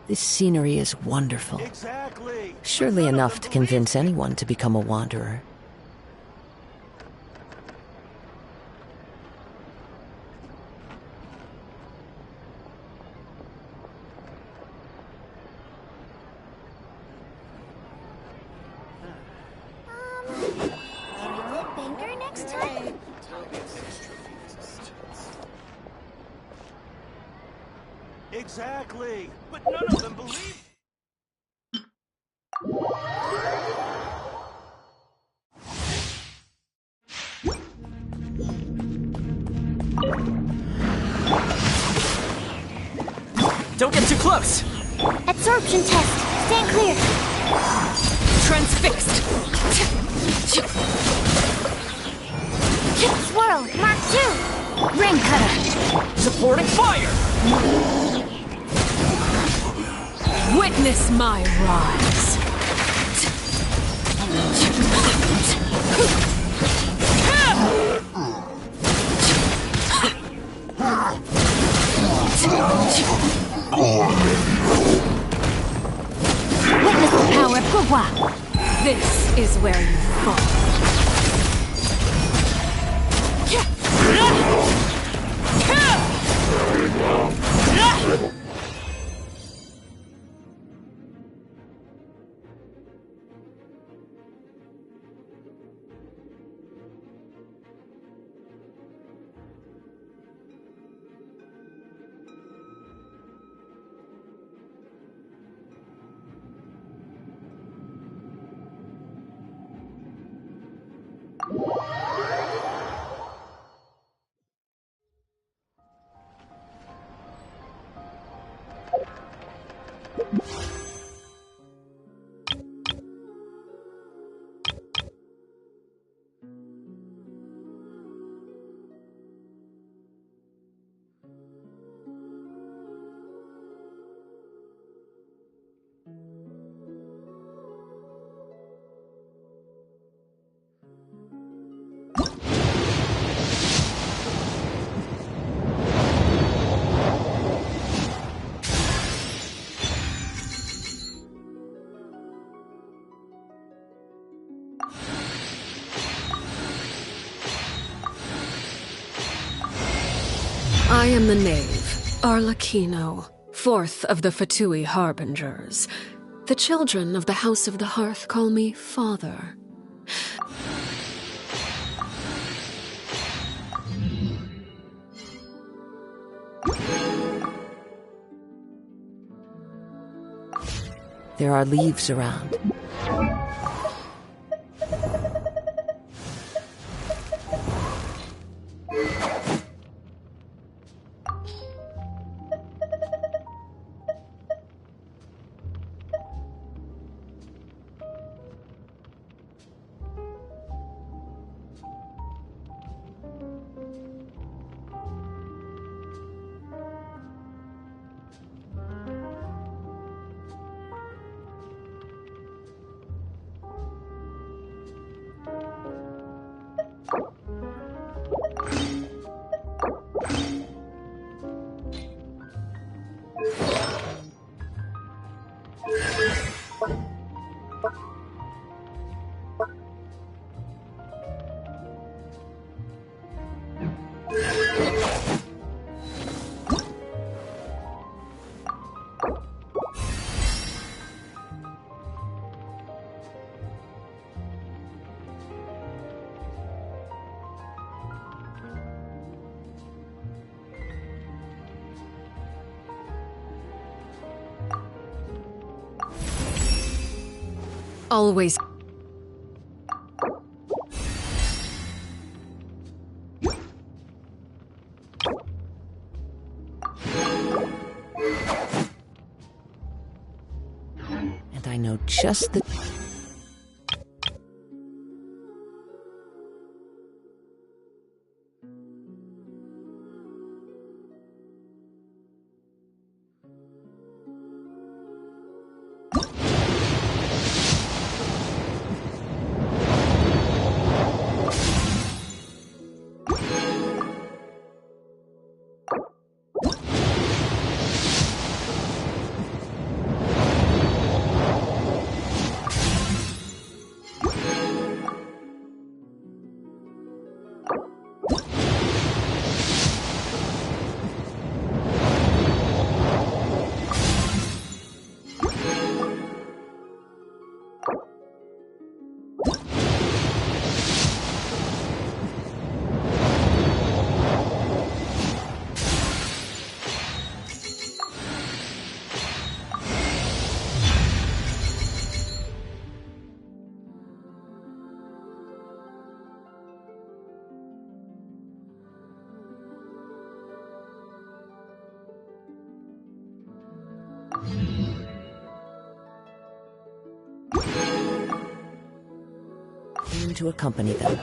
This scenery is wonderful. Exactly. Surely enough to convince anyone to become a wanderer. Banker next time? Exactly. But none of them believe. Don't get too close! Absorption test. Stand clear. Transfixed! Swirl. Mark 2. Ring cutter. Supporting fire! Witness my rise! Witness the power of Gua. This is where you fall. I am the knave, Arlecchino, fourth of the Fatui Harbingers. The children of the House of the Hearth call me Father. There are leaves around. Always. And I know just the... to accompany them.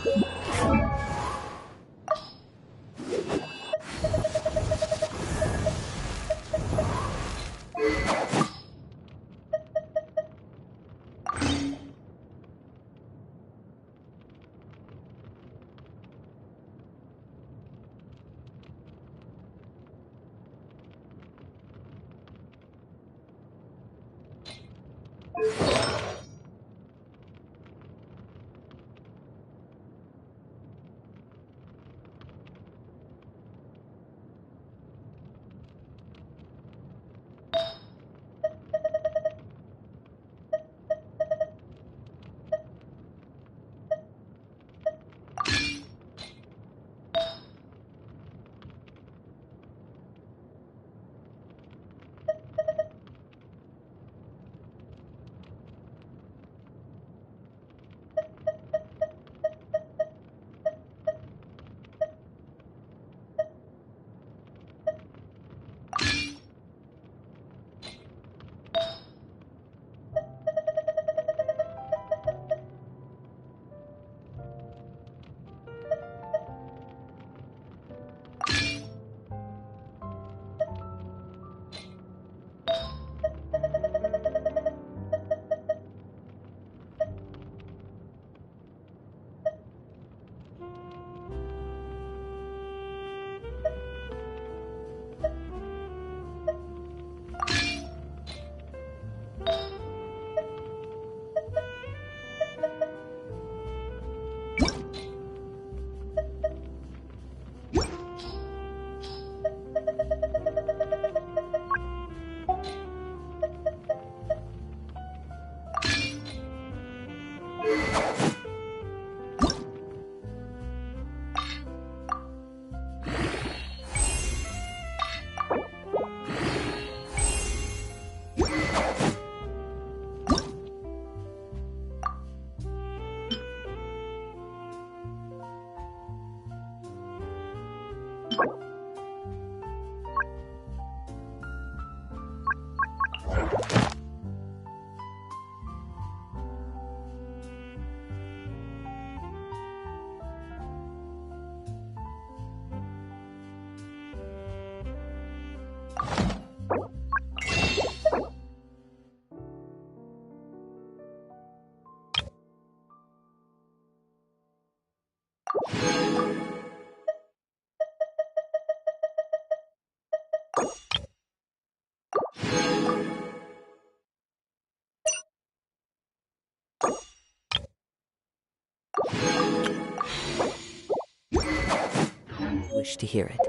Wish to hear it.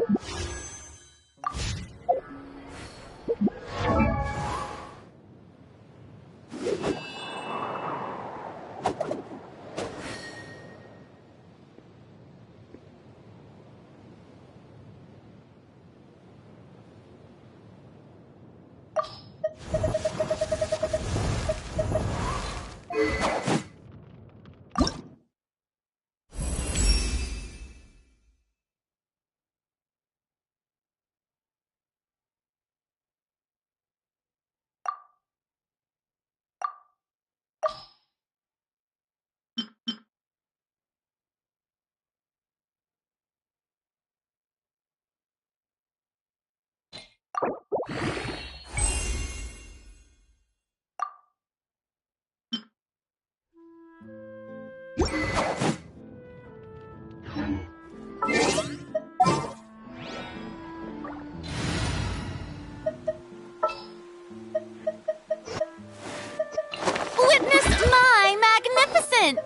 Witness my magnificence!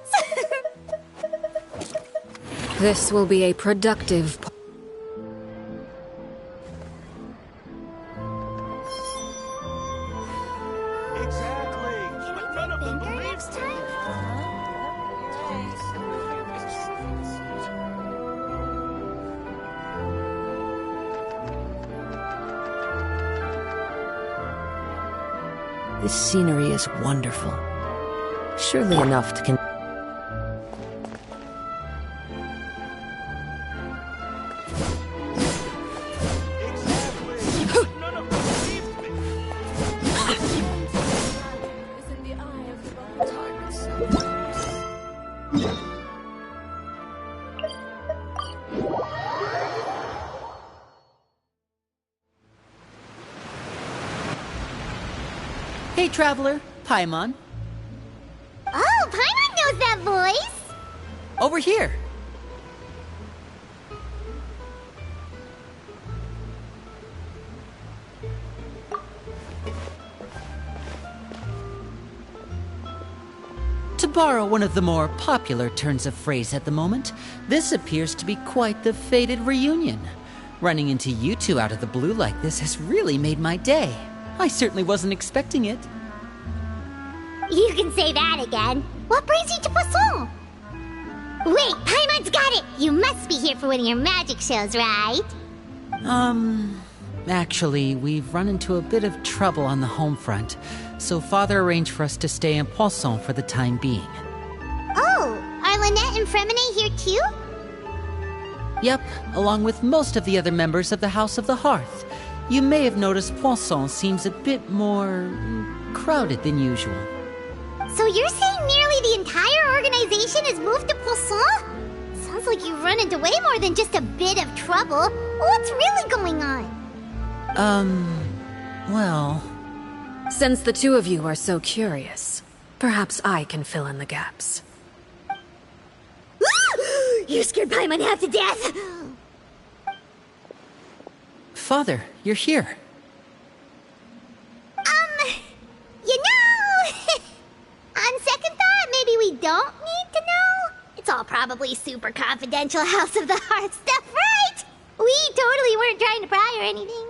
This will be a productive... Exactly. But none of them Finger believed next me. time? This scenery is wonderful. Surely enough to Exactly. But none of them believed me. Is in the eye of the beholder. Hey, Traveler. Paimon. Oh, Paimon knows that voice! Over here. To borrow one of the more popular turns of phrase at the moment, this appears to be quite the fated reunion. Running into you two out of the blue like this has really made my day. I certainly wasn't expecting it. You can say that again. What brings you to Poisson? Wait, Paimon's got it! You must be here for one of your magic shows, right? Actually, we've run into a bit of trouble on the home front, so Father arranged for us to stay in Poisson for the time being. Oh, are Lynette and Fremine here too? Yep, along with most of the other members of the House of the Hearth. You may have noticed Poisson seems a bit more crowded than usual. So you're saying nearly the entire organization has moved to Poisson? Sounds like you've run into way more than just a bit of trouble. What's really going on? Well... Since the two of you are so curious, perhaps I can fill in the gaps. You scared Paimon half to death! Father, you're here. You know... On second thought, maybe we don't need to know? It's all probably super confidential House of the Hearth stuff, right? We totally weren't trying to pry or anything.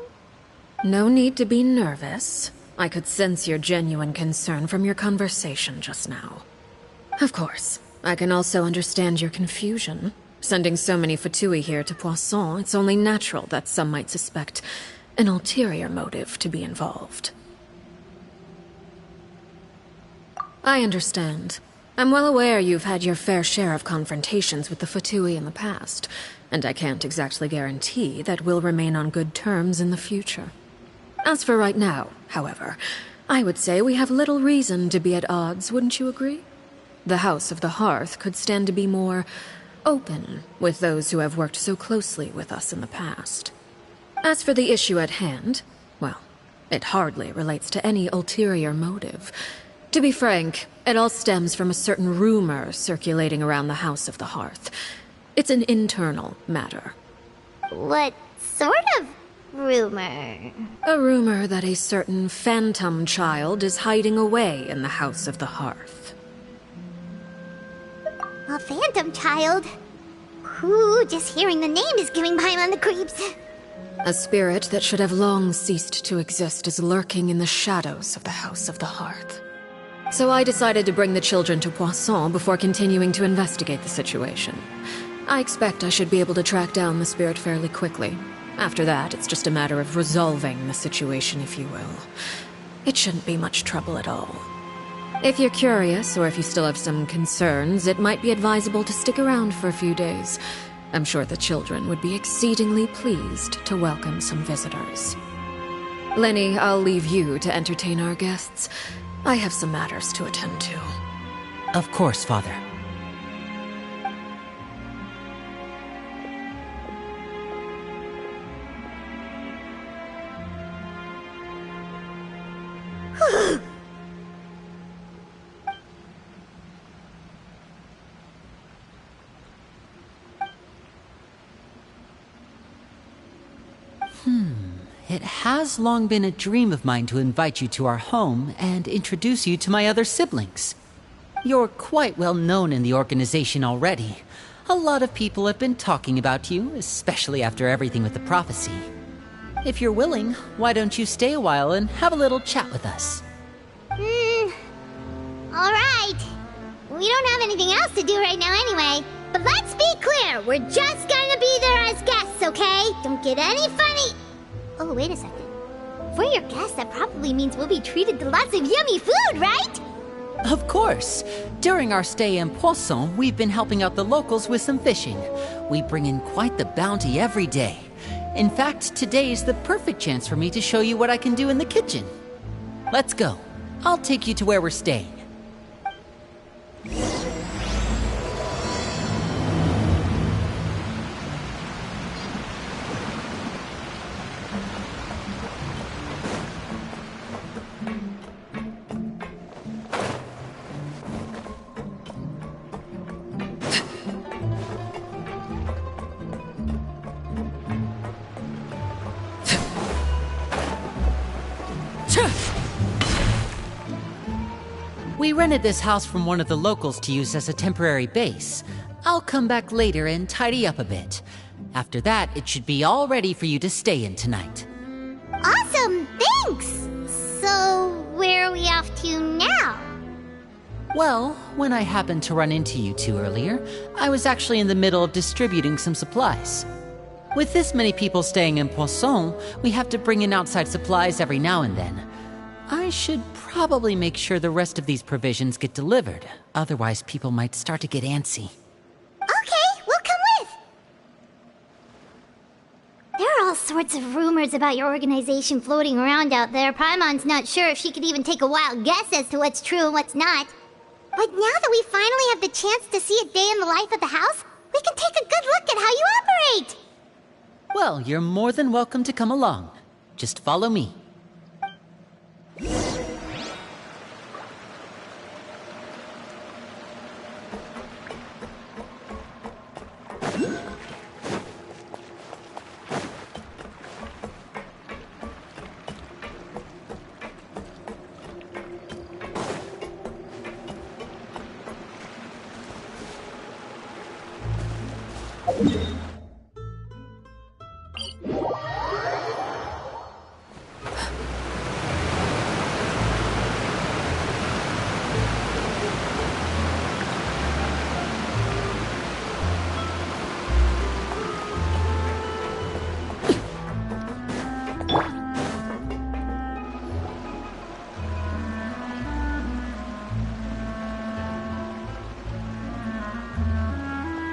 No need to be nervous. I could sense your genuine concern from your conversation just now. Of course, I can also understand your confusion. Sending so many Fatui here to Poisson, it's only natural that some might suspect an ulterior motive to be involved. I understand. I'm well aware you've had your fair share of confrontations with the Fatui in the past, and I can't exactly guarantee that we'll remain on good terms in the future. As for right now, however, I would say we have little reason to be at odds, wouldn't you agree? The House of the Hearth could stand to be more open with those who have worked so closely with us in the past. As for the issue at hand, well, it hardly relates to any ulterior motive. To be frank, it all stems from a certain rumor circulating around the House of the Hearth. It's an internal matter. What sort of rumor? A rumor that a certain phantom child is hiding away in the House of the Hearth. A phantom child? Ooh, just hearing the name is giving Paimon the creeps. A spirit that should have long ceased to exist is lurking in the shadows of the House of the Hearth. So I decided to bring the children to Poisson before continuing to investigate the situation. I expect I should be able to track down the spirit fairly quickly. After that, it's just a matter of resolving the situation, if you will. It shouldn't be much trouble at all. If you're curious, or if you still have some concerns, it might be advisable to stick around for a few days. I'm sure the children would be exceedingly pleased to welcome some visitors. Lenny, I'll leave you to entertain our guests. I have some matters to attend to. Of course, Father. It has long been a dream of mine to invite you to our home and introduce you to my other siblings. You're quite well known in the organization already. A lot of people have been talking about you, especially after everything with the prophecy. If you're willing, why don't you stay a while and have a little chat with us? Alright. We don't have anything else to do right now anyway. But let's be clear, we're just gonna be there as guests, okay? Don't get any funny... Oh, wait a second. For your guests, that probably means we'll be treated to lots of yummy food, right? Of course. During our stay in Poisson, we've been helping out the locals with some fishing. We bring in quite the bounty every day. In fact, today is the perfect chance for me to show you what I can do in the kitchen. Let's go. I'll take you to where we're staying. We rented this house from one of the locals to use as a temporary base. I'll come back later and tidy up a bit. After that, it should be all ready for you to stay in tonight. Awesome, thanks! So, where are we off to now? Well, when I happened to run into you two earlier, I was actually in the middle of distributing some supplies. With this many people staying in Poisson, we have to bring in outside supplies every now and then. I should probably make sure the rest of these provisions get delivered, otherwise people might start to get antsy. Okay, we'll come with! There are all sorts of rumors about your organization floating around out there. Paimon's not sure if she could even take a wild guess as to what's true and what's not. But now that we finally have the chance to see a day in the life of the house, we can take a good look at how you operate! Well, you're more than welcome to come along. Just follow me.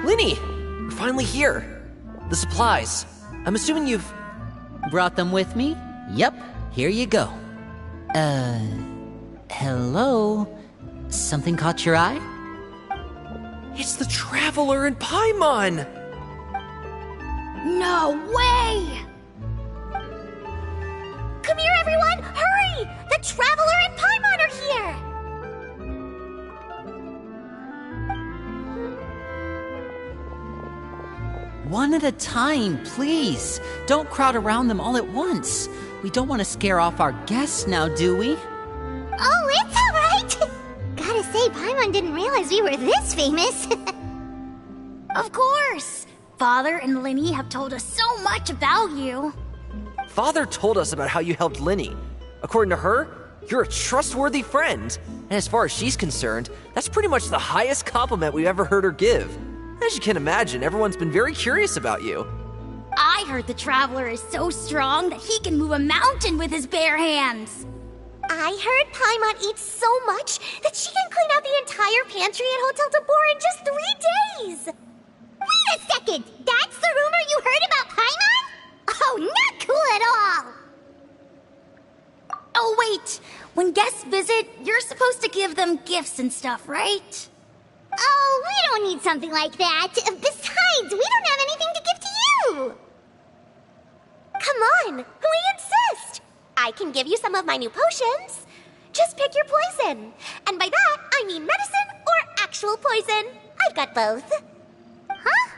Linny! We're finally here. The supplies. I'm assuming you've... Brought them with me? Yep, here you go. Hello? Something caught your eye? It's the Traveler and Paimon! No way! Come here, everyone! Hurry! The Traveler and Paimon are here! One at a time, please. Don't crowd around them all at once. We don't want to scare off our guests now, do we? Oh, it's alright! Gotta say, Paimon didn't realize we were this famous. Of course! Father and Linny have told us so much about you. Father told us about how you helped Linny. According to her, you're a trustworthy friend. And as far as she's concerned, that's pretty much the highest compliment we've ever heard her give. As you can imagine, everyone's been very curious about you. I heard the Traveler is so strong that he can move a mountain with his bare hands. I heard Paimon eats so much that she can clean out the entire pantry at Hotel Tabor in just 3 days! Wait a second! That's the rumor you heard about Paimon? Oh, not cool at all! Oh, wait! When guests visit, you're supposed to give them gifts and stuff, right? Oh, we don't need something like that. Besides, we don't have anything to give to you! Come on, we insist! I can give you some of my new potions. Just pick your poison. And by that, I mean medicine or actual poison. I've got both. Huh?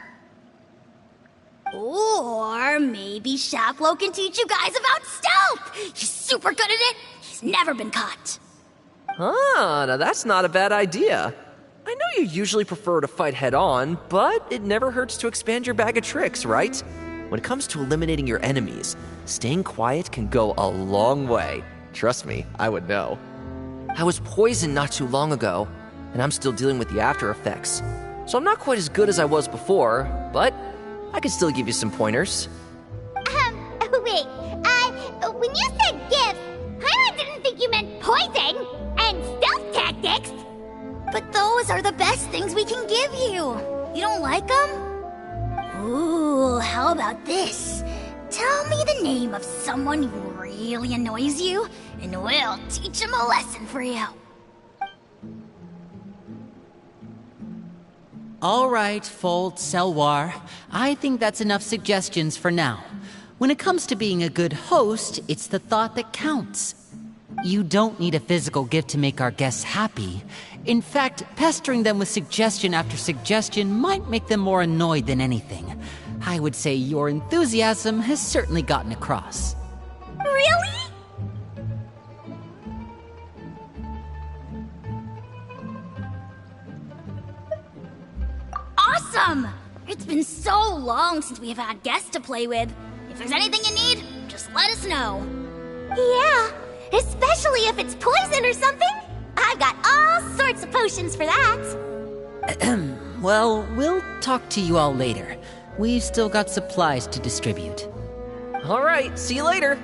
Or maybe Shaplo can teach you guys about stealth! He's super good at it! He's never been caught. Ah, now that's not a bad idea. I know you usually prefer to fight head-on, but it never hurts to expand your bag of tricks, right? When it comes to eliminating your enemies, staying quiet can go a long way. Trust me, I would know. I was poisoned not too long ago, and I'm still dealing with the after effects. So I'm not quite as good as I was before, but I can still give you some pointers. Wait, when you said gifts, Paimon didn't think you meant poison and stealth tactics. But those are the best things we can give you. You don't like them? Ooh, how about this? Tell me the name of someone who really annoys you, and we'll teach him a lesson for you. All right, Fold, Selwar. I think that's enough suggestions for now. When it comes to being a good host, it's the thought that counts. You don't need a physical gift to make our guests happy. In fact, pestering them with suggestion after suggestion might make them more annoyed than anything. I would say your enthusiasm has certainly gotten across. Really? long since we have had guests to play with. If there's anything you need, just let us know. Yeah, especially if it's poison or something. I've got all sorts of potions for that. Well, we'll talk to you all later. We've still got supplies to distribute. All right, see you later.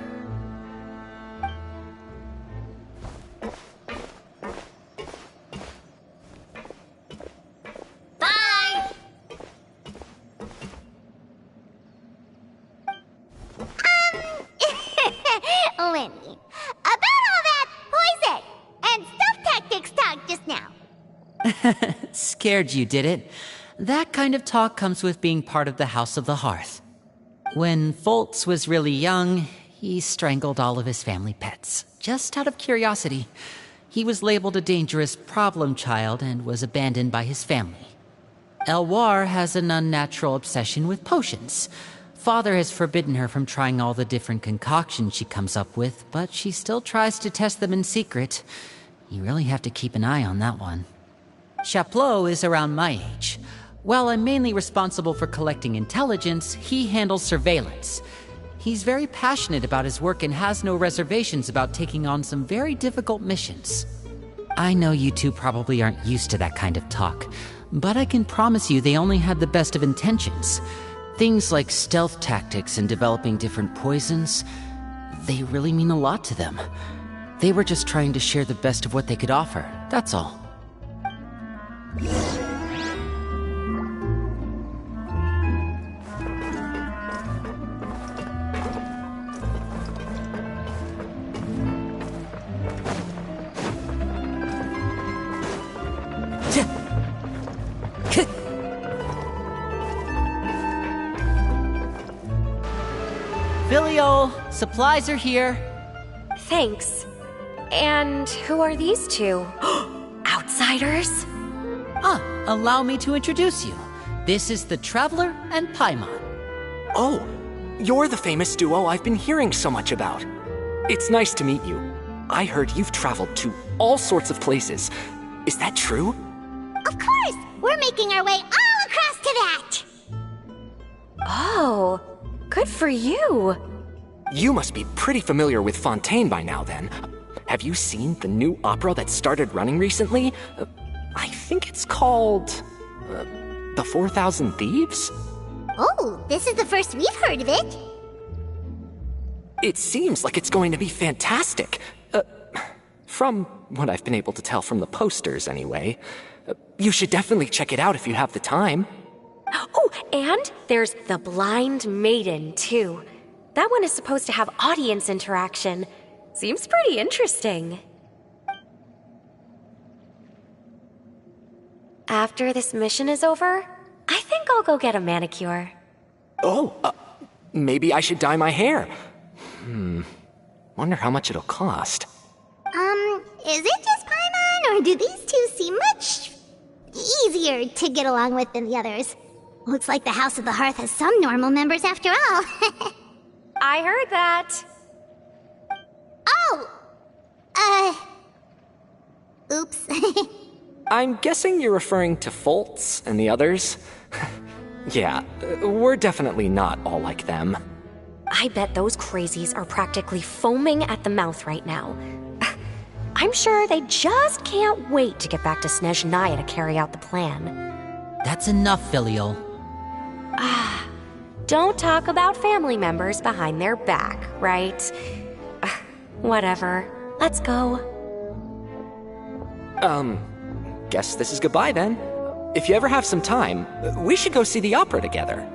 Bye! Lenny, about all that poison and stealth tactics talk just now. Scared you, did it? That kind of talk comes with being part of the House of the Hearth. When Foltz was really young, he strangled all of his family pets, just out of curiosity. He was labeled a dangerous problem child and was abandoned by his family. Elwar has an unnatural obsession with potions. Father has forbidden her from trying all the different concoctions she comes up with, but she still tries to test them in secret. You really have to keep an eye on that one. Chaplot is around my age. While I'm mainly responsible for collecting intelligence, he handles surveillance. He's very passionate about his work and has no reservations about taking on some very difficult missions. I know you two probably aren't used to that kind of talk, but I can promise you they only had the best of intentions. Things like stealth tactics and developing different poisons, they really mean a lot to them. They were just trying to share the best of what they could offer, that's all. Filial, supplies are here. Thanks. And who are these two? Outsiders? Allow me to introduce you. This is the Traveler and Paimon. Oh, you're the famous duo I've been hearing so much about. It's nice to meet you. I heard you've traveled to all sorts of places. Is that true? Of course! We're making our way all across to that! Oh, good for you. You must be pretty familiar with Fontaine by now, then. Have you seen the new opera that started running recently? I think it's called... The 4,000 Thieves? Oh, this is the first we've heard of it. It seems like it's going to be fantastic. From what I've been able to tell from the posters, anyway. You should definitely check it out if you have the time. Oh, and there's the Blind Maiden, too. That one is supposed to have audience interaction. Seems pretty interesting. After this mission is over, I think I'll go get a manicure. Oh, maybe I should dye my hair. Wonder how much it'll cost. Is it just Paimon, or do these two seem much easier to get along with than the others? Looks like the House of the Hearth has some normal members after all. I heard that. Oh! Oops. I'm guessing you're referring to Foltz and the others? Yeah, we're definitely not all like them. I bet those crazies are practically foaming at the mouth right now. I'm sure they just can't wait to get back to Snezhnaya to carry out the plan. That's enough, Filial. Don't talk about family members behind their back, right? Whatever. Let's go. Guess this is goodbye then. If you ever have some time, we should go see the opera together.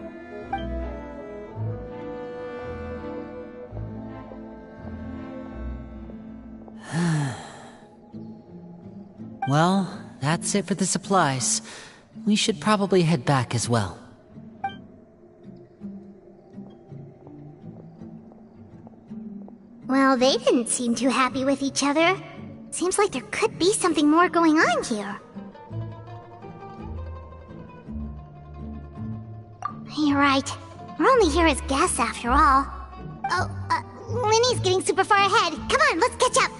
Well, that's it for the supplies. We should probably head back as well. Well, they didn't seem too happy with each other. Seems like there could be something more going on here. You're right. We're only here as guests after all. Oh, Linny's getting super far ahead. Come on, let's catch up.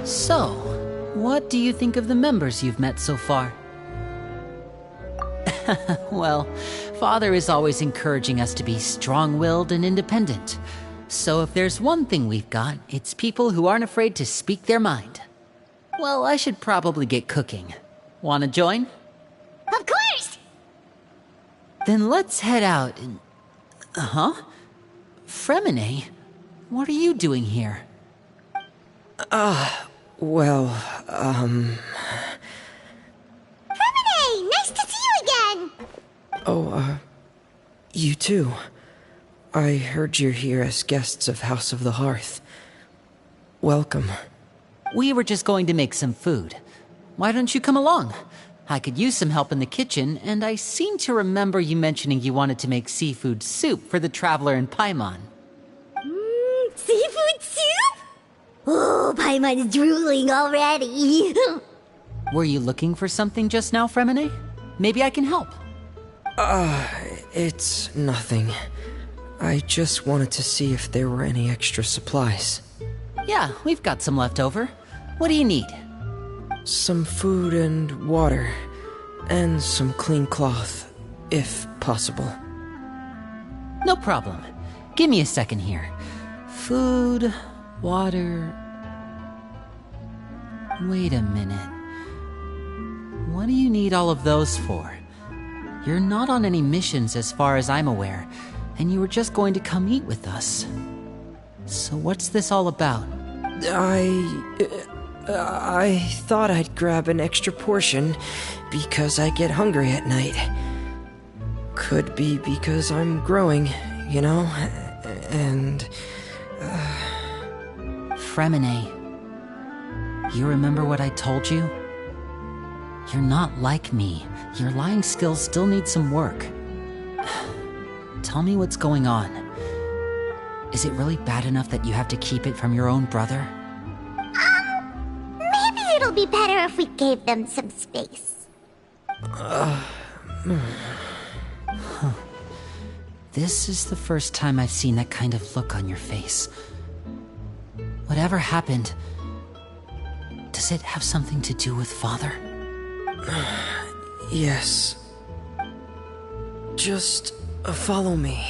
So, what do you think of the members you've met so far? Well, Father is always encouraging us to be strong-willed and independent. So if there's one thing we've got, it's people who aren't afraid to speak their mind. Well, I should probably get cooking. Wanna join? Of course! Then let's head out and... Huh? Fremine? What are you doing here? Well, Femine, nice to see you again! you too. I heard you're here as guests of House of the Hearth. Welcome. We were just going to make some food. Why don't you come along? I could use some help in the kitchen, and I seem to remember you mentioning you wanted to make seafood soup for the traveler in Paimon. Seafood soup? Oh, Paimon is drooling already. Were you looking for something just now, Fremine? Maybe I can help. It's nothing. I just wanted to see if there were any extra supplies. Yeah, we've got some left over. What do you need? Some food and water, and some clean cloth, if possible. No problem. Give me a second here. Food, water... Wait a minute. What do you need all of those for? You're not on any missions as far as I'm aware, and you were just going to come eat with us. So what's this all about? I thought I'd grab an extra portion because I get hungry at night. Could be because I'm growing, you know, and... Fremine, you remember what I told you? You're not like me. Your lying skills still need some work. Tell me what's going on. Is it really bad enough that you have to keep it from your own brother? Maybe it'll be better if we gave them some space. This is the first time I've seen that kind of look on your face. Whatever happened, does it have something to do with Father? Yes. Just follow me.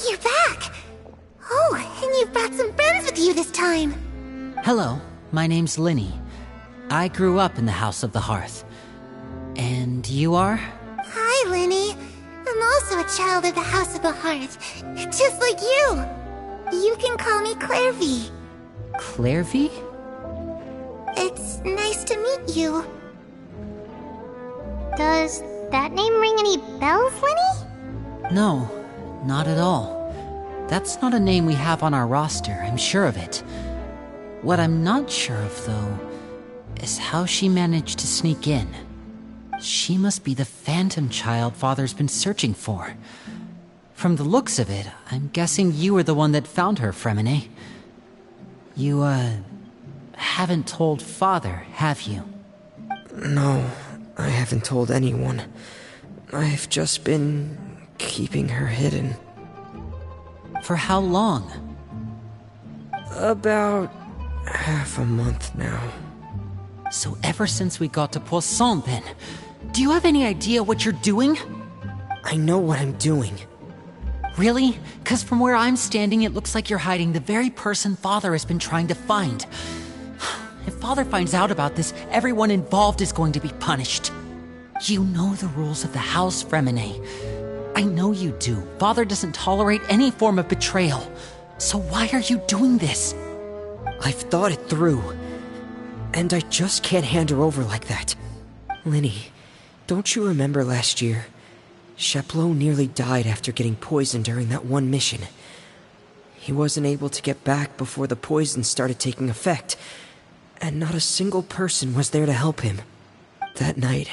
You're back! Oh, and you've brought some friends with you this time. Hello, my name's Linny. I grew up in the House of the Hearth. And you are? Hi, Linny. I'm also a child of the House of the Hearth, just like you. You can call me Clairvy. Clairvy? It's nice to meet you. Does that name ring any bells, Linny? No, not at all. That's not a name we have on our roster, I'm sure of it. What I'm not sure of, though, is how she managed to sneak in. She must be the phantom child Father's been searching for. From the looks of it, I'm guessing you were the one that found her, Fremine. You, haven't told Father, have you? No, I haven't told anyone. I've just been keeping her hidden. For how long? About half a month now. So ever since we got to Poisson, then. Do you have any idea what you're doing? I know what I'm doing. Really? 'Cause from where I'm standing, it looks like you're hiding the very person Father has been trying to find. If Father finds out about this, everyone involved is going to be punished. You know the rules of the house, Fremine. I know you do. Father doesn't tolerate any form of betrayal. So why are you doing this? I've thought it through. And I just can't hand her over like that. Linny, don't you remember last year? Sheplo nearly died after getting poisoned during that one mission. He wasn't able to get back before the poison started taking effect, and not a single person was there to help him. That night,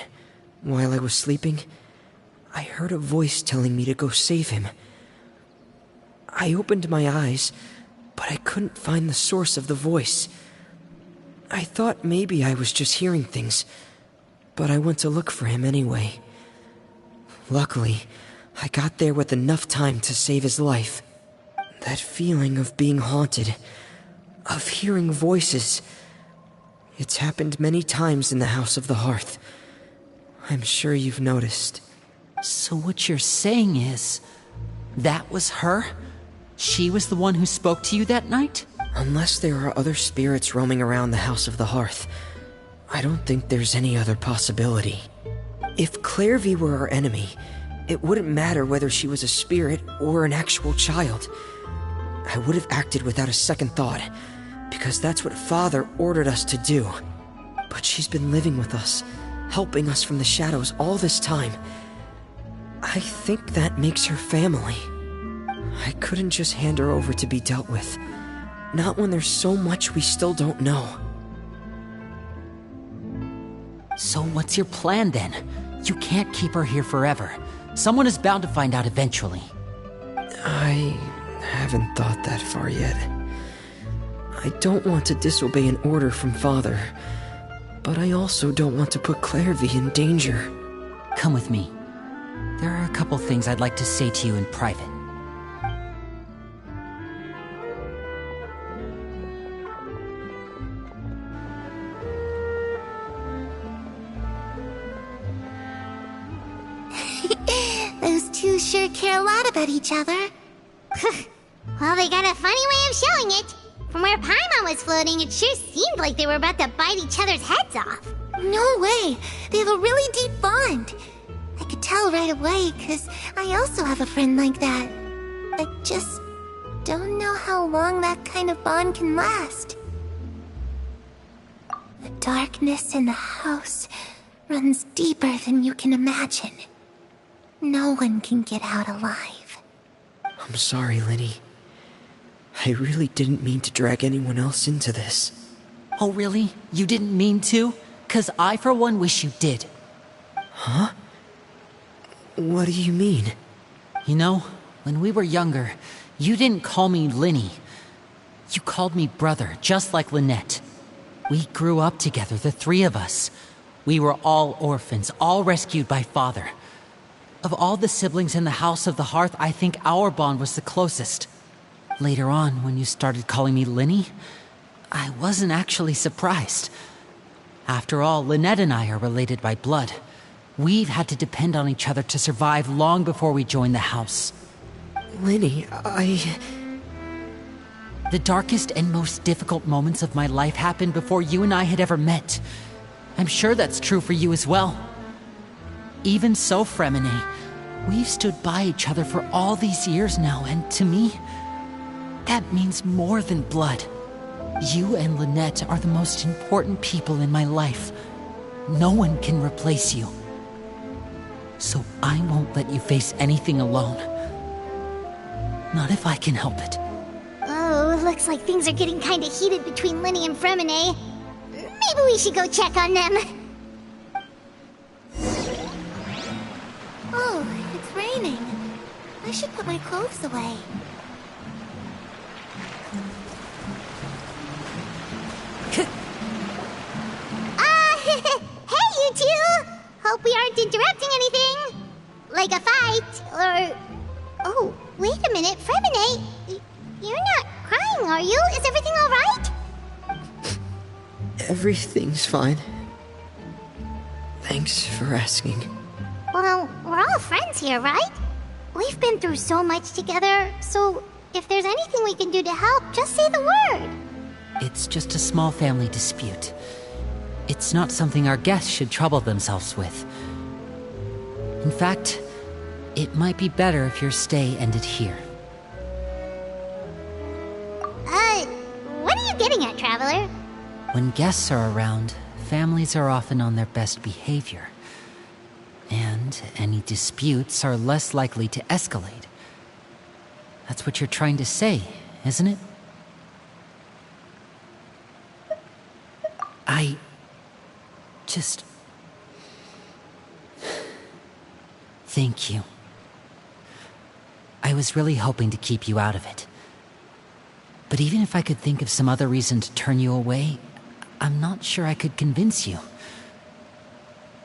while I was sleeping, I heard a voice telling me to go save him. I opened my eyes, but I couldn't find the source of the voice. I thought maybe I was just hearing things, but I went to look for him anyway. Luckily, I got there with enough time to save his life. That feeling of being haunted, of hearing voices, it's happened many times in the House of the Hearth. I'm sure you've noticed. So what you're saying is, that was her? She was the one who spoke to you that night? Unless there are other spirits roaming around the House of the Hearth, I don't think there's any other possibility. If Clairvy were our enemy, it wouldn't matter whether she was a spirit or an actual child. I would have acted without a second thought, because that's what Father ordered us to do. But she's been living with us, helping us from the shadows all this time. I think that makes her family. I couldn't just hand her over to be dealt with. Not when there's so much we still don't know. So what's your plan then? You can't keep her here forever. Someone is bound to find out eventually. I haven't thought that far yet. I don't want to disobey an order from Father, but I also don't want to put Clairvy in danger. Come with me. There are a couple things I'd like to say to you in private. Those two sure care a lot about each other. Well, they got a funny way of showing it. From where Paimon was floating, it sure seemed like they were about to bite each other's heads off. No way! They have a really deep bond. I could tell right away, because I also have a friend like that. I just don't know how long that kind of bond can last. The darkness in the house runs deeper than you can imagine. No one can get out alive. I'm sorry, Linny. I really didn't mean to drag anyone else into this. Oh, really? You didn't mean to? 'Cause I, for one, wish you did. Huh? What do you mean? You know, when we were younger, you didn't call me Linny. You called me brother, just like Lynette. We grew up together, the three of us. We were all orphans, all rescued by Father. Of all the siblings in the House of the Hearth, I think our bond was the closest. Later on, when you started calling me Linny, I wasn't actually surprised. After all, Lynette and I are related by blood. We've had to depend on each other to survive long before we joined the house. Linny, The darkest and most difficult moments of my life happened before you and I had ever met. I'm sure that's true for you as well. Even so, Fremine, we've stood by each other for all these years now, and to me, that means more than blood. You and Lynette are the most important people in my life. No one can replace you. So I won't let you face anything alone. Not if I can help it. Oh, looks like things are getting kinda heated between Linny and Fremine. Maybe we should go check on them. Oh, it's raining. I should put my clothes away. Hey, you two! Hope we aren't interrupting anything. Like a fight, or... Oh, wait a minute, Fremine. You're not crying, are you? Is everything alright? Everything's fine. Thanks for asking. Well, we're all friends here, right? We've been through so much together, so if there's anything we can do to help, just say the word. It's just a small family dispute. It's not something our guests should trouble themselves with. In fact, it might be better if your stay ended here. What are you getting at, Traveler? When guests are around, families are often on their best behavior. And any disputes are less likely to escalate. That's what you're trying to say, isn't it? I just... Thank you. I was really hoping to keep you out of it. But even if I could think of some other reason to turn you away, I'm not sure I could convince you.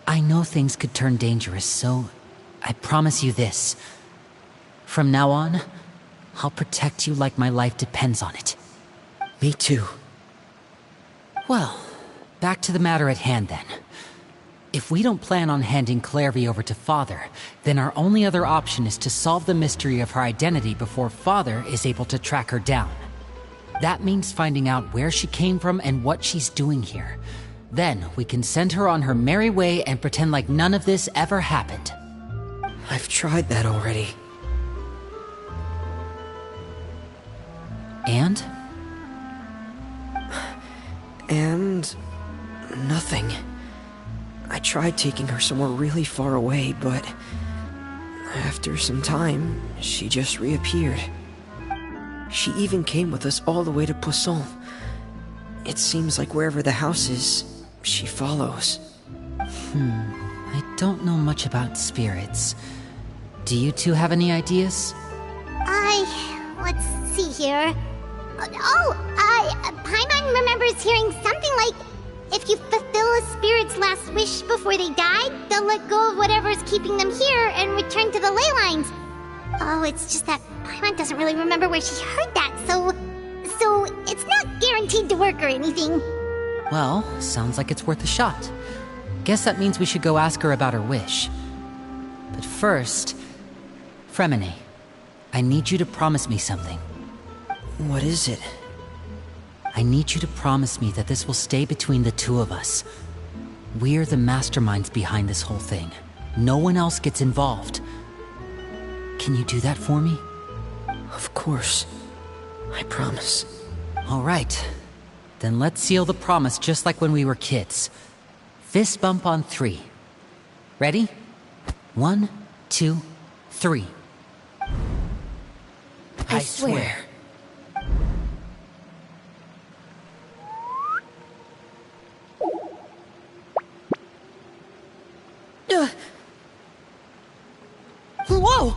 I know things could turn dangerous, so I promise you this. From now on, I'll protect you like my life depends on it. Me too. Well, back to the matter at hand then. If we don't plan on handing Clairvy over to Father, then our only other option is to solve the mystery of her identity before Father is able to track her down. That means finding out where she came from and what she's doing here. Then we can send her on her merry way and pretend like none of this ever happened. I've tried that already. And? And... nothing. I tried taking her somewhere really far away, but... after some time, she just reappeared. She even came with us all the way to Poisson. It seems like wherever the house is, she follows. I don't know much about spirits. Do you two have any ideas? Let's see here. Paimon remembers hearing something like, if you fulfill a spirit's last wish before they die, they'll let go of whatever's keeping them here and return to the ley lines. Oh, it's just that Paimon doesn't really remember where she heard that, so it's not guaranteed to work or anything. Well, sounds like it's worth a shot. Guess that means we should go ask her about her wish. But first, Fremine, I need you to promise me something. What is it? I need you to promise me that this will stay between the two of us. We're the masterminds behind this whole thing. No one else gets involved. Can you do that for me? Of course. I promise. All right. Then let's seal the promise just like when we were kids. Fist bump on 3. Ready? 1, 2, 3. I swear. Whoa!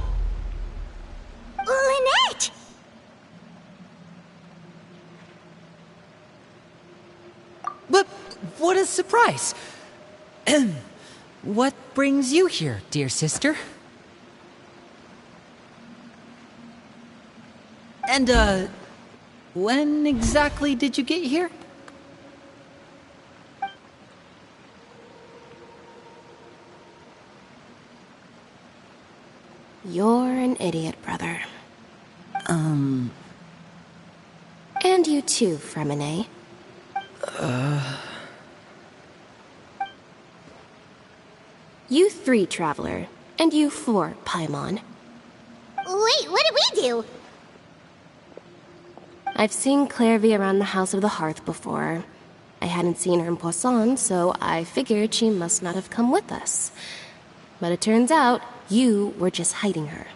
Lynette! But what a surprise! What brings you here, dear sister? And, when exactly did you get here? You're an idiot, brother. And you too, Fremine. You 3, Traveler. And you 4, Paimon. Wait, what did we do? I've seen Clairvy around the House of the Hearth before. I hadn't seen her in Poisson, so I figured she must not have come with us. But it turns out, you were just hiding her.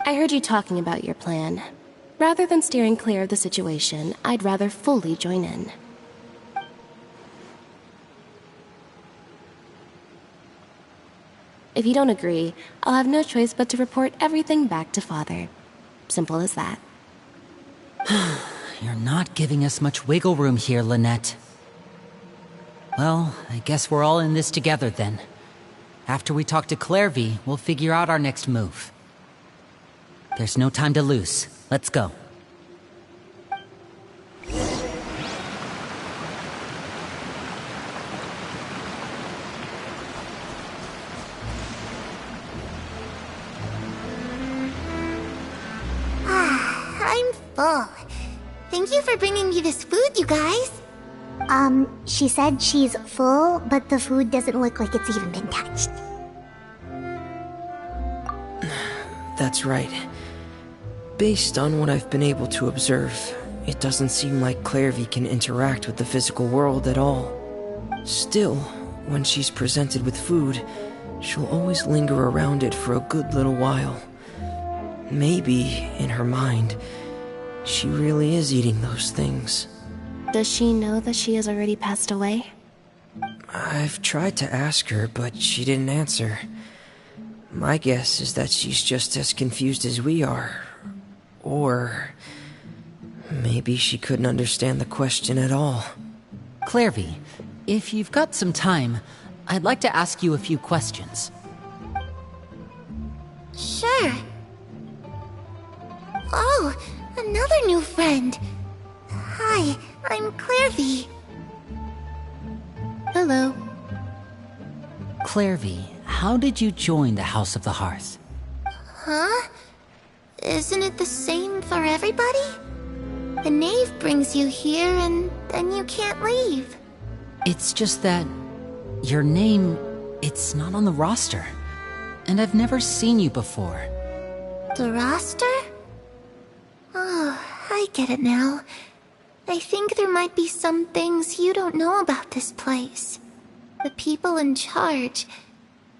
I heard you talking about your plan. Rather than steering clear of the situation, I'd rather fully join in. If you don't agree, I'll have no choice but to report everything back to Father. Simple as that. You're not giving us much wiggle room here, Lynette. Well, I guess we're all in this together then. After we talk to Clairvy, we'll figure out our next move. There's no time to lose. Let's go. I'm full. Thank you for bringing me this food, you guys. She said she's full, but the food doesn't look like it's even been touched. That's right. Based on what I've been able to observe, it doesn't seem like Clairvy can interact with the physical world at all. Still, when she's presented with food, she'll always linger around it for a good little while. Maybe, in her mind, she really is eating those things. Does she know that she has already passed away? I've tried to ask her, but she didn't answer. My guess is that she's just as confused as we are. Or maybe she couldn't understand the question at all. Clairvy, if you've got some time, I'd like to ask you a few questions. Sure. Oh, another new friend. Hi, I'm Clairvy. Hello. Clairvy, how did you join the House of the Hearth? Huh? Isn't it the same for everybody? The knave brings you here and then you can't leave. It's just that your name, it's not on the roster. And I've never seen you before. The roster? Oh, I get it now. I think there might be some things you don't know about this place. The people in charge,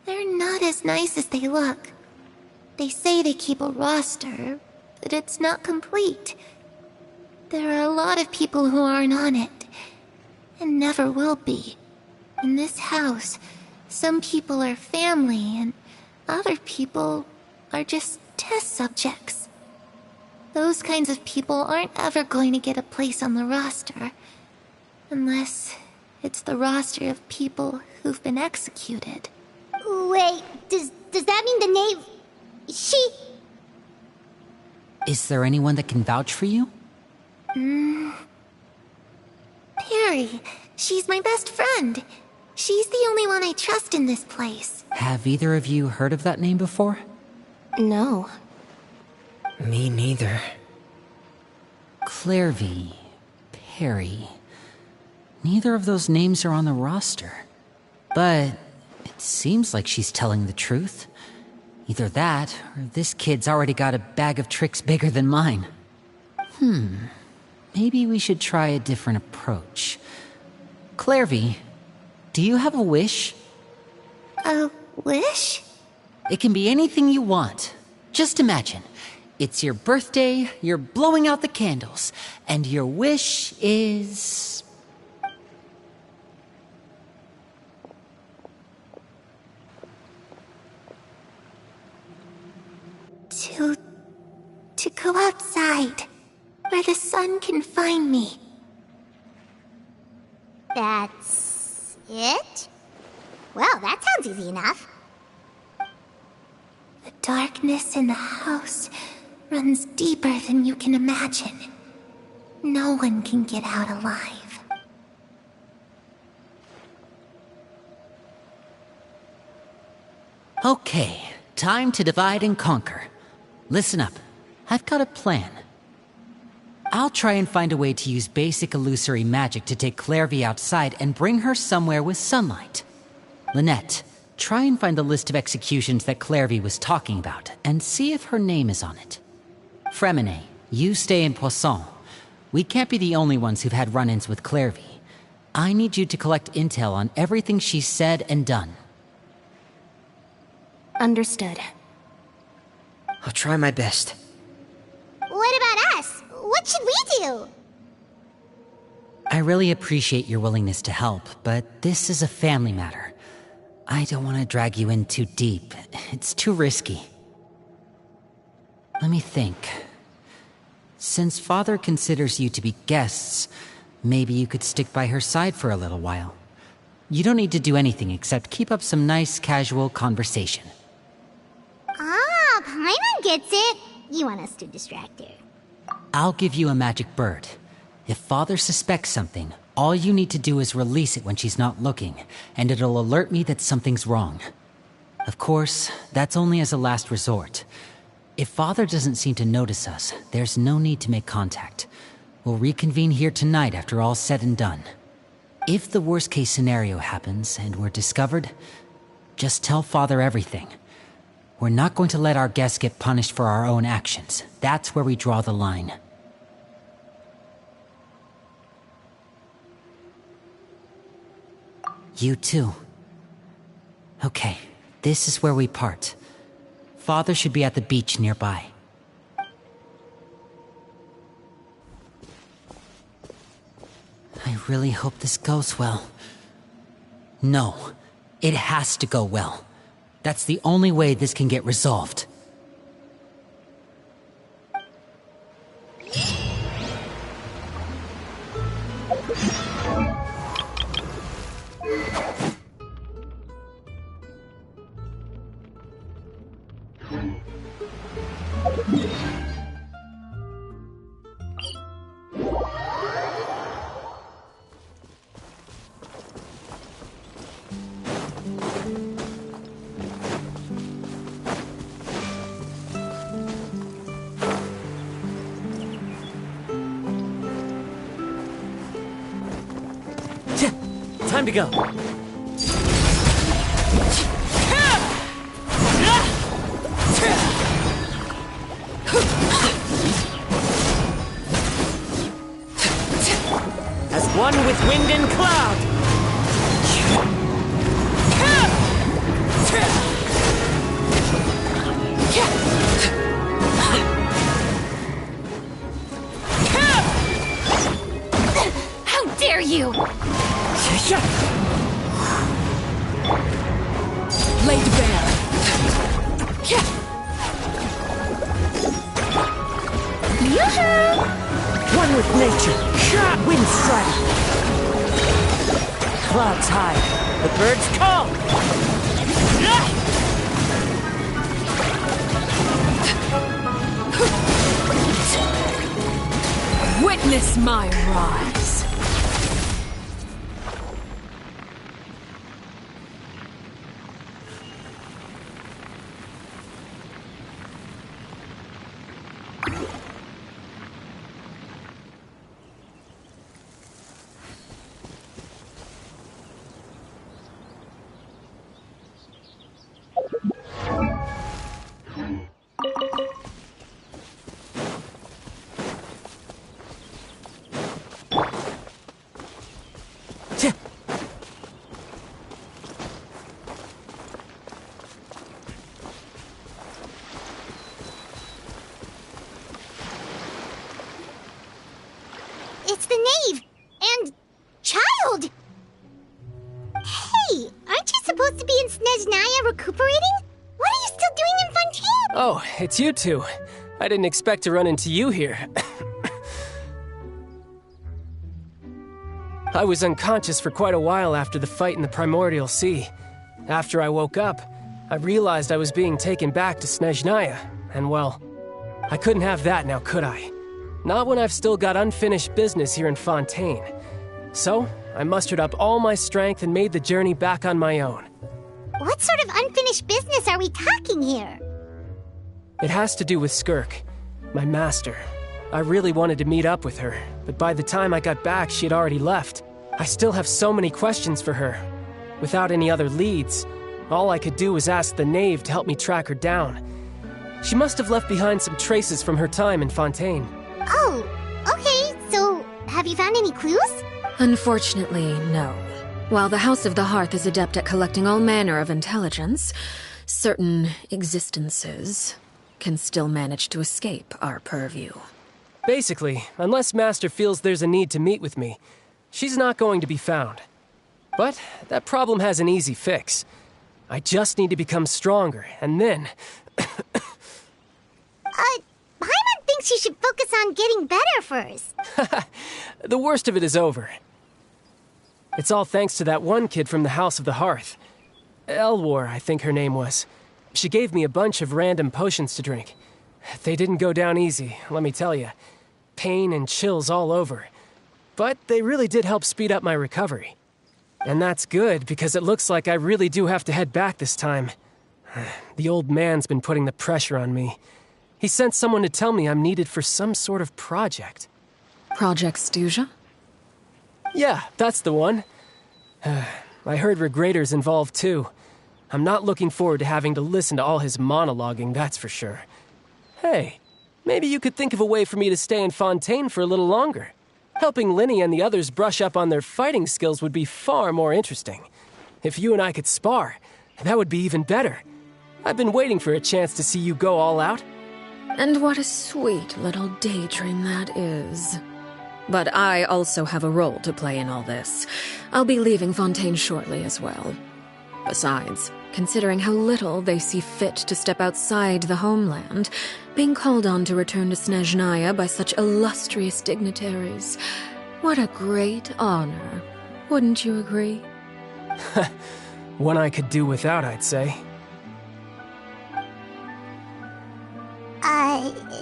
they're not as nice as they look. They say they keep a roster, but it's not complete. There are a lot of people who aren't on it, and never will be. In this house, some people are family, and other people are just test subjects. Those kinds of people aren't ever going to get a place on the roster, unless it's the roster of people who've been executed. Wait, does that mean the knave... She... Is there anyone that can vouch for you? Perry, she's my best friend. She's the only one I trust in this place. Have either of you heard of that name before? No. Me neither. Clairvy, Perry. Neither of those names are on the roster. But it seems like she's telling the truth. Either that, or this kid's already got a bag of tricks bigger than mine. Maybe we should try a different approach. Clairvy, do you have a wish? A wish? It can be anything you want. Just imagine. It's your birthday, you're blowing out the candles, and your wish is... To go outside, where the sun can find me. That's... it? Well, that sounds easy enough. The darkness in the house runs deeper than you can imagine. No one can get out alive. Okay, time to divide and conquer. Listen up, I've got a plan. I'll try and find a way to use basic illusory magic to take Clairvy outside and bring her somewhere with sunlight. Lynette, try and find the list of executions that Clairvy was talking about, and see if her name is on it. Fremine, you stay in Poisson. We can't be the only ones who've had run-ins with Clairvy. I need you to collect intel on everything she's said and done. Understood. I'll try my best. What about us? What should we do? I really appreciate your willingness to help, but this is a family matter. I don't want to drag you in too deep. It's too risky. Let me think. Since Father considers you to be guests, maybe you could stick by her side for a little while. You don't need to do anything except keep up some nice, casual conversation. Ah, Paimon gets it. You want us to distract her. I'll give you a magic bird. If Father suspects something, all you need to do is release it when she's not looking, and it'll alert me that something's wrong. Of course, that's only as a last resort. If Father doesn't seem to notice us, there's no need to make contact. We'll reconvene here tonight after all's said and done. If the worst-case scenario happens and we're discovered, just tell Father everything. We're not going to let our guests get punished for our own actions. That's where we draw the line. You too. Okay, this is where we part. Father should be at the beach nearby. I really hope this goes well. No, it has to go well. That's the only way this can get resolved. Time to go. As one with wind and cloud. How dare you! Laid bare. One with nature. Wind strike. Clouds high. The birds call. Witness my rise. It's the knave! And... child! Hey, aren't you supposed to be in Snezhnaya recuperating? What are you still doing in Fontaine? Oh, it's you two. I didn't expect to run into you here. I was unconscious for quite a while after the fight in the Primordial Sea. After I woke up, I realized I was being taken back to Snezhnaya, and well, I couldn't have that now, could I? Not when I've still got unfinished business here in Fontaine. So, I mustered up all my strength and made the journey back on my own. What sort of unfinished business are we talking here? It has to do with Skirk, my master. I really wanted to meet up with her, but by the time I got back, she had already left. I still have so many questions for her. Without any other leads, all I could do was ask the knave to help me track her down. She must have left behind some traces from her time in Fontaine. Oh, okay, so have you found any clues? Unfortunately, no. While the House of the Hearth is adept at collecting all manner of intelligence, certain existences can still manage to escape our purview. Basically, unless Master feels there's a need to meet with me, she's not going to be found. But that problem has an easy fix. I just need to become stronger, and then... Paimon thinks you should focus on getting better first. The worst of it is over. It's all thanks to that one kid from the House of the Hearth. Elwar, I think her name was. She gave me a bunch of random potions to drink. They didn't go down easy, let me tell you. Pain and chills all over. But they really did help speed up my recovery. And that's good, because it looks like I really do have to head back this time. The old man's been putting the pressure on me. He sent someone to tell me I'm needed for some sort of project. Project Stuja? Yeah, that's the one. I heard Regrader's involved too. I'm not looking forward to having to listen to all his monologuing, that's for sure. Hey, maybe you could think of a way for me to stay in Fontaine for a little longer. Helping Linny and the others brush up on their fighting skills would be far more interesting. If you and I could spar, that would be even better. I've been waiting for a chance to see you go all out. And what a sweet little daydream that is. But I also have a role to play in all this. I'll be leaving Fontaine shortly as well. Besides, considering how little they see fit to step outside the homeland, being called on to return to Snezhnaya by such illustrious dignitaries, what a great honor. Wouldn't you agree? One I could do without, I'd say.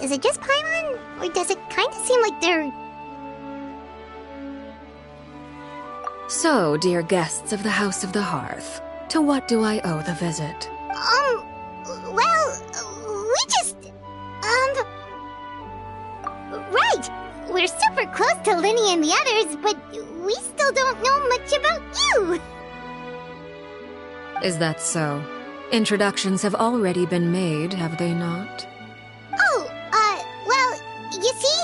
Is it just Paimon? Or does it kind of seem like they're... So, dear guests of the House of the Hearth, to what do I owe the visit? we just... Right! We're super close to Linny and the others, but we still don't know much about you! Is that so? Introductions have already been made, have they not? You see?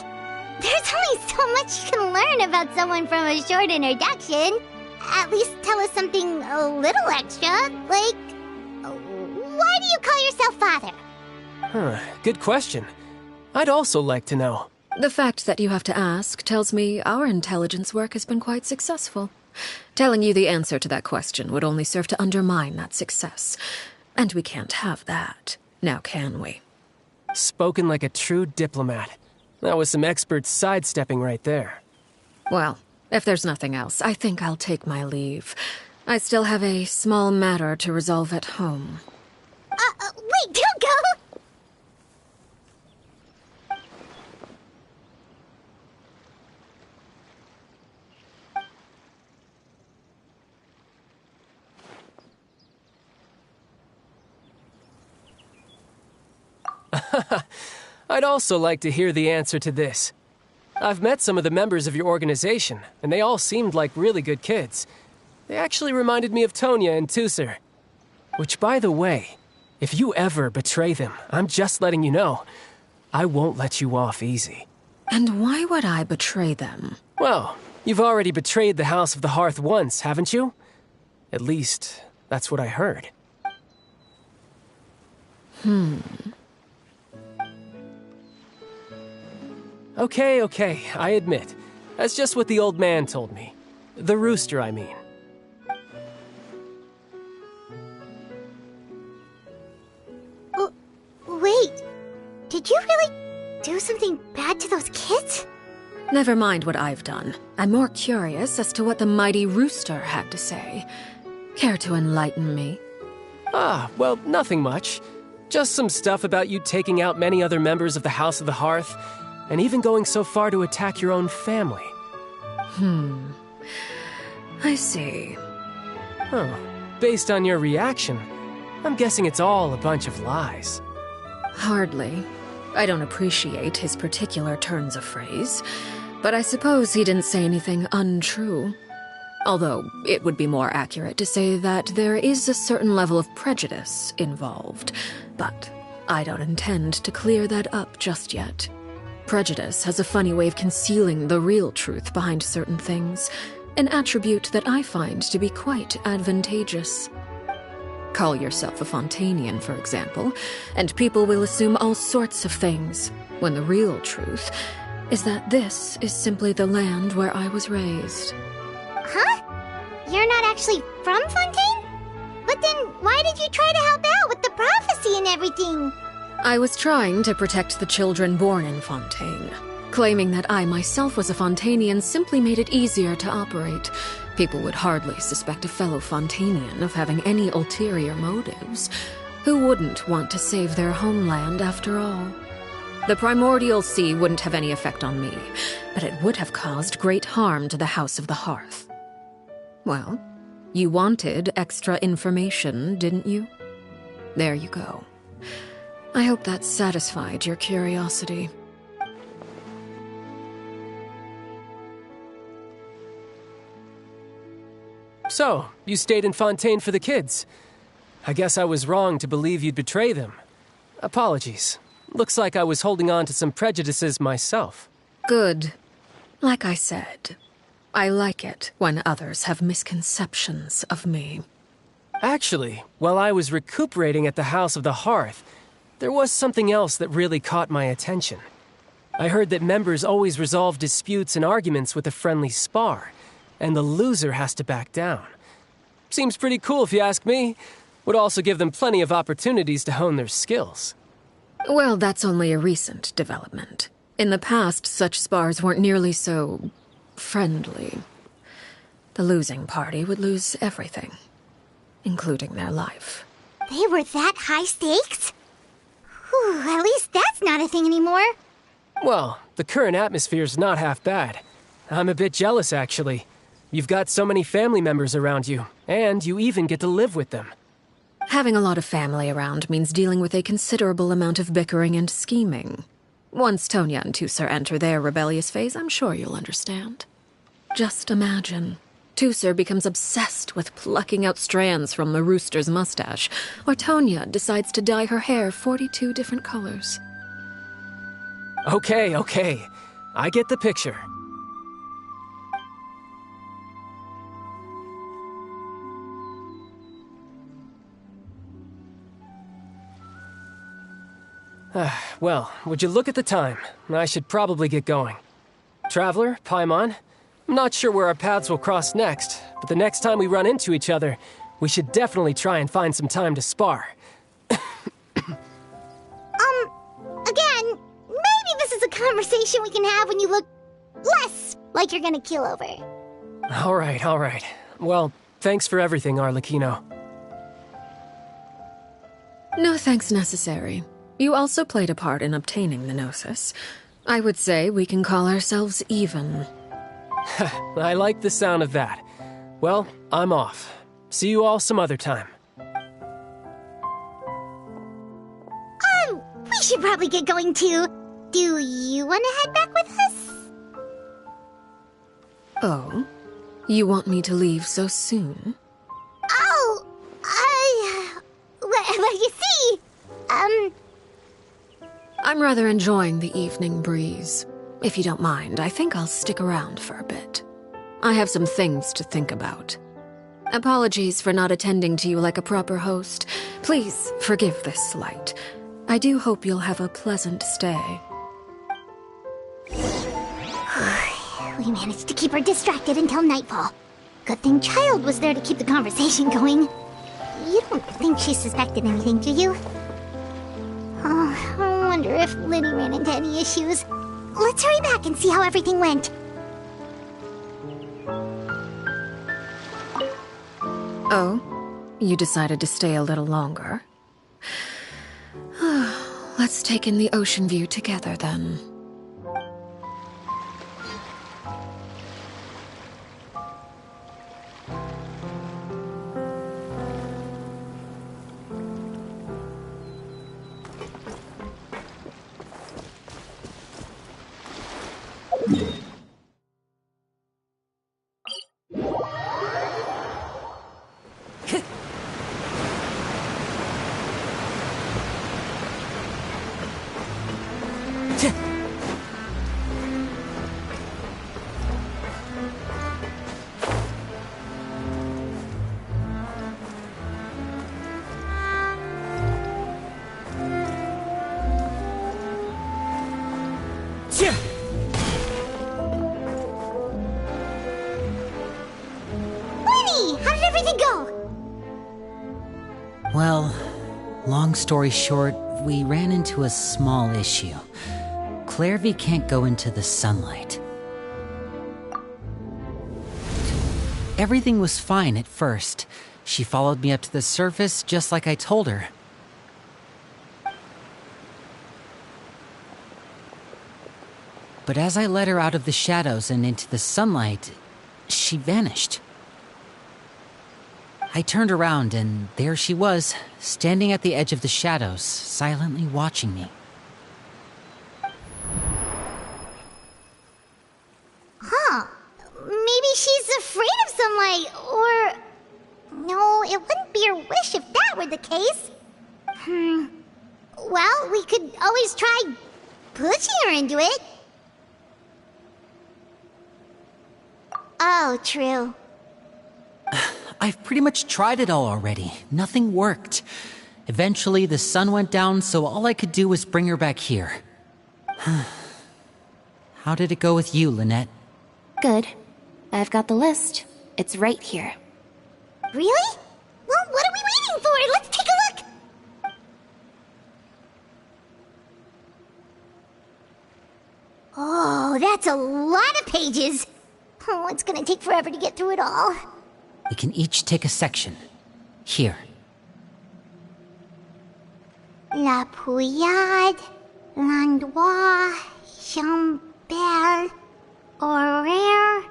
There's only so much you can learn about someone from a short introduction. At least tell us something a little extra, like... Why do you call yourself father? Good question. I'd also like to know. The fact that you have to ask tells me our intelligence work has been quite successful. Telling you the answer to that question would only serve to undermine that success. And we can't have that, now can we? Spoken like a true diplomat. That was some expert sidestepping right there. Well, if there's nothing else, I think I'll take my leave. I still have a small matter to resolve at home. Wait, don't go! I'd also like to hear the answer to this. I've met some of the members of your organization, and they all seemed like really good kids. They actually reminded me of Tonya and Tusser. Which, by the way, if you ever betray them, I'm just letting you know, I won't let you off easy. And why would I betray them? Well, you've already betrayed the House of the Hearth once, haven't you? At least, that's what I heard. Okay, I admit. That's just what the old man told me. The rooster, I mean. Wait, did you really do something bad to those kids? Never mind what I've done. I'm more curious as to what the mighty rooster had to say. Care to enlighten me? Well, nothing much. Just some stuff about you taking out many other members of the House of the Hearth, and even going so far to attack your own family. I see. Based on your reaction, I'm guessing it's all a bunch of lies. Hardly. I don't appreciate his particular turns of phrase, but I suppose he didn't say anything untrue. Although, it would be more accurate to say that there is a certain level of prejudice involved, but I don't intend to clear that up just yet. Prejudice has a funny way of concealing the real truth behind certain things, an attribute that I find to be quite advantageous. Call yourself a Fontainian, for example, and people will assume all sorts of things, when the real truth is that this is simply the land where I was raised. Huh? You're not actually from Fontaine? But then why did you try to help out with the prophecy and everything? I was trying to protect the children born in Fontaine. Claiming that I myself was a Fontainian simply made it easier to operate. People would hardly suspect a fellow Fontainian of having any ulterior motives. Who wouldn't want to save their homeland after all? The primordial sea wouldn't have any effect on me, but it would have caused great harm to the House of the Hearth. Well, you wanted extra information, didn't you? There you go. I hope that satisfied your curiosity. So, you stayed in Fontaine for the kids. I guess I was wrong to believe you'd betray them. Apologies. Looks like I was holding on to some prejudices myself. Good. Like I said, I like it when others have misconceptions of me. Actually, while I was recuperating at the House of the Hearth, there was something else that really caught my attention. I heard that members always resolve disputes and arguments with a friendly spar, and the loser has to back down. Seems pretty cool if you ask me. Would also give them plenty of opportunities to hone their skills. Well, that's only a recent development. In the past, such spars weren't nearly so friendly. The losing party would lose everything, including their life. They were that high stakes? Whew, at least that's not a thing anymore. Well, the current atmosphere's not half bad. I'm a bit jealous, actually. You've got so many family members around you, and you even get to live with them. Having a lot of family around means dealing with a considerable amount of bickering and scheming. Once Tonya and Tusser enter their rebellious phase, I'm sure you'll understand. Just imagine. Tusser becomes obsessed with plucking out strands from the rooster's mustache, or Tonya decides to dye her hair 42 different colors. Okay. I get the picture. Well, would you look at the time? I should probably get going. Traveler, Paimon, I'm not sure where our paths will cross next, but the next time we run into each other, we should definitely try and find some time to spar. Again, maybe this is a conversation we can have when you look less like you're gonna keel over. All right. Well, thanks for everything, Arlecchino. No thanks necessary. You also played a part in obtaining the Gnosis. I would say we can call ourselves even. I like the sound of that. Well, I'm off. See you all some other time. We should probably get going too. Do you want to head back with us? Oh? You want me to leave so soon? Oh, well, you see, I'm rather enjoying the evening breeze. If you don't mind, I think I'll stick around for a bit. I have some things to think about. Apologies for not attending to you like a proper host. Please forgive this slight. I do hope you'll have a pleasant stay. We managed to keep her distracted until nightfall. Good thing Child was there to keep the conversation going. You don't think she suspected anything, do you? Oh, I wonder if Liddy ran into any issues. Let's hurry back and see how everything went. Oh? You decided to stay a little longer? Let's take in the ocean view together, then. Well, long story short, we ran into a small issue. Clairvy can't go into the sunlight. Everything was fine at first. She followed me up to the surface just like I told her. But as I led her out of the shadows and into the sunlight, she vanished. I turned around and there she was, standing at the edge of the shadows, silently watching me. Huh. Maybe she's afraid of sunlight, or... No, it wouldn't be her wish if that were the case. Well, we could always try pushing her into it. Oh, true. I've pretty much tried it all already. Nothing worked. Eventually, the sun went down, so all I could do was bring her back here. How did it go with you, Lynette? Good. I've got the list. It's right here. Really? Well, what are we waiting for? Let's take a look! Oh, that's a lot of pages. Oh, it's gonna take forever to get through it all. We can each take a section. Here. La Pouillade, L'Endroit, Chambel, Horaire.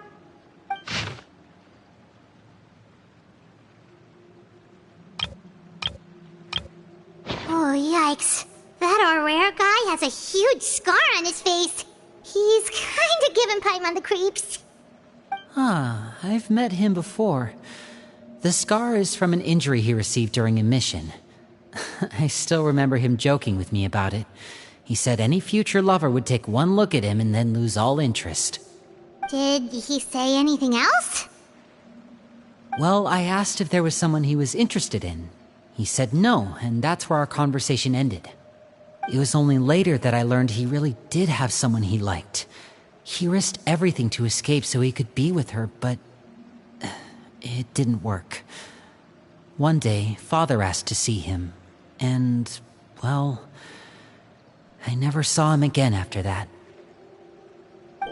Oh, yikes. That Horaire guy has a huge scar on his face. He's kinda giving Paimon the creeps. I've met him before. The scar is from an injury he received during a mission. I still remember him joking with me about it. He said any future lover would take one look at him and then lose all interest. Did he say anything else? Well, I asked if there was someone he was interested in. He said no, and that's where our conversation ended. It was only later that I learned he really did have someone he liked. He risked everything to escape so he could be with her, but it didn't work. One day, Father asked to see him, and, well, I never saw him again after that.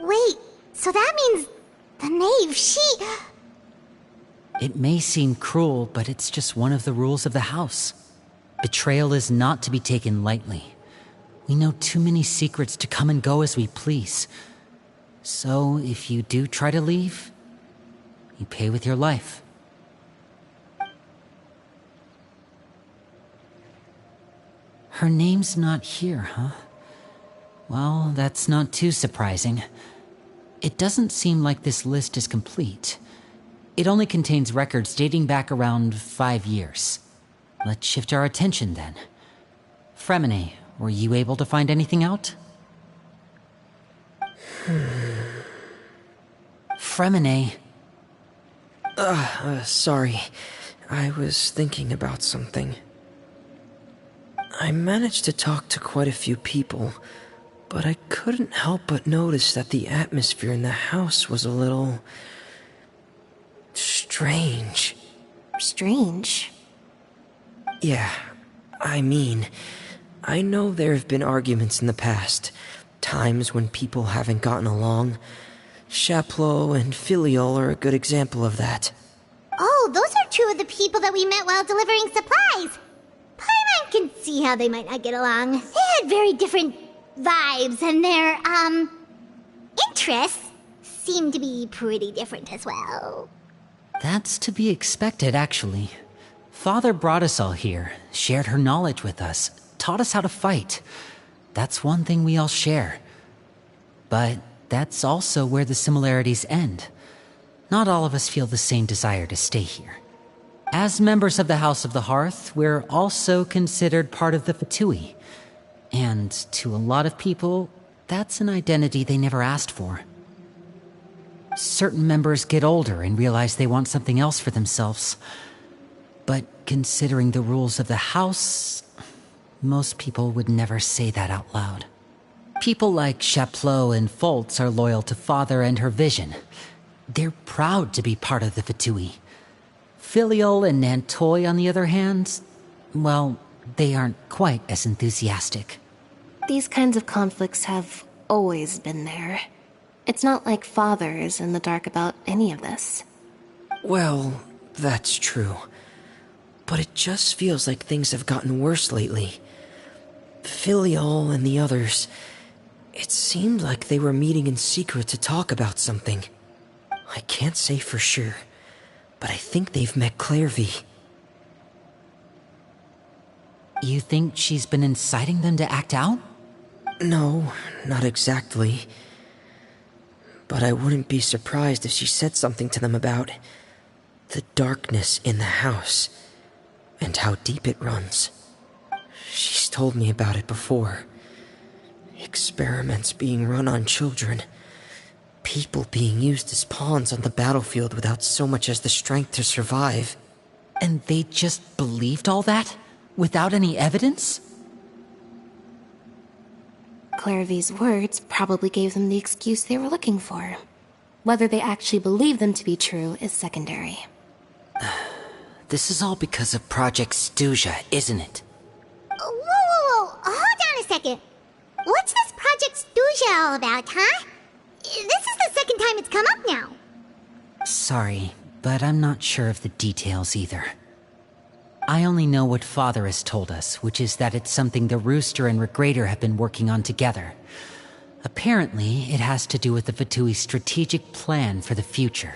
Wait, so that means the knave, she... It may seem cruel, but it's just one of the rules of the house. Betrayal is not to be taken lightly. We know too many secrets to come and go as we please. So, if you do try to leave, you pay with your life. Her name's not here, huh? Well, that's not too surprising. It doesn't seem like this list is complete. It only contains records dating back around 5 years. Let's shift our attention then. Fremine, were you able to find anything out? Fremine. Sorry. I was thinking about something. I managed to talk to quite a few people, but I couldn't help but notice that the atmosphere in the house was a little... strange. Strange? Yeah, I mean, I know there have been arguments in the past, times when people haven't gotten along. Chaplot and Filiol are a good example of that. Oh, those are two of the people that we met while delivering supplies. Paimon can see how they might not get along. They had very different vibes, and their, interests seem to be pretty different as well. That's to be expected, actually. Father brought us all here, shared her knowledge with us, taught us how to fight. That's one thing we all share. But that's also where the similarities end. Not all of us feel the same desire to stay here. As members of the House of the Hearth, we're also considered part of the Fatui. And to a lot of people, that's an identity they never asked for. Certain members get older and realize they want something else for themselves. But considering the rules of the house, most people would never say that out loud. People like Chaplot and Foltz are loyal to Father and her vision. They're proud to be part of the Fatui. Filiol and Nantoy, on the other hand, well, they aren't quite as enthusiastic. These kinds of conflicts have always been there. It's not like Father is in the dark about any of this. Well, that's true. But it just feels like things have gotten worse lately. Filiol and the others, it seemed like they were meeting in secret to talk about something. I can't say for sure, but I think they've met Clairvy. You think she's been inciting them to act out? No, not exactly. But I wouldn't be surprised if she said something to them about the darkness in the house. and how deep it runs. She's told me about it before. Experiments being run on children. People being used as pawns on the battlefield without so much as the strength to survive. And they just believed all that? Without any evidence? Clairvy's words probably gave them the excuse they were looking for. Whether they actually believe them to be true is secondary. This is all because of Project Stuja, isn't it? Whoa. Hold on a second. What's this Project Stuja all about, huh? This is the second time it's come up now. Sorry, but I'm not sure of the details either. I only know what Father has told us, which is that it's something the Rooster and Regrator have been working on together. Apparently, it has to do with the Vatui's strategic plan for the future.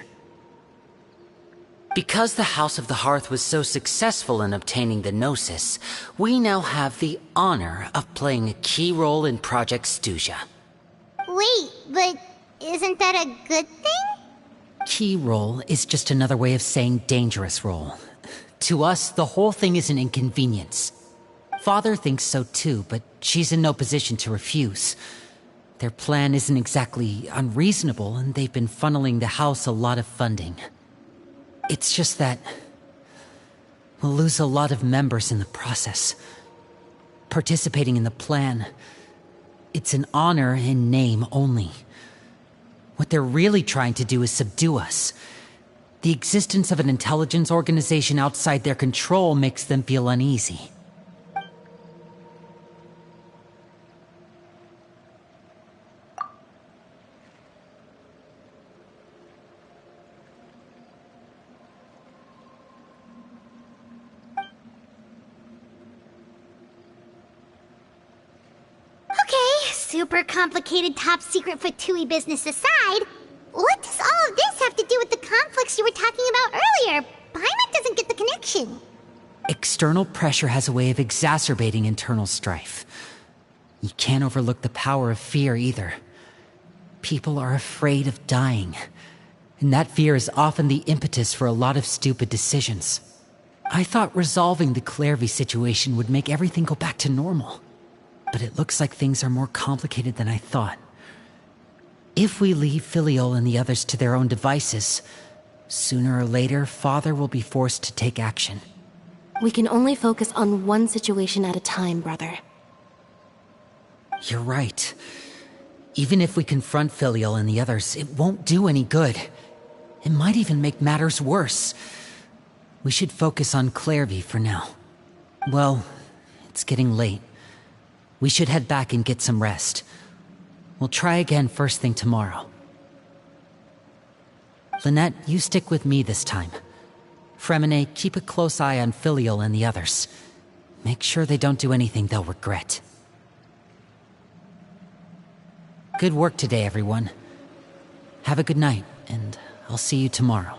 Because the House of the Hearth was so successful in obtaining the Gnosis, we now have the honor of playing a key role in Project Stuja. Wait, but isn't that a good thing? Key role is just another way of saying dangerous role. To us, the whole thing is an inconvenience. Father thinks so too, but she's in no position to refuse. Their plan isn't exactly unreasonable, and they've been funneling the house a lot of funding. It's just that we'll lose a lot of members in the process. Participating in the plan, it's an honor in name only. What they're really trying to do is subdue us. The existence of an intelligence organization outside their control makes them feel uneasy. Super complicated top secret Fatui business aside, what does all of this have to do with the conflicts you were talking about earlier? Paimon doesn't get the connection. External pressure has a way of exacerbating internal strife. You can't overlook the power of fear either. People are afraid of dying, and that fear is often the impetus for a lot of stupid decisions. I thought resolving the Clairvy situation would make everything go back to normal. But it looks like things are more complicated than I thought. If we leave Filiol and the others to their own devices, sooner or later, Father will be forced to take action. We can only focus on one situation at a time, brother. You're right. Even if we confront Filiol and the others, it won't do any good. It might even make matters worse. We should focus on Clairvy for now. Well, it's getting late. We should head back and get some rest. We'll try again first thing tomorrow. Lynette, you stick with me this time. Fremine, keep a close eye on Filiol and the others. Make sure they don't do anything they'll regret. Good work today, everyone. Have a good night, and I'll see you tomorrow.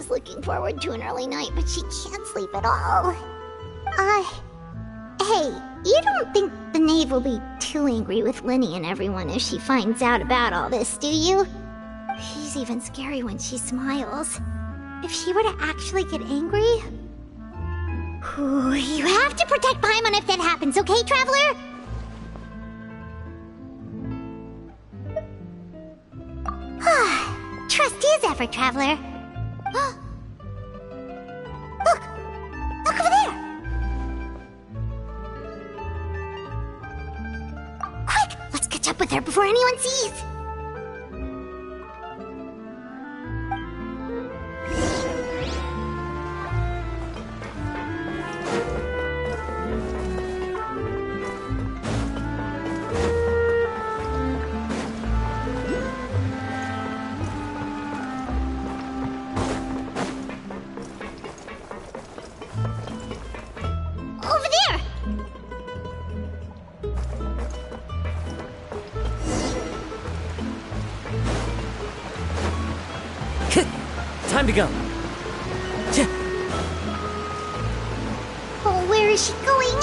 Looking forward to an early night, but she can't sleep at all. Hey, you don't think the knave will be too angry with Linny and everyone if she finds out about all this, do you? She's even scary when she smiles. If she were to actually get angry... Ooh, you have to protect Paimon if that happens, okay, Traveler? Trust is effort, Traveler. Look! Look over there! Quick! Let's catch up with her before anyone sees! time to go. Oh, where is she going?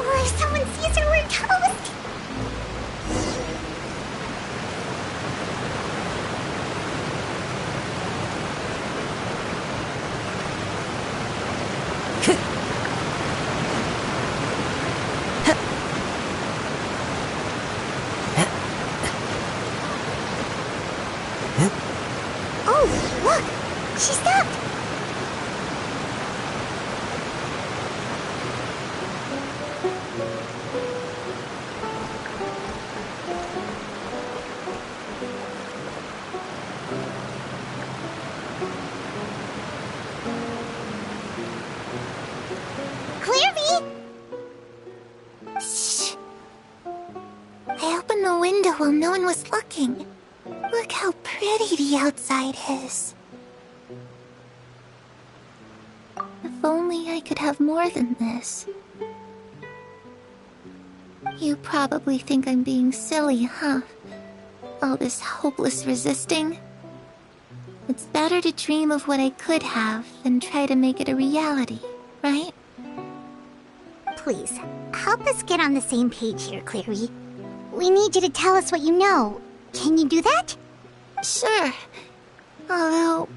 Oh, if someone sees her, we're toast! Oh, look! She stopped! Clearly! Shh. I opened the window while no one was looking. Look how pretty the outside is. If only I could have more than this. You probably think I'm being silly, huh? All this hopeless resisting. It's better to dream of what I could have than try to make it a reality, right? Please, help us get on the same page here, Clary. We need you to tell us what you know. Can you do that? Sure. Although,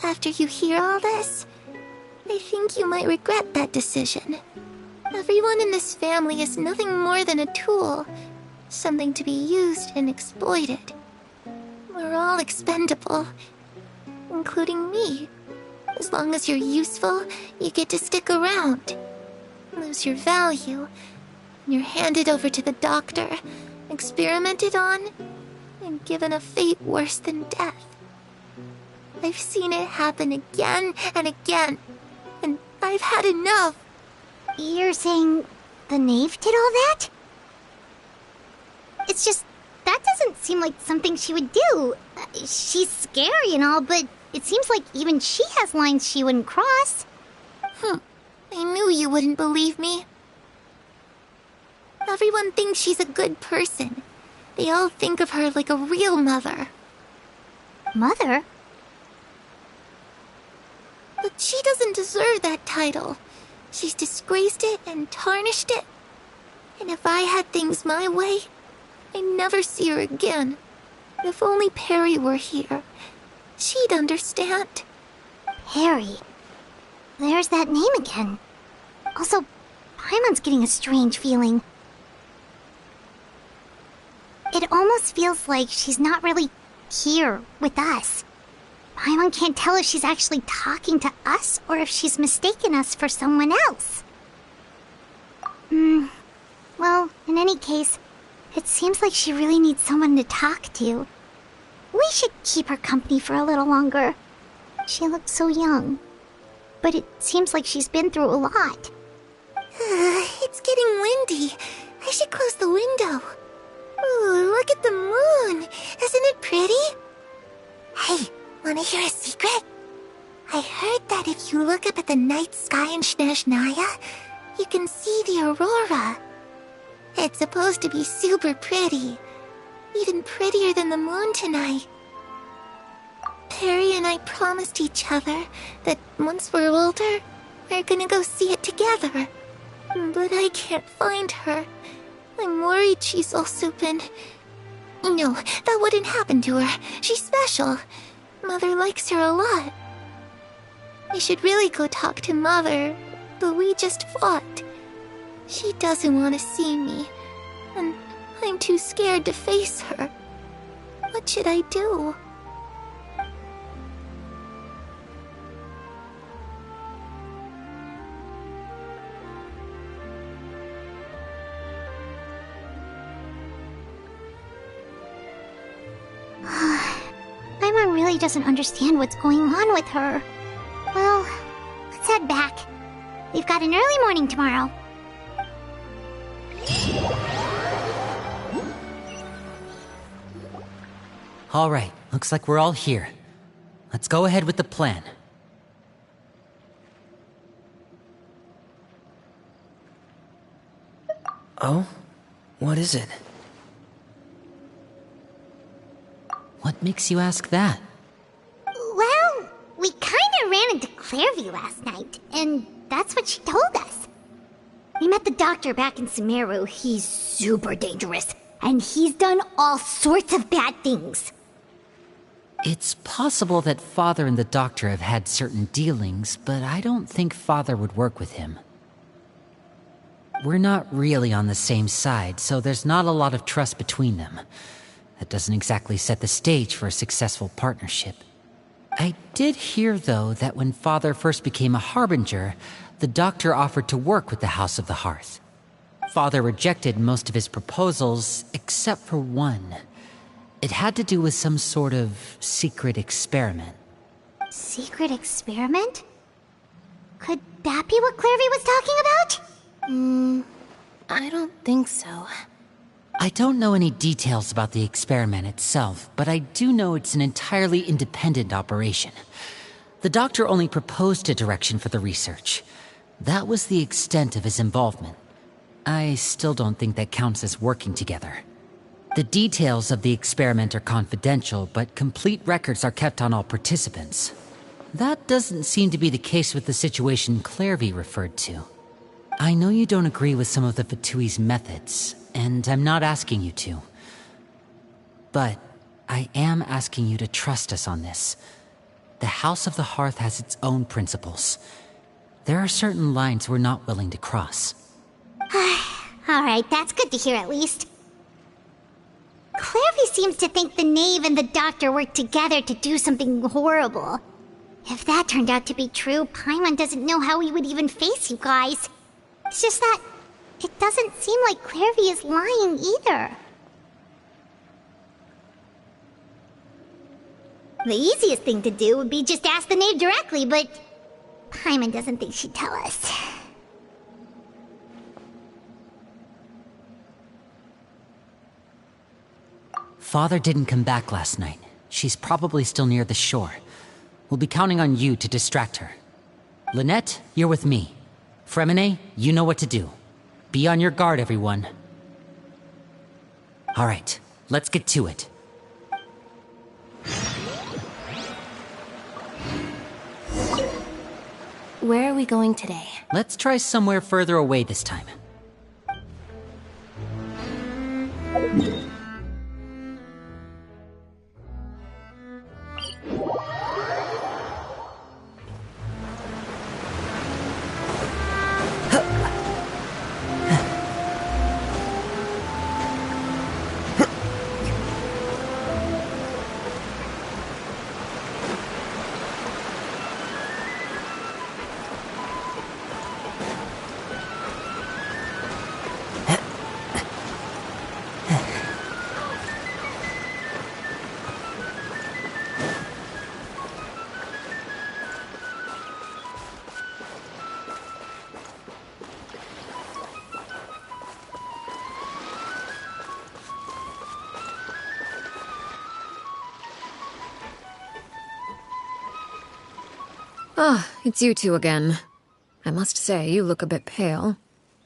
after you hear all this, I think you might regret that decision. Everyone in this family is nothing more than a tool. Something to be used and exploited. We're all expendable. Including me. As long as you're useful, you get to stick around. Lose your value. You're handed over to the doctor, experimented on, and given a fate worse than death. I've seen it happen again and again, and I've had enough. You're saying the knave did all that? It's just, that doesn't seem like something she would do. She's scary and all, but it seems like even she has lines she wouldn't cross. I knew you wouldn't believe me. Everyone thinks she's a good person. They all think of her like a real mother. Mother? But she doesn't deserve that title. She's disgraced it and tarnished it. And if I had things my way, I'd never see her again. If only Perry were here, she'd understand. Perry. There's that name again. Also, Paimon's getting a strange feeling. It almost feels like she's not really here with us. Paimon can't tell if she's actually talking to us or if she's mistaken us for someone else. Well, in any case, it seems like she really needs someone to talk to. We should keep her company for a little longer. She looks so young. But it seems like she's been through a lot. It's getting windy. I should close the window. Ooh, look at the moon. Isn't it pretty? Hey, wanna hear a secret? I heard that if you look up at the night sky in Snezhnaya, you can see the aurora. It's supposed to be super pretty. Even prettier than the moon tonight. Perry and I promised each other that once we're older, we're gonna go see it together. But I can't find her. I'm worried she's also been... No, that wouldn't happen to her. She's special. Mother likes her a lot. I should really go talk to Mother, but we just fought. She doesn't want to see me, and I'm too scared to face her. What should I do? Paimon really doesn't understand what's going on with her. Well, let's head back. We've got an early morning tomorrow. All right, looks like we're all here. Let's go ahead with the plan. Oh? What is it? What makes you ask that? Well, we Clairvy last night, and that's what she told us. We met the doctor back in Sumeru. He's super dangerous, and he's done all sorts of bad things. It's possible that Father and the Doctor have had certain dealings, but I don't think Father would work with him. We're not really on the same side, so there's not a lot of trust between them. That doesn't exactly set the stage for a successful partnership. I did hear, though, that when Father first became a Harbinger, the Doctor offered to work with the House of the Hearth. Father rejected most of his proposals, except for one. It had to do with some sort of secret experiment. Secret experiment? Could that be what Clairvy was talking about? I don't think so. I don't know any details about the experiment itself, but I do know it's an entirely independent operation. The Doctor only proposed a direction for the research. That was the extent of his involvement. I still don't think that counts as working together. The details of the experiment are confidential, but complete records are kept on all participants. That doesn't seem to be the case with the situation Clairvy referred to. I know you don't agree with some of the Fatui's methods, and I'm not asking you to. But I am asking you to trust us on this. The House of the Hearth has its own principles. There are certain lines we're not willing to cross. Alright, that's good to hear at least. Clairvy seems to think the Knave and the Doctor worked together to do something horrible. If that turned out to be true, Paimon doesn't know how he would even face you guys. It's just that it doesn't seem like Clairvy is lying either. The easiest thing to do would be just ask the Knave directly, but Paimon doesn't think she'd tell us. Father didn't come back last night. She's probably still near the shore. We'll be counting on you to distract her. Lynette, you're with me. Fremine, you know what to do. Be on your guard, everyone. All right, let's get to it. Where are we going today? Let's try somewhere further away this time. Ah, it's you two again. I must say, you look a bit pale.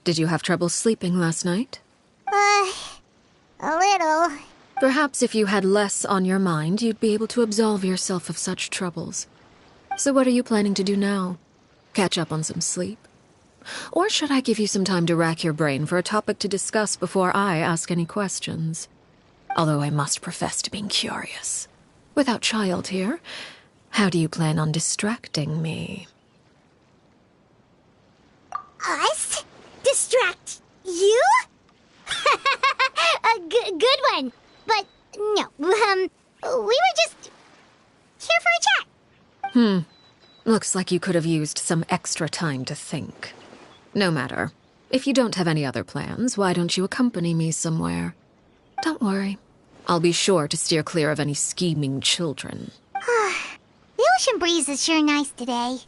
Did you have trouble sleeping last night? A little. Perhaps if you had less on your mind, you'd be able to absolve yourself of such troubles. So what are you planning to do now? Catch up on some sleep? Or should I give you some time to rack your brain for a topic to discuss before I ask any questions? Although I must profess to being curious. Without Child here, how do you plan on distracting me? Us? Distract you? A good one. But no, we were just here for a chat. Looks like you could have used some extra time to think. No matter. If you don't have any other plans, why don't you accompany me somewhere? Don't worry. I'll be sure to steer clear of any scheming children. The ocean breeze is sure nice today.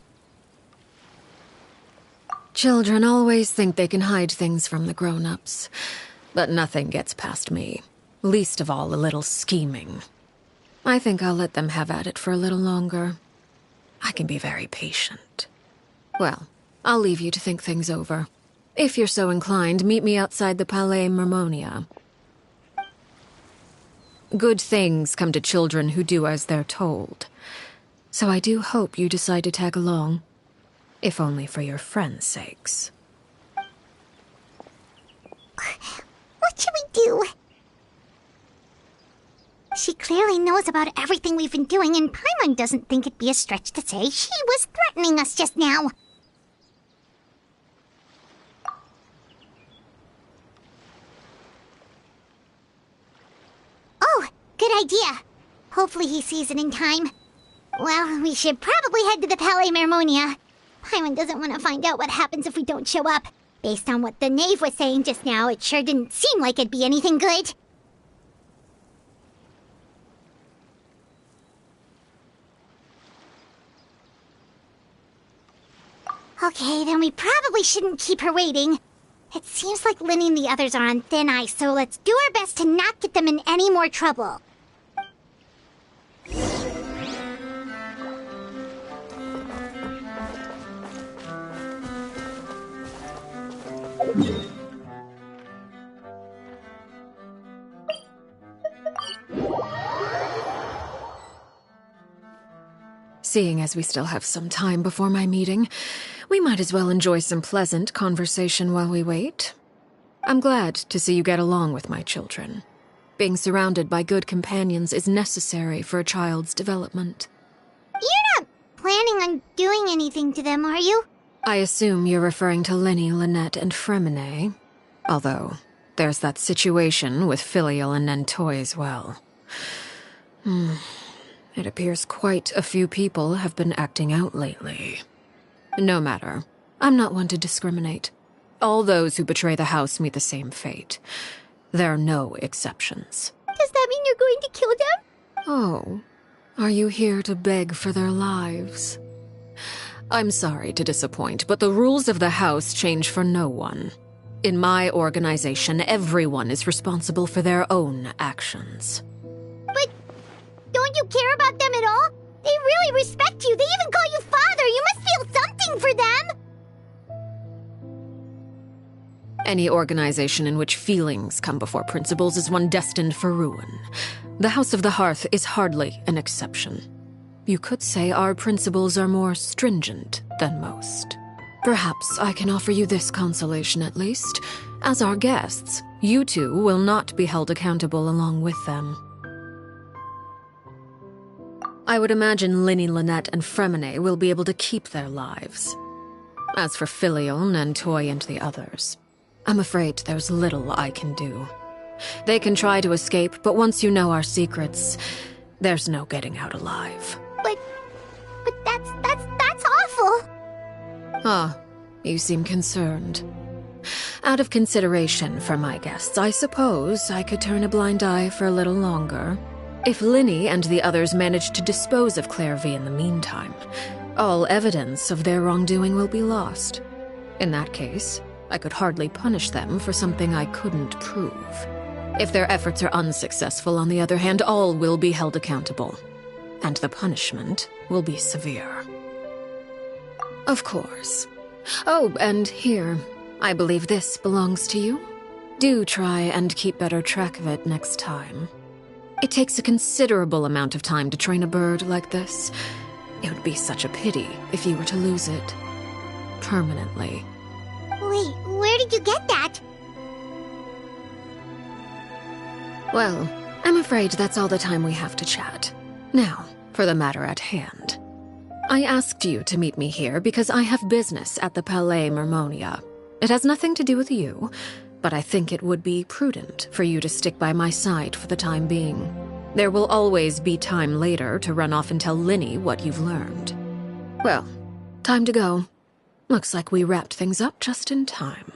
Children always think they can hide things from the grown-ups. But nothing gets past me. Least of all a little scheming. I think I'll let them have at it for a little longer. I can be very patient. Well, I'll leave you to think things over. If you're so inclined, meet me outside the Palais Mermonia. Good things come to children who do as they're told. So I do hope you decide to tag along. if only for your friends' sakes. What should we do? She clearly knows about everything we've been doing, and Paimon doesn't think it'd be a stretch to say she was threatening us just now. Oh, good idea. Hopefully he sees it in time. Well, we should probably head to the Palais Mermonia. Paimon doesn't want to find out what happens if we don't show up. Based on what the knave was saying just now, it sure didn't seem like it'd be anything good. Okay, then we probably shouldn't keep her waiting. It seems like Linny and the others are on thin ice, so let's do our best to not get them in any more trouble. Seeing as we still have some time before my meeting, we might as well enjoy some pleasant conversation while we wait. I'm glad to see you get along with my children. Being surrounded by good companions is necessary for a child's development. You're not planning on doing anything to them, are you? I assume you're referring to Linny, Lynette, and Fremine. Although, there's that situation with Filial and Nentoy as well. It appears quite a few people have been acting out lately. No matter. I'm not one to discriminate. All those who betray the house meet the same fate. There are no exceptions. Does that mean you're going to kill them? Oh, are you here to beg for their lives? I'm sorry to disappoint, but the rules of the house change for no one. In my organization, everyone is responsible for their own actions. But don't you care about them at all? They really respect you. They even call you father. You must feel something for them. Any organization in which feelings come before principles is one destined for ruin. The House of the Hearth is hardly an exception. You could say our principles are more stringent than most. Perhaps I can offer you this consolation at least. As our guests, you two will not be held accountable along with them. I would imagine Linny, Lynette, and Fremine will be able to keep their lives. As for Filial, Nentoy, and the others, I'm afraid there's little I can do. They can try to escape, but once you know our secrets, there's no getting out alive. But that's awful. Ah, you seem concerned. Out of consideration for my guests, I suppose I could turn a blind eye for a little longer. If Linny and the others manage to dispose of Clairvy in the meantime, all evidence of their wrongdoing will be lost. In that case, I could hardly punish them for something I couldn't prove. If their efforts are unsuccessful, on the other hand, all will be held accountable. And the punishment will be severe. Of course. Oh, and here, I believe this belongs to you. Do try and keep better track of it next time. It takes a considerable amount of time to train a bird like this. It would be such a pity if you were to lose it. Permanently. Wait, where did you get that? Well, I'm afraid that's all the time we have to chat. Now, for the matter at hand. I asked you to meet me here because I have business at the Palais Mermonia. It has nothing to do with you, but I think it would be prudent for you to stick by my side for the time being. There will always be time later to run off and tell Linny what you've learned. Well, time to go. Looks like we wrapped things up just in time.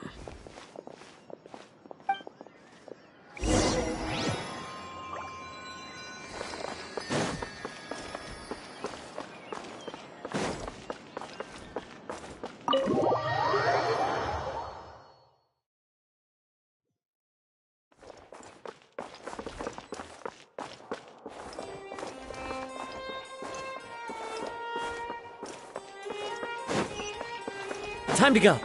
Time to go.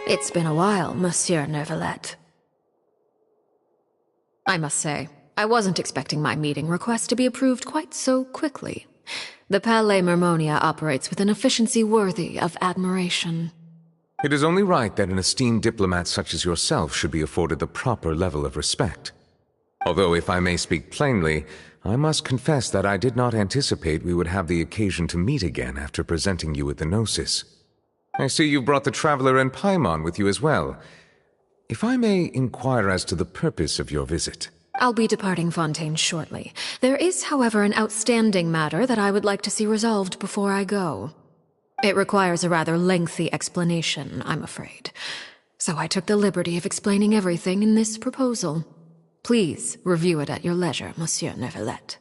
It's been a while, Monsieur Neuvillette. I must say, I wasn't expecting my meeting request to be approved quite so quickly. The Palais Mermonia operates with an efficiency worthy of admiration. It is only right that an esteemed diplomat such as yourself should be afforded the proper level of respect. Although, if I may speak plainly, I must confess that I did not anticipate we would have the occasion to meet again after presenting you with the Gnosis. I see you brought the Traveler and Paimon with you as well. If I may inquire as to the purpose of your visit. I'll be departing Fontaine shortly. There is, however, an outstanding matter that I would like to see resolved before I go. It requires a rather lengthy explanation, I'm afraid. So I took the liberty of explaining everything in this proposal. Please review it at your leisure, Monsieur Neuvillette.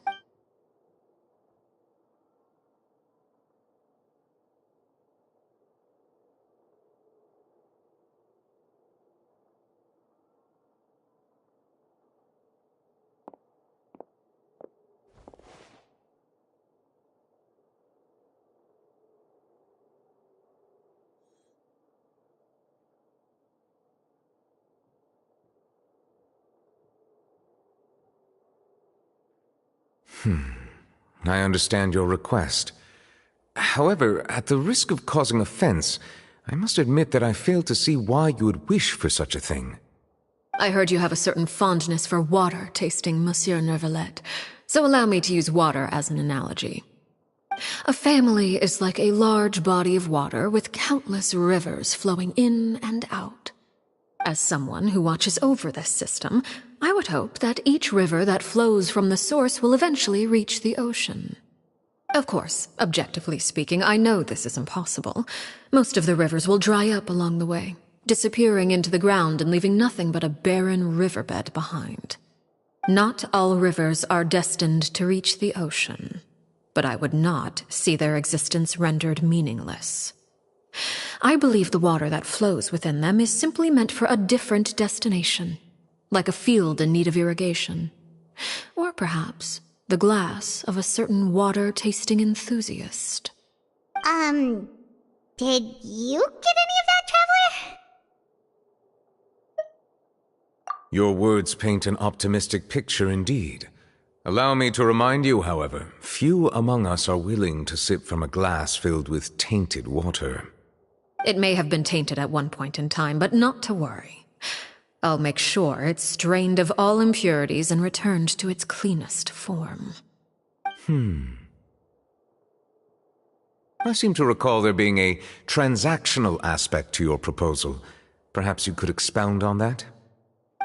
I understand your request. However, at the risk of causing offense, I must admit that I fail to see why you would wish for such a thing. I heard you have a certain fondness for water tasting, Monsieur Neuvillette, so allow me to use water as an analogy. A family is like a large body of water with countless rivers flowing in and out. As someone who watches over this system, I would hope that each river that flows from the source will eventually reach the ocean. Of course, objectively speaking, I know this is impossible. Most of the rivers will dry up along the way, disappearing into the ground and leaving nothing but a barren riverbed behind. Not all rivers are destined to reach the ocean, but I would not see their existence rendered meaningless. I believe the water that flows within them is simply meant for a different destination, like a field in need of irrigation. Or perhaps the glass of a certain water-tasting enthusiast. Did you get any of that, Traveler? Your words paint an optimistic picture indeed. Allow me to remind you, however, few among us are willing to sip from a glass filled with tainted water. It may have been tainted at one point in time, but not to worry. I'll make sure it's strained of all impurities and returned to its cleanest form. I seem to recall there being a transactional aspect to your proposal. Perhaps you could expound on that?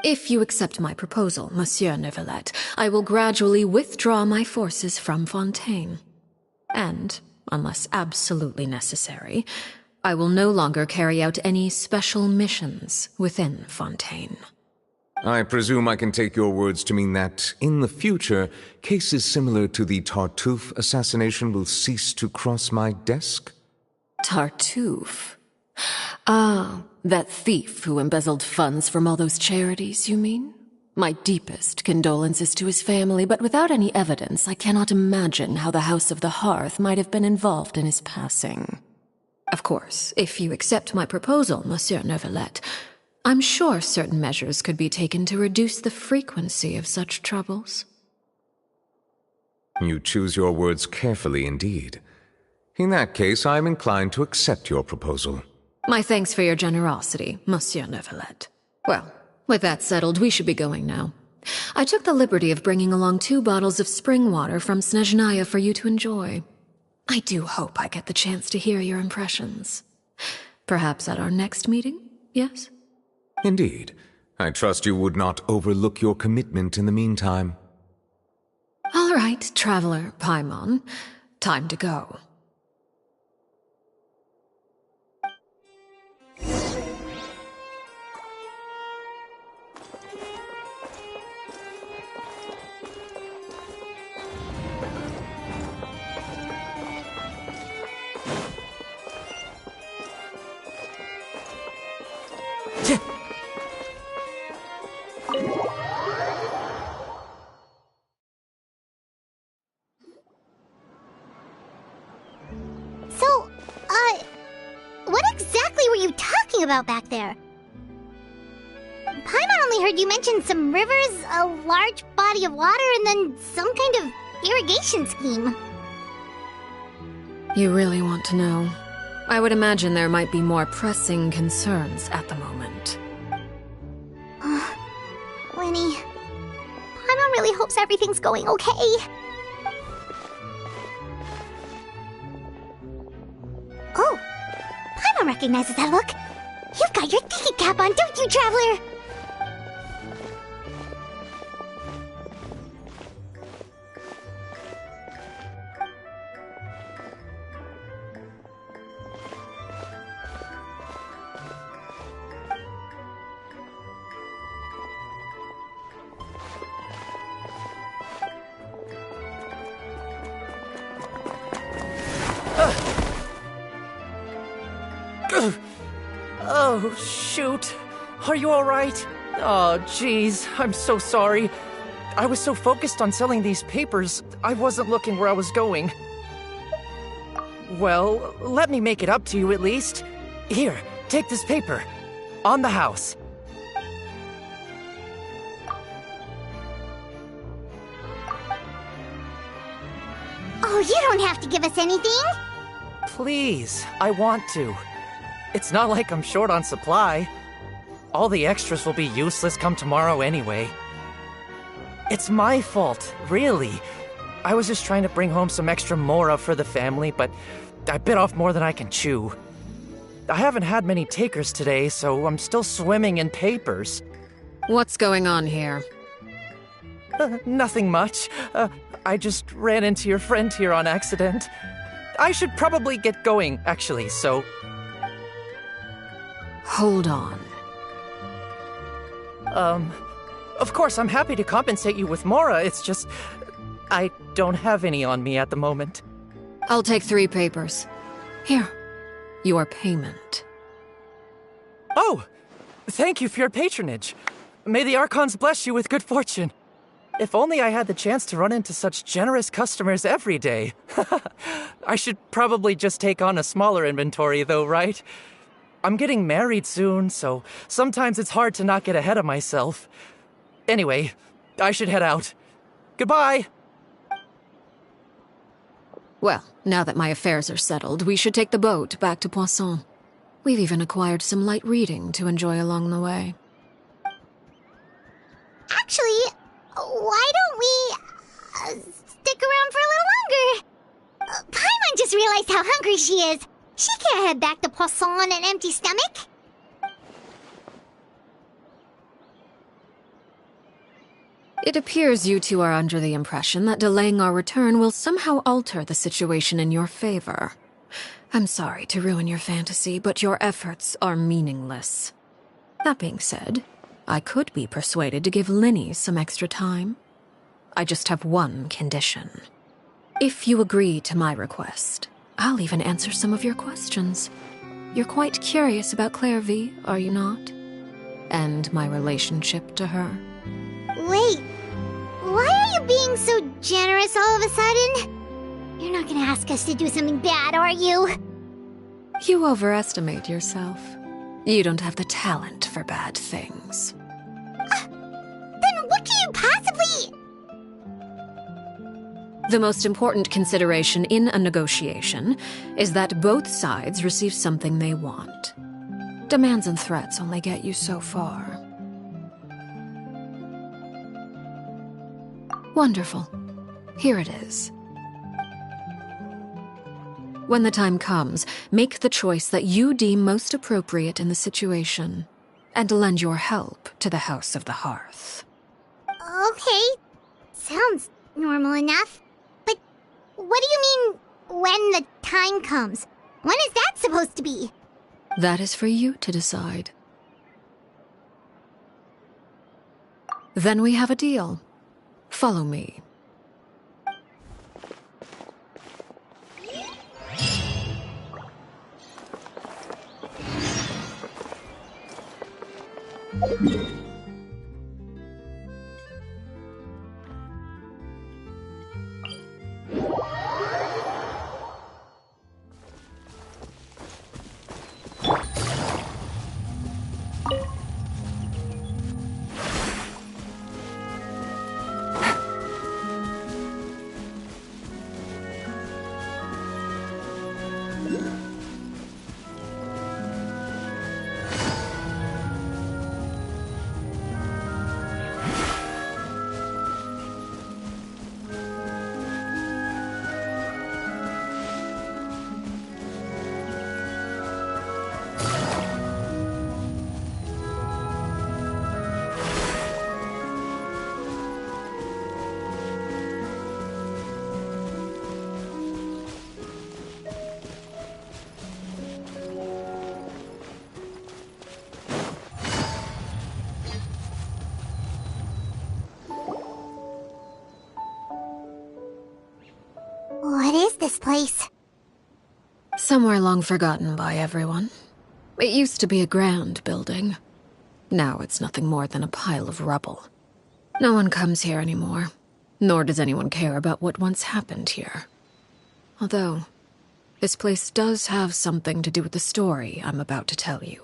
If you accept my proposal, Monsieur Neuvillette, I will gradually withdraw my forces from Fontaine. And, unless absolutely necessary, I will no longer carry out any special missions within Fontaine. I presume I can take your words to mean that, in the future, cases similar to the Tartuffe assassination will cease to cross my desk? Tartuffe? Ah, that thief who embezzled funds from all those charities, you mean? My deepest condolences to his family, but without any evidence, I cannot imagine how the House of the Hearth might have been involved in his passing. Of course, if you accept my proposal, Monsieur Neuvillette, I'm sure certain measures could be taken to reduce the frequency of such troubles. You choose your words carefully indeed. In that case, I am inclined to accept your proposal. My thanks for your generosity, Monsieur Neuvillette. Well, with that settled, we should be going now. I took the liberty of bringing along 2 bottles of spring water from Snezhnaya for you to enjoy. I do hope I get the chance to hear your impressions. Perhaps at our next meeting, yes? Indeed. I trust you would not overlook your commitment in the meantime. All right, Traveler Paimon. Time to go. So, what exactly exactly were you talking about back there? Paimon only heard you mention some rivers, a large body of water, and then some kind of irrigation scheme. You really want to know? I would imagine there might be more pressing concerns at the moment. Winnie, Paimon really hopes everything's going okay. Oh, Paimon recognizes that look. You've got your thinking cap on, don't you, Traveler? Oh, shoot. Are you alright? Oh, jeez, I'm so sorry. I was so focused on selling these papers, I wasn't looking where I was going. Well, let me make it up to you at least. Here, take this paper. On the house. Oh, you don't have to give us anything. Please, I want to. It's not like I'm short on supply. All the extras will be useless come tomorrow anyway. It's my fault, really. I was just trying to bring home some extra mora for the family, but I bit off more than I can chew. I haven't had many takers today, so I'm still swimming in papers. What's going on here? Nothing much. I just ran into your friend here on accident. I should probably get going, actually, so... Hold on. Of course, I'm happy to compensate you with mora, it's just... I don't have any on me at the moment. I'll take 3 papers. Here. Your payment. Oh! Thank you for your patronage. May the Archons bless you with good fortune. If only I had the chance to run into such generous customers every day. I should probably just take on a smaller inventory though, right? I'm getting married soon, so sometimes it's hard to not get ahead of myself. Anyway, I should head out. Goodbye! Well, now that my affairs are settled, we should take the boat back to Poisson. We've even acquired some light reading to enjoy along the way. Actually, why don't we stick around for a little longer? Paimon just realized how hungry she is. She can't head back to Poisson on an empty stomach. It appears you two are under the impression that delaying our return will somehow alter the situation in your favor. I'm sorry to ruin your fantasy, but your efforts are meaningless. That being said, I could be persuaded to give Linny some extra time. I just have one condition. If you agree to my request, I'll even answer some of your questions. You're quite curious about Clairvy, are you not? And my relationship to her. Wait, why are you being so generous all of a sudden? You're not gonna ask us to do something bad, are you? You overestimate yourself. You don't have the talent for bad things. Then what can you possibly... The most important consideration in a negotiation is that both sides receive something they want. Demands and threats only get you so far. Wonderful. Here it is. When the time comes, make the choice that you deem most appropriate in the situation, and lend your help to the House of the Hearth. Okay, sounds normal enough. But what do you mean, when the time comes? When is that supposed to be? That is for you to decide. Then we have a deal. Follow me. place? Somewhere long forgotten by everyone. It used to be a grand building. Now it's nothing more than a pile of rubble. No one comes here anymore, nor does anyone care about what once happened here. Although, this place does have something to do with the story I'm about to tell you.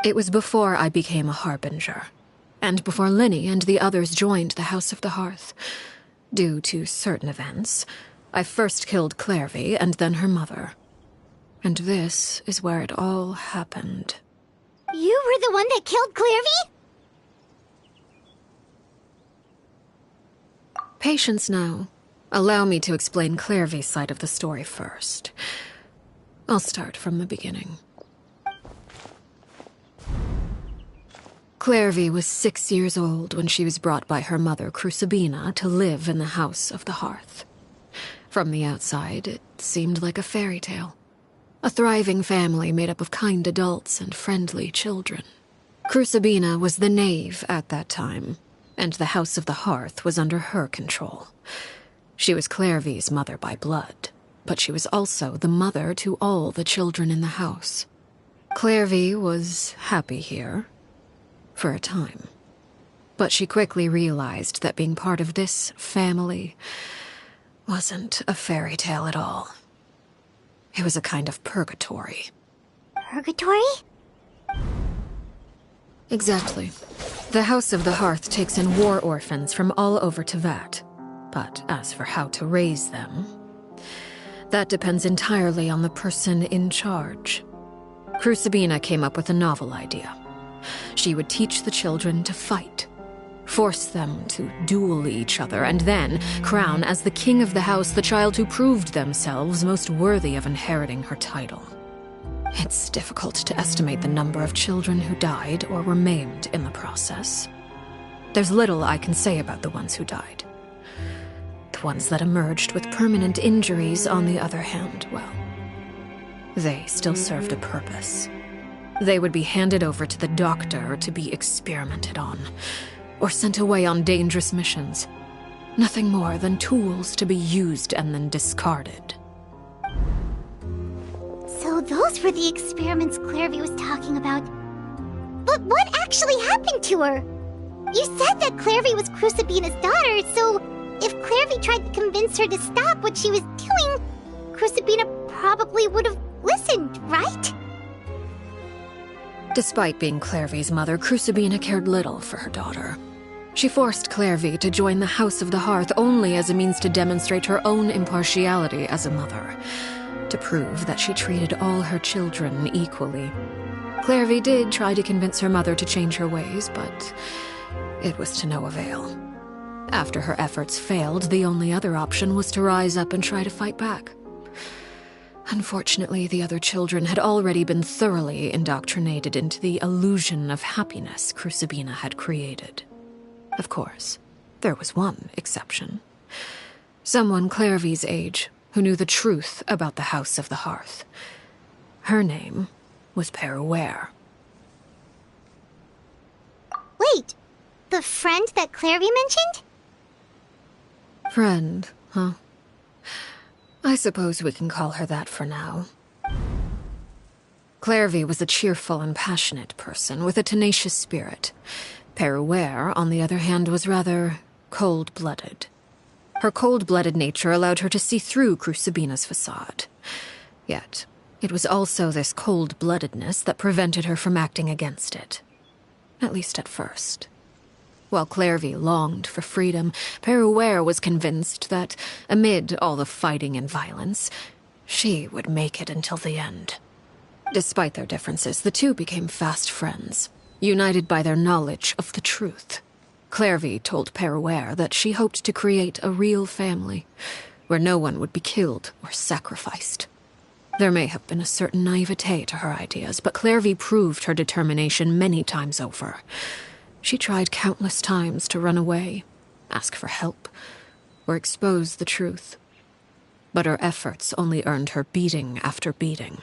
It was before I became a Harbinger, and before Linny and the others joined the House of the Hearth. Due to certain events, I first killed Clairvy and then her mother. And this is where it all happened. You were the one that killed Clairvy? Patience now. Allow me to explain Clairvy's side of the story first. I'll start from the beginning. Clairvy was 6 years old when she was brought by her mother, Crucibina, to live in the House of the Hearth. From the outside, it seemed like a fairy tale. A thriving family made up of kind adults and friendly children. Crucibina was the knave at that time, and the House of the Hearth was under her control. She was Clairvy's mother by blood, but she was also the mother to all the children in the house. Clairvy was happy here, for a time. But she quickly realized that being part of this family wasn't a fairy tale at all. It was a kind of purgatory. Purgatory? Exactly. The House of the Hearth takes in war orphans from all over Teyvat. But as for how to raise them, that depends entirely on the person in charge. Crucibina came up with a novel idea. She would teach the children to fight, force them to duel each other, and then crown as the king of the house the child who proved themselves most worthy of inheriting her title. It's difficult to estimate the number of children who died or were maimed in the process. There's little I can say about the ones who died. The ones that emerged with permanent injuries, on the other hand, well, they still served a purpose. They would be handed over to the doctor to be experimented on, or sent away on dangerous missions. Nothing more than tools to be used and then discarded. So those were the experiments Clairvy was talking about. But what actually happened to her? You said that Clairvy was Crucibina's daughter, so if Clairvy tried to convince her to stop what she was doing, Crucibina probably would have listened, right? Despite being Clairvy's mother, Crucibina cared little for her daughter. She forced Clairvy to join the House of the Hearth only as a means to demonstrate her own impartiality as a mother, to prove that she treated all her children equally. Clairvy did try to convince her mother to change her ways, but it was to no avail. After her efforts failed, the only other option was to rise up and try to fight back. Unfortunately, the other children had already been thoroughly indoctrinated into the illusion of happiness Crucibina had created. Of course, there was one exception. Someone Clairvy's age who knew the truth about the House of the Hearth. Her name was Peruere. Wait, the friend that Clairvy mentioned? Friend, huh? I suppose we can call her that for now. Clairvy was a cheerful and passionate person with a tenacious spirit. Peruere, on the other hand, was rather cold-blooded. Her cold-blooded nature allowed her to see through Crucibina's facade. Yet, it was also this cold-bloodedness that prevented her from acting against it. At least at first. While Clairvy longed for freedom, Peruere was convinced that, amid all the fighting and violence, she would make it until the end. Despite their differences, the two became fast friends, united by their knowledge of the truth. Clairvy told Peruere that she hoped to create a real family, where no one would be killed or sacrificed. There may have been a certain naivete to her ideas, but Clairvy proved her determination many times over. She tried countless times to run away, ask for help, or expose the truth. But her efforts only earned her beating after beating.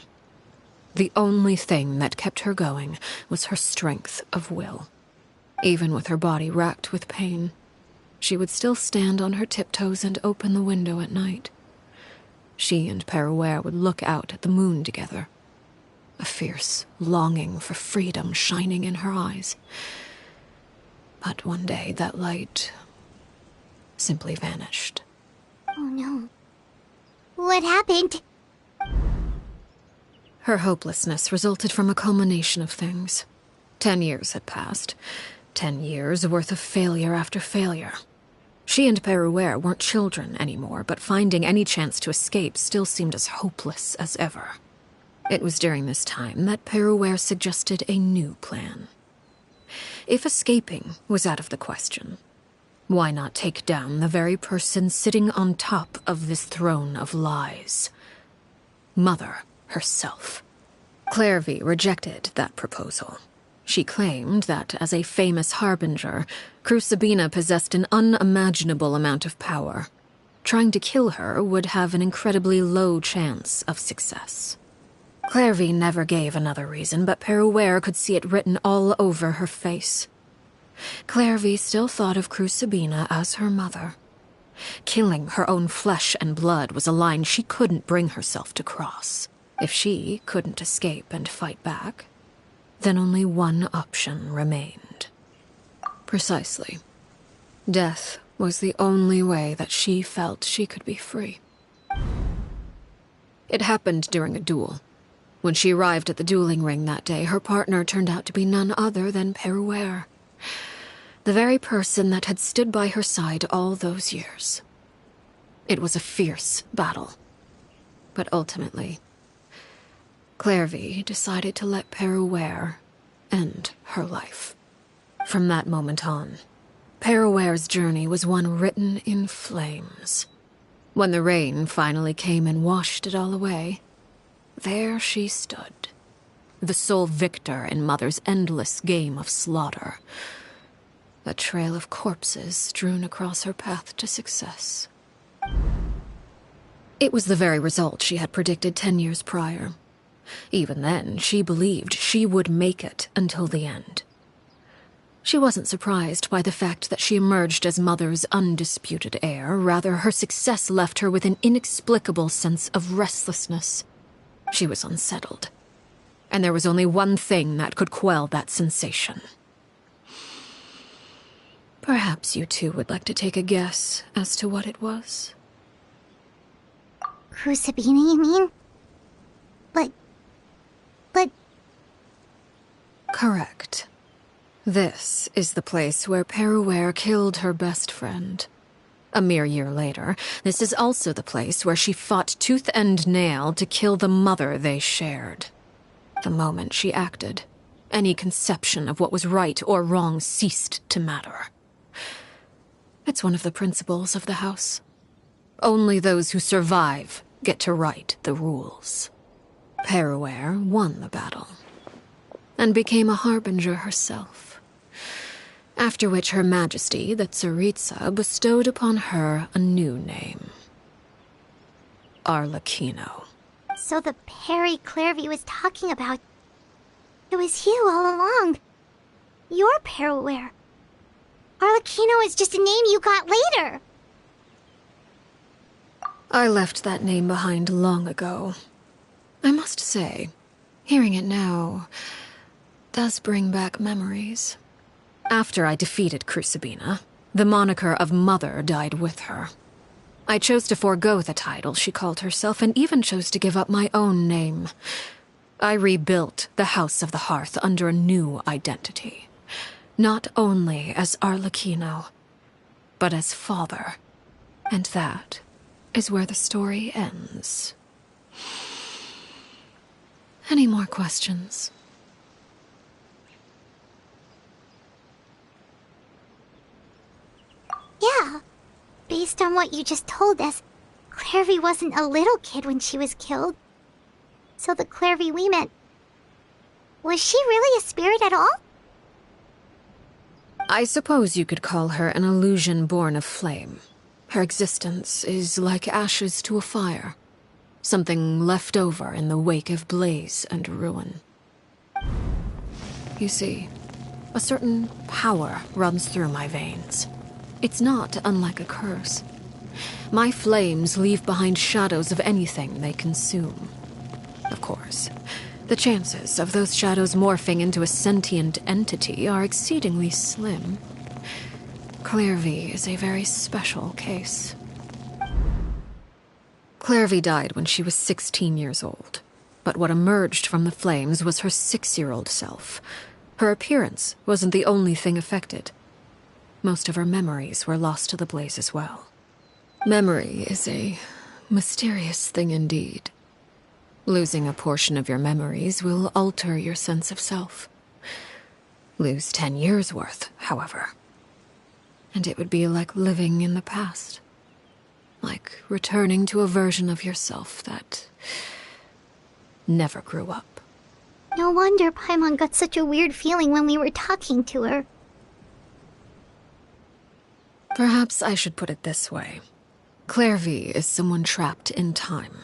The only thing that kept her going was her strength of will. Even with her body racked with pain, she would still stand on her tiptoes and open the window at night. she and Peruere would look out at the moon together, a fierce longing for freedom shining in her eyes. But one day that light simply vanished. Oh no. What happened? Her hopelessness resulted from a culmination of things. 10 years had passed. 10 years worth of failure after failure. She and Peruere weren't children anymore, but finding any chance to escape still seemed as hopeless as ever. It was during this time that Peruere suggested a new plan. If escaping was out of the question, why not take down the very person sitting on top of this throne of lies? Mother herself. Clairvy rejected that proposal. She claimed that, as a famous harbinger, Crucibina possessed an unimaginable amount of power. Trying to kill her would have an incredibly low chance of success. Clairvy never gave another reason, but Peruere could see it written all over her face. Clairvy still thought of Crucibina as her mother. Killing her own flesh and blood was a line she couldn't bring herself to cross. If she couldn't escape and fight back, then only one option remained. Precisely. Death was the only way that she felt she could be free. It happened during a duel. When she arrived at the dueling ring that day, her partner turned out to be none other than Peruere, the very person that had stood by her side all those years. It was a fierce battle, but ultimately, Clairvy decided to let Peruere end her life. From that moment on, Peruere's journey was one written in flames. When the rain finally came and washed it all away, there she stood, the sole victor in Mother's endless game of slaughter. A trail of corpses strewn across her path to success. It was the very result she had predicted 10 years prior. Even then, she believed she would make it until the end. She wasn't surprised by the fact that she emerged as Mother's undisputed heir. Rather, her success left her with an inexplicable sense of restlessness. She was unsettled, and there was only one thing that could quell that sensation. Perhaps you two would like to take a guess as to what it was? Crucibina, you mean? But... Correct. This is the place where Peruere killed her best friend. A mere year later, this is also the place where she fought tooth and nail to kill the mother they shared. The moment she acted, any conception of what was right or wrong ceased to matter. It's one of the principles of the house. Only those who survive get to write the rules. Peruere won the battle, and became a harbinger herself. After which Her Majesty, the Tsaritsa, bestowed upon her a new name. Arlecchino. So the Perry Clairvy was talking about... It was you all along. You're Peruere. Arlecchino is just a name you got later. I left that name behind long ago. I must say, hearing it now does bring back memories. After I defeated Crucibina, the moniker of Mother died with her. I chose to forego the title she called herself, and even chose to give up my own name. I rebuilt the House of the Hearth under a new identity. Not only as Arlecchino, but as father. And that is where the story ends. Any more questions? Yeah. Based on what you just told us, Clairvy wasn't a little kid when she was killed. So the Clairvy we met... Was she really a spirit at all? I suppose you could call her an illusion born of flame. Her existence is like ashes to a fire. Something left over in the wake of blaze and ruin. You see, a certain power runs through my veins. It's not unlike a curse. My flames leave behind shadows of anything they consume. Of course, the chances of those shadows morphing into a sentient entity are exceedingly slim. Clairvy is a very special case. Clairvy died when she was 16 years old, but what emerged from the flames was her 6-year-old self. Her appearance wasn't the only thing affected. Most of her memories were lost to the blaze as well. Memory is a mysterious thing indeed. Losing a portion of your memories will alter your sense of self. Lose 10 years' worth, however, and it would be like living in the past. Like returning to a version of yourself that never grew up. No wonder Paimon got such a weird feeling when we were talking to her. Perhaps I should put it this way. Clairvy is someone trapped in time.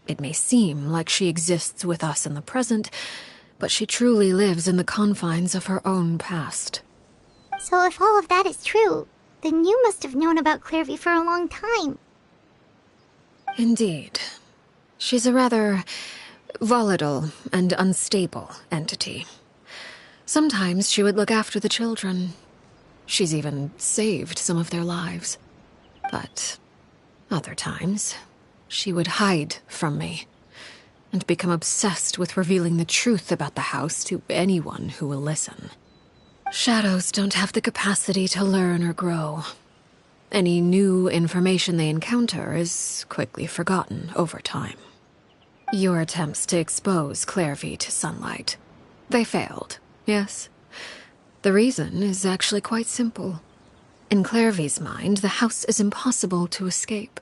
It may seem like she exists with us in the present, but she truly lives in the confines of her own past. So if all of that is true, then you must have known about Clairvy for a long time. Indeed. She's a rather volatile and unstable entity. Sometimes she would look after the children. She's even saved some of their lives. But other times, she would hide from me and become obsessed with revealing the truth about the house to anyone who will listen. Shadows don't have the capacity to learn or grow. Any new information they encounter is quickly forgotten over time. Your attempts to expose Clairvy to sunlight. They failed, yes? The reason is actually quite simple. In Clairvy's mind, the house is impossible to escape,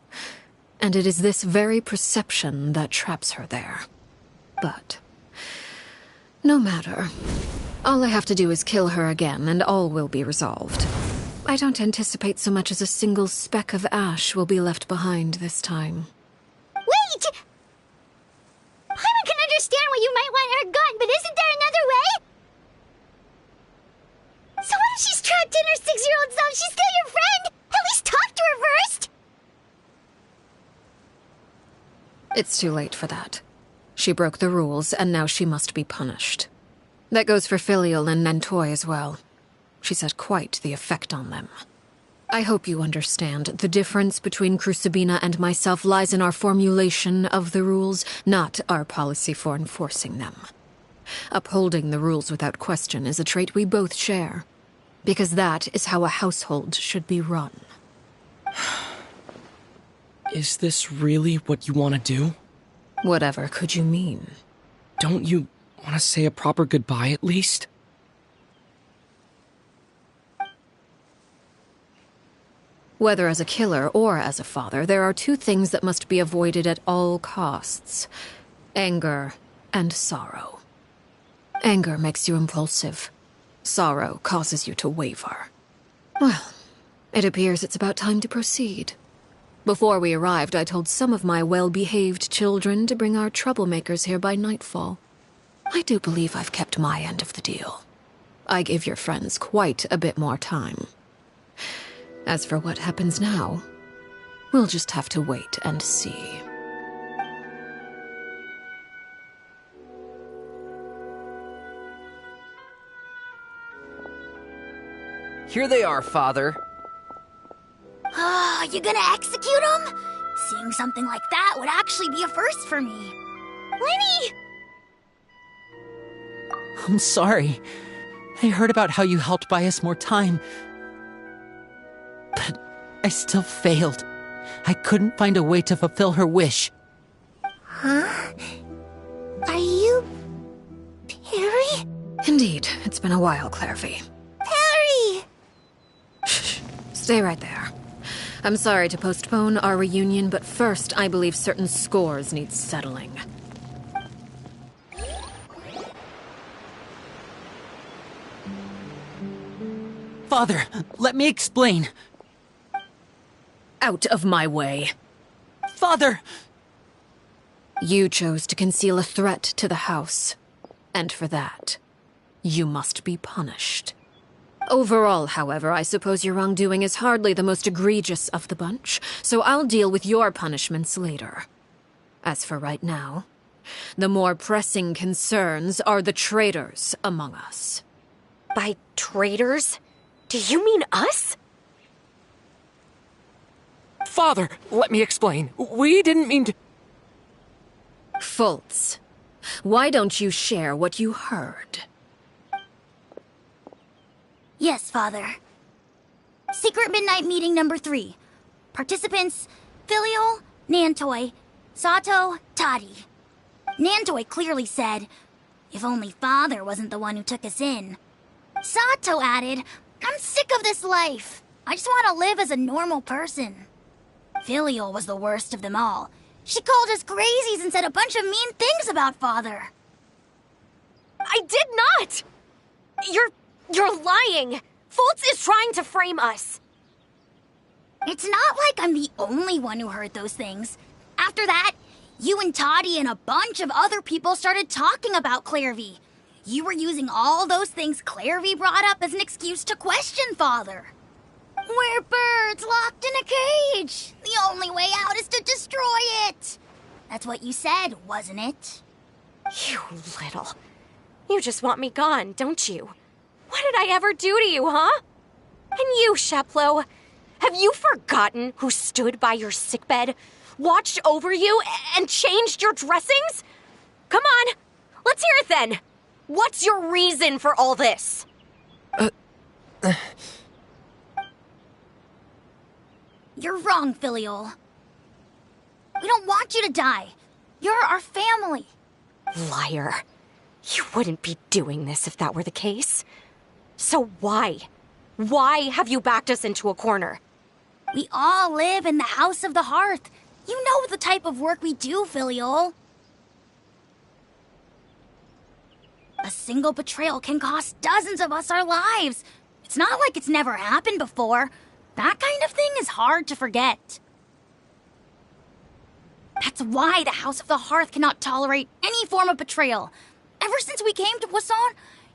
and it is this very perception that traps her there. But no matter. All I have to do is kill her again, and all will be resolved. I don't anticipate so much as a single speck of ash will be left behind this time. Wait! Paimon can understand why you might want her gone, but isn't there another way? So what if she's trapped in her 6-year-old self? She's still your friend! At least talk to her first! It's too late for that. She broke the rules, and now she must be punished. That goes for Filial and Nantoy as well. She's had quite the effect on them. I hope you understand the difference between Crucibina and myself lies in our formulation of the rules, not our policy for enforcing them. Upholding the rules without question is a trait we both share, because that is how a household should be run. Is this really what you want to do? Whatever could you mean? Don't you want to say a proper goodbye at least? Whether as a killer or as a father, there are two things that must be avoided at all costs: anger and sorrow. Anger makes you impulsive. Sorrow causes you to waver. Well, it appears it's about time to proceed. Before we arrived, I told some of my well-behaved children to bring our troublemakers here by nightfall. I do believe I've kept my end of the deal. I give your friends quite a bit more time. As for what happens now, we'll just have to wait and see. Here they are, Father. You gonna execute him? Seeing something like that would actually be a first for me. Lenny! I'm sorry. I heard about how you helped buy us more time. But I still failed. I couldn't find a way to fulfill her wish. Huh? Are you... Perry? Indeed, it's been a while, Clairvy. Perry! Shh, stay right there. I'm sorry to postpone our reunion, but first I believe certain scores need settling. Father, let me explain. Out of my way. Father! You chose to conceal a threat to the house, and for that, you must be punished. Overall, however, I suppose your wrongdoing is hardly the most egregious of the bunch, so I'll deal with your punishments later. As for right now, the more pressing concerns are the traitors among us. By traitors? Do you mean us? Father, let me explain. We didn't mean to... Fultz, why don't you share what you heard? Yes, Father. Secret Midnight Meeting number 3. Participants, Filial, Nantoi, Sato, Toddy. Nantoi clearly said, if only Father wasn't the one who took us in. Sato added, I'm sick of this life. I just want to live as a normal person. Filial was the worst of them all. She called us crazies and said a bunch of mean things about Father. I did not! You're lying! Fultz is trying to frame us. It's not like I'm the only one who heard those things. After that, you and Toddy and a bunch of other people started talking about Clairvy. You were using all those things Clairvy brought up as an excuse to question Father. We're birds locked in a cage. The only way out is to destroy it. That's what you said, wasn't it? You little... You just want me gone, don't you? What did I ever do to you, huh? And you, Sheplo, have you forgotten who stood by your sickbed, watched over you, and changed your dressings? Come on, let's hear it then. What's your reason for all this? You're wrong, Filial. We don't want you to die. You're our family. Liar. You wouldn't be doing this if that were the case. So why? Why have you backed us into a corner? We all live in the House of the Hearth. You know the type of work we do, Filial. A single betrayal can cost dozens of us our lives. It's not like it's never happened before. That kind of thing is hard to forget. That's why the House of the Hearth cannot tolerate any form of betrayal. Ever since we came to Poisson,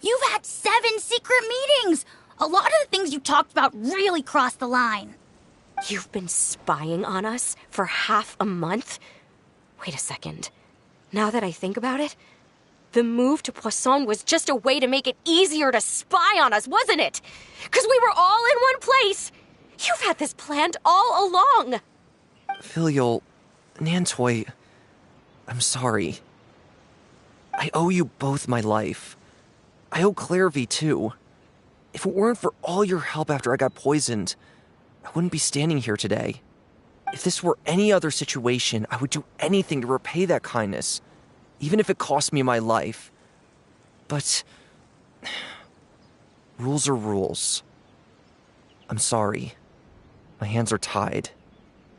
you've had 7 secret meetings. A lot of the things you talked about really crossed the line. You've been spying on us for half a month? Wait a second. Now that I think about it, the move to Poisson was just a way to make it easier to spy on us, wasn't it? Because we were all in one place. You've had this planned all along. Filial, Nantoi, I'm sorry. I owe you both my life. I owe Clairvy too. If it weren't for all your help after I got poisoned, I wouldn't be standing here today. If this were any other situation, I would do anything to repay that kindness, even if it cost me my life. But rules are rules. I'm sorry. My hands are tied.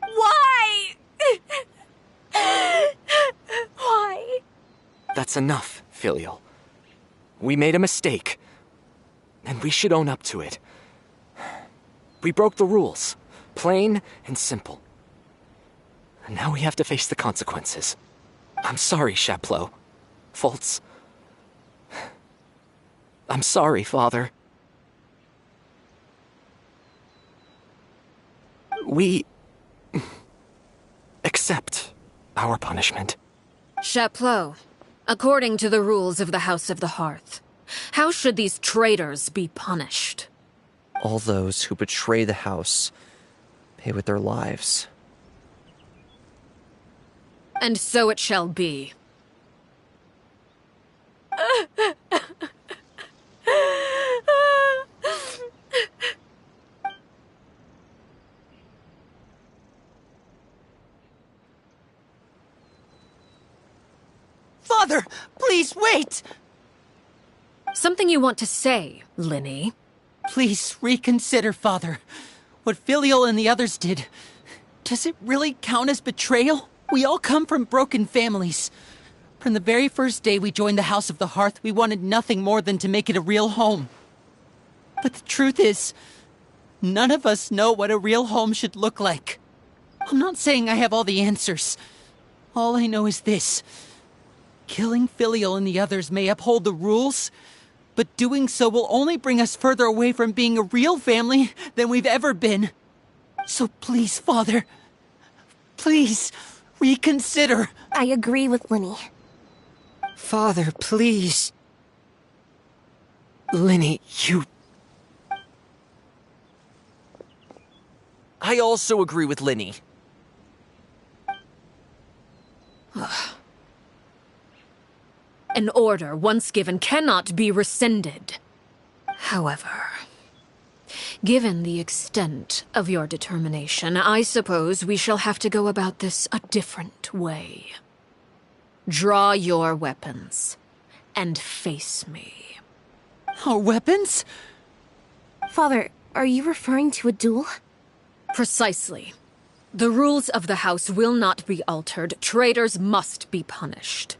Why? Why? That's enough, Filial. We made a mistake, and we should own up to it. We broke the rules, plain and simple. And now we have to face the consequences. I'm sorry, Sheplo. Fultz. I'm sorry, Father. We accept our punishment. Chapleau, according to the rules of the House of the Hearth, how should these traitors be punished? All those who betray the house pay with their lives. And so it shall be. Father, please wait! Something you want to say, Linny? Please reconsider, Father. What Filial and the others did, does it really count as betrayal? We all come from broken families. From the very first day we joined the House of the Hearth, we wanted nothing more than to make it a real home. But the truth is, none of us know what a real home should look like. I'm not saying I have all the answers. All I know is this. Killing Filial and the others may uphold the rules, but doing so will only bring us further away from being a real family than we've ever been. So please, Father, please, reconsider. I agree with Linny. Father, please. Linny, you... I also agree with Linny. An order once given cannot be rescinded. However, given the extent of your determination, I suppose we shall have to go about this a different way. Draw your weapons and face me. Our weapons? Father, are you referring to a duel? Precisely. The rules of the house will not be altered. Traitors must be punished.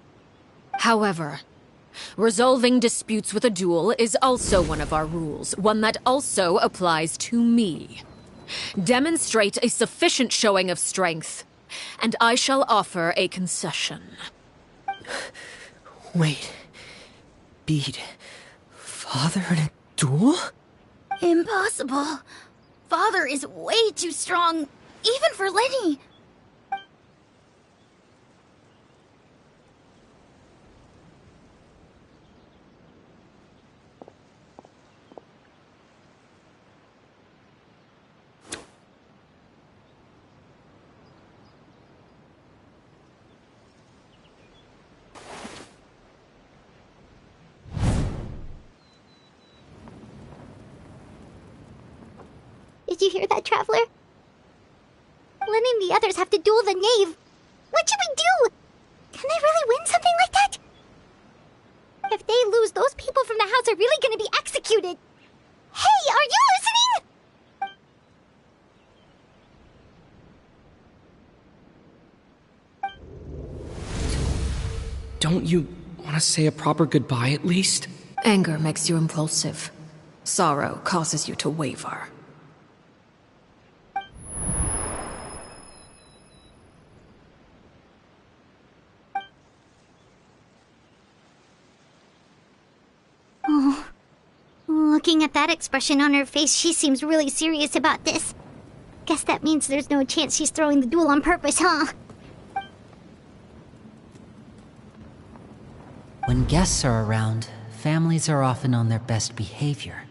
However, resolving disputes with a duel is also one of our rules, one that also applies to me. Demonstrate a sufficient showing of strength, and I shall offer a concession. Wait. Beat Father in a duel? Impossible. Father is way too strong, even for Linny. Did you hear that, Traveler? Lenny and the others have to duel the knave. What should we do? Can they really win something like that? If they lose, those people from the house are really gonna be executed. Hey, are you listening? Don't you want to say a proper goodbye at least? Anger makes you impulsive. Sorrow causes you to waver. Oh. Looking at that expression on her face, she seems really serious about this. Guess that means there's no chance she's throwing the duel on purpose, huh? When guests are around, families are often on their best behavior.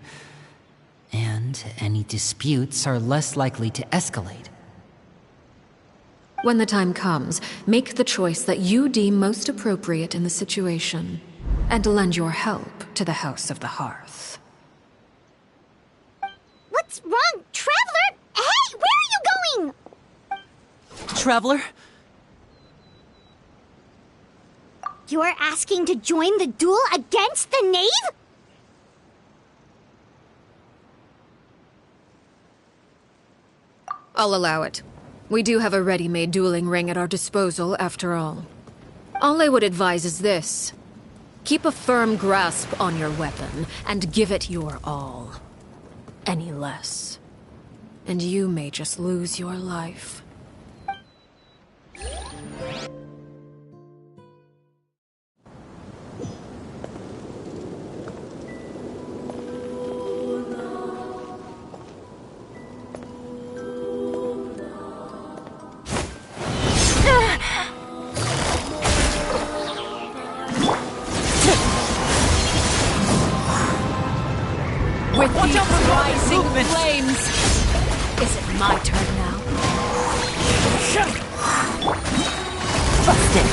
And any disputes are less likely to escalate. When the time comes, make the choice that you deem most appropriate in the situation, and lend your help to the House of the Hearth. What's wrong, Traveler? Hey, where are you going? Traveler? You're asking to join the duel against the knave? I'll allow it. We do have a ready-made dueling ring at our disposal, after all. All I would advise is this. Keep a firm grasp on your weapon, and give it your all. Any less, and you may just lose your life. With these rising flames, is it my turn now? Busted.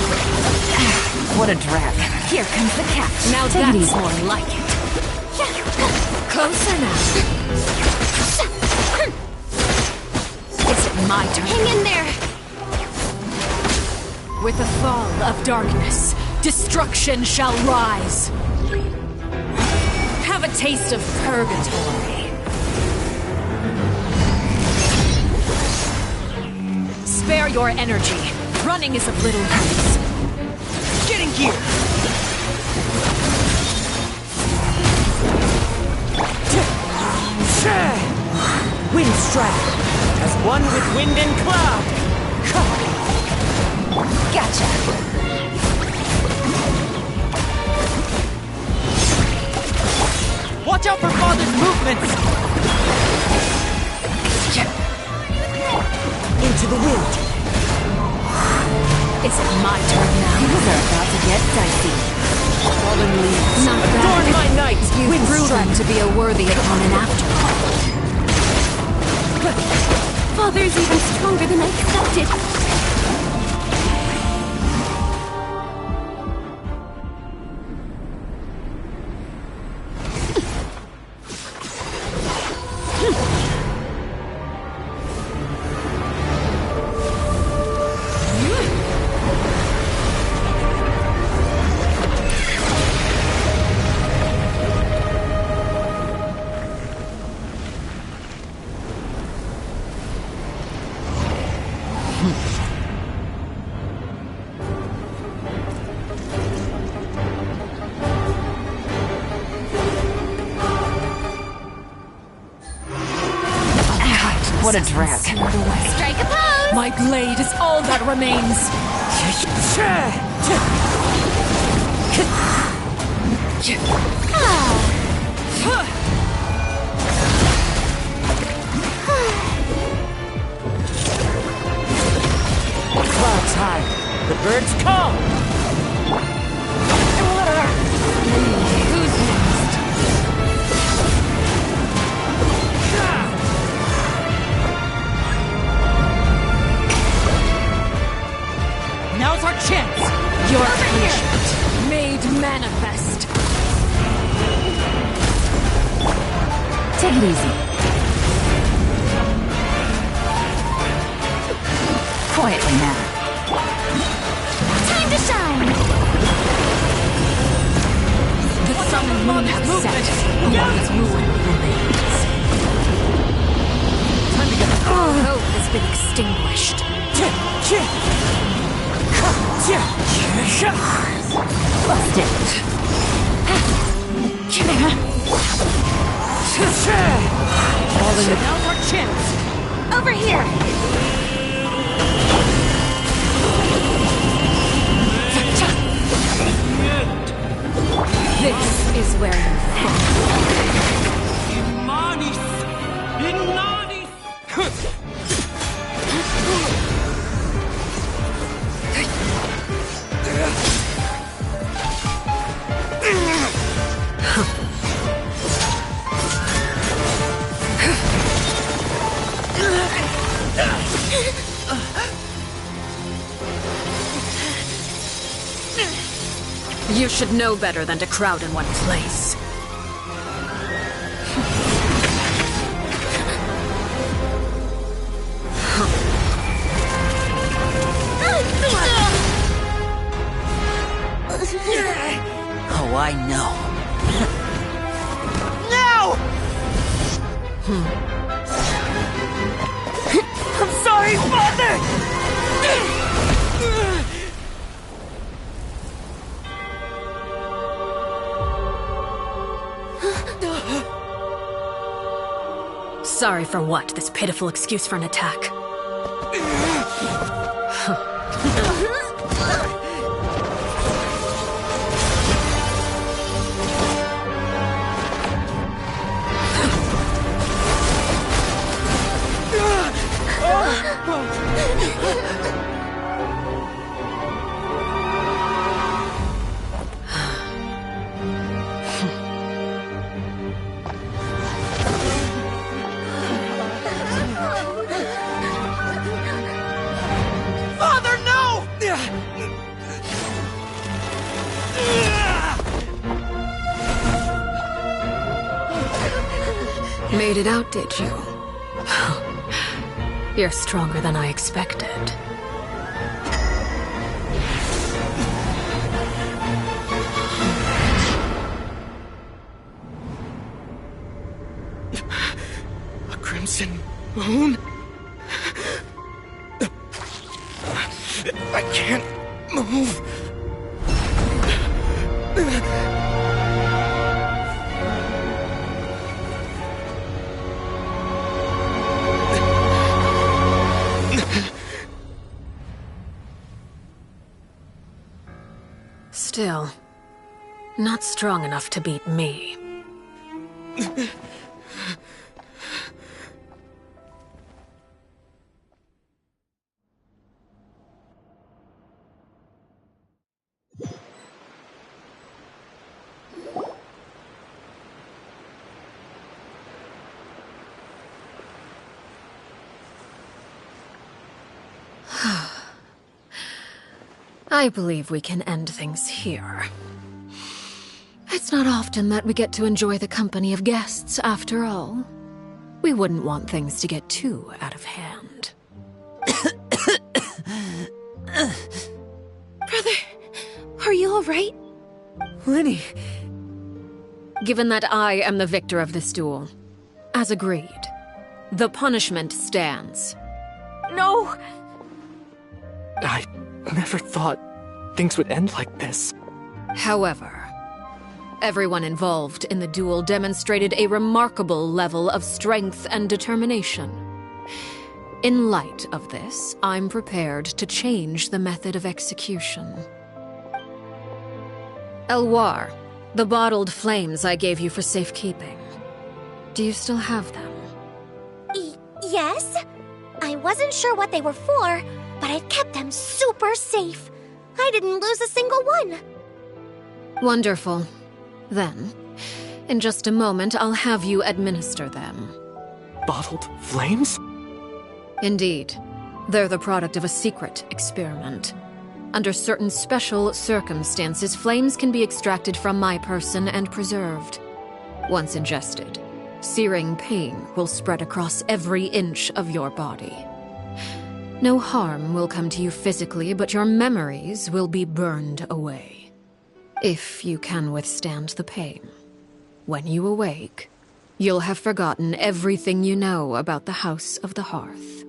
What a drag. Here comes the catch. Now Take it that's easy. more like it. Closer now. Is it my turn? Hang in there! With the fall of darkness, destruction shall rise. Have a taste of purgatory. Spare your energy. Running is of little use. Get in gear. Wind strike, as one with wind and cloud. Gotcha. Watch out for Father's movements! Into the wind. Is it my turn now? Things are about to get dicey. Fallen leaves. Not Adorn my night! You've proven to be a worthy opponent after all. Father's even stronger than I expected. What a drag. Strike a pose! My blade is all that remains. Clouds high. The birds call. Who's next? Now's our chance! Your punishment made manifest. Take it easy. Quietly now. Time to shine! The sun and moon have set. Only its ruin remains. Time to get the Hope has been extinguished. Busted. Now's our chance! Over here! This is where you fall. Imanis! Inanis! You should know better than to crowd in one place. Oh, I know. I'm sorry, Father! Sorry for what? This pitiful excuse for an attack. Father, no! Made it out, did you? You're stronger than I expected. A crimson moon? I can't move. Still, not strong enough to beat me. I believe we can end things here. It's not often that we get to enjoy the company of guests, after all. We wouldn't want things to get too out of hand. Brother, are you alright? Lenny! Given that I am the victor of this duel, as agreed, the punishment stands. No! I never thought things would end like this. However, everyone involved in the duel demonstrated a remarkable level of strength and determination. In light of this, I'm prepared to change the method of execution. Elwar, the bottled flames I gave you for safekeeping. Do you still have them? Yes? I wasn't sure what they were for, but I've kept them super safe. I didn't lose a single one. Wonderful. Then, in just a moment, I'll have you administer them. Bottled flames? Indeed. They're the product of a secret experiment. Under certain special circumstances, flames can be extracted from my person and preserved. Once ingested, searing pain will spread across every inch of your body. No harm will come to you physically, but your memories will be burned away. If you can withstand the pain. When you awake, you'll have forgotten everything you know about the House of the Hearth,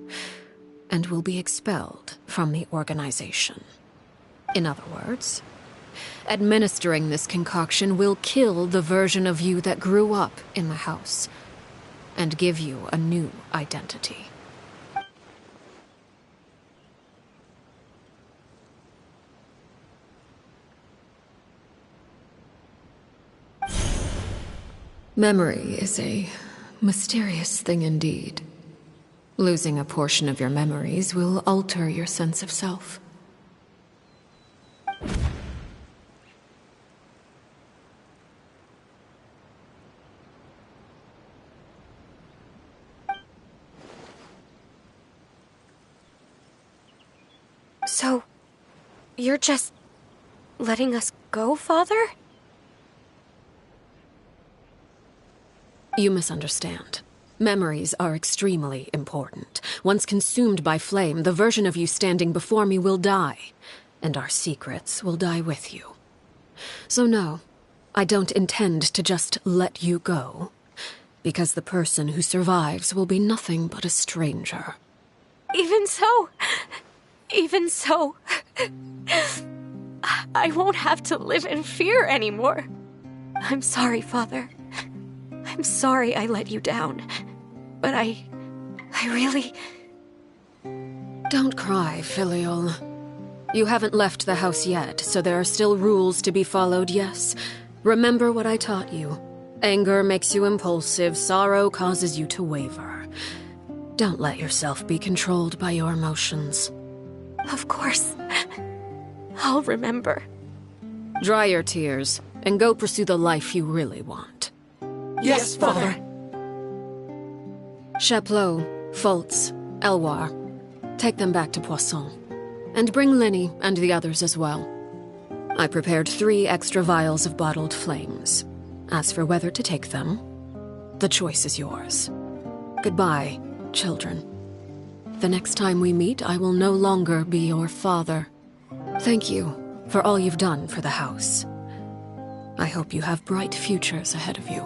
and will be expelled from the organization. In other words, administering this concoction will kill the version of you that grew up in the house, and give you a new identity. Memory is a mysterious thing indeed. Losing a portion of your memories will alter your sense of self. So, you're just letting us go, Father? You misunderstand. Memories are extremely important. Once consumed by flame, the version of you standing before me will die, and our secrets will die with you. So no, I don't intend to just let you go, because the person who survives will be nothing but a stranger. Even so, I won't have to live in fear anymore. I'm sorry, Father. I'm sorry I let you down. But I really... Don't cry, Filial. You haven't left the house yet, so there are still rules to be followed, yes. Remember what I taught you. Anger makes you impulsive, sorrow causes you to waver. Don't let yourself be controlled by your emotions. Of course. I'll remember. Dry your tears, and go pursue the life you really want. Yes, Father. Chaplot, Foltz, Elwar, take them back to Poisson. And bring Linny and the others as well. I prepared 3 extra vials of bottled flames. As for whether to take them, the choice is yours. Goodbye, children. The next time we meet, I will no longer be your father. Thank you for all you've done for the house. I hope you have bright futures ahead of you.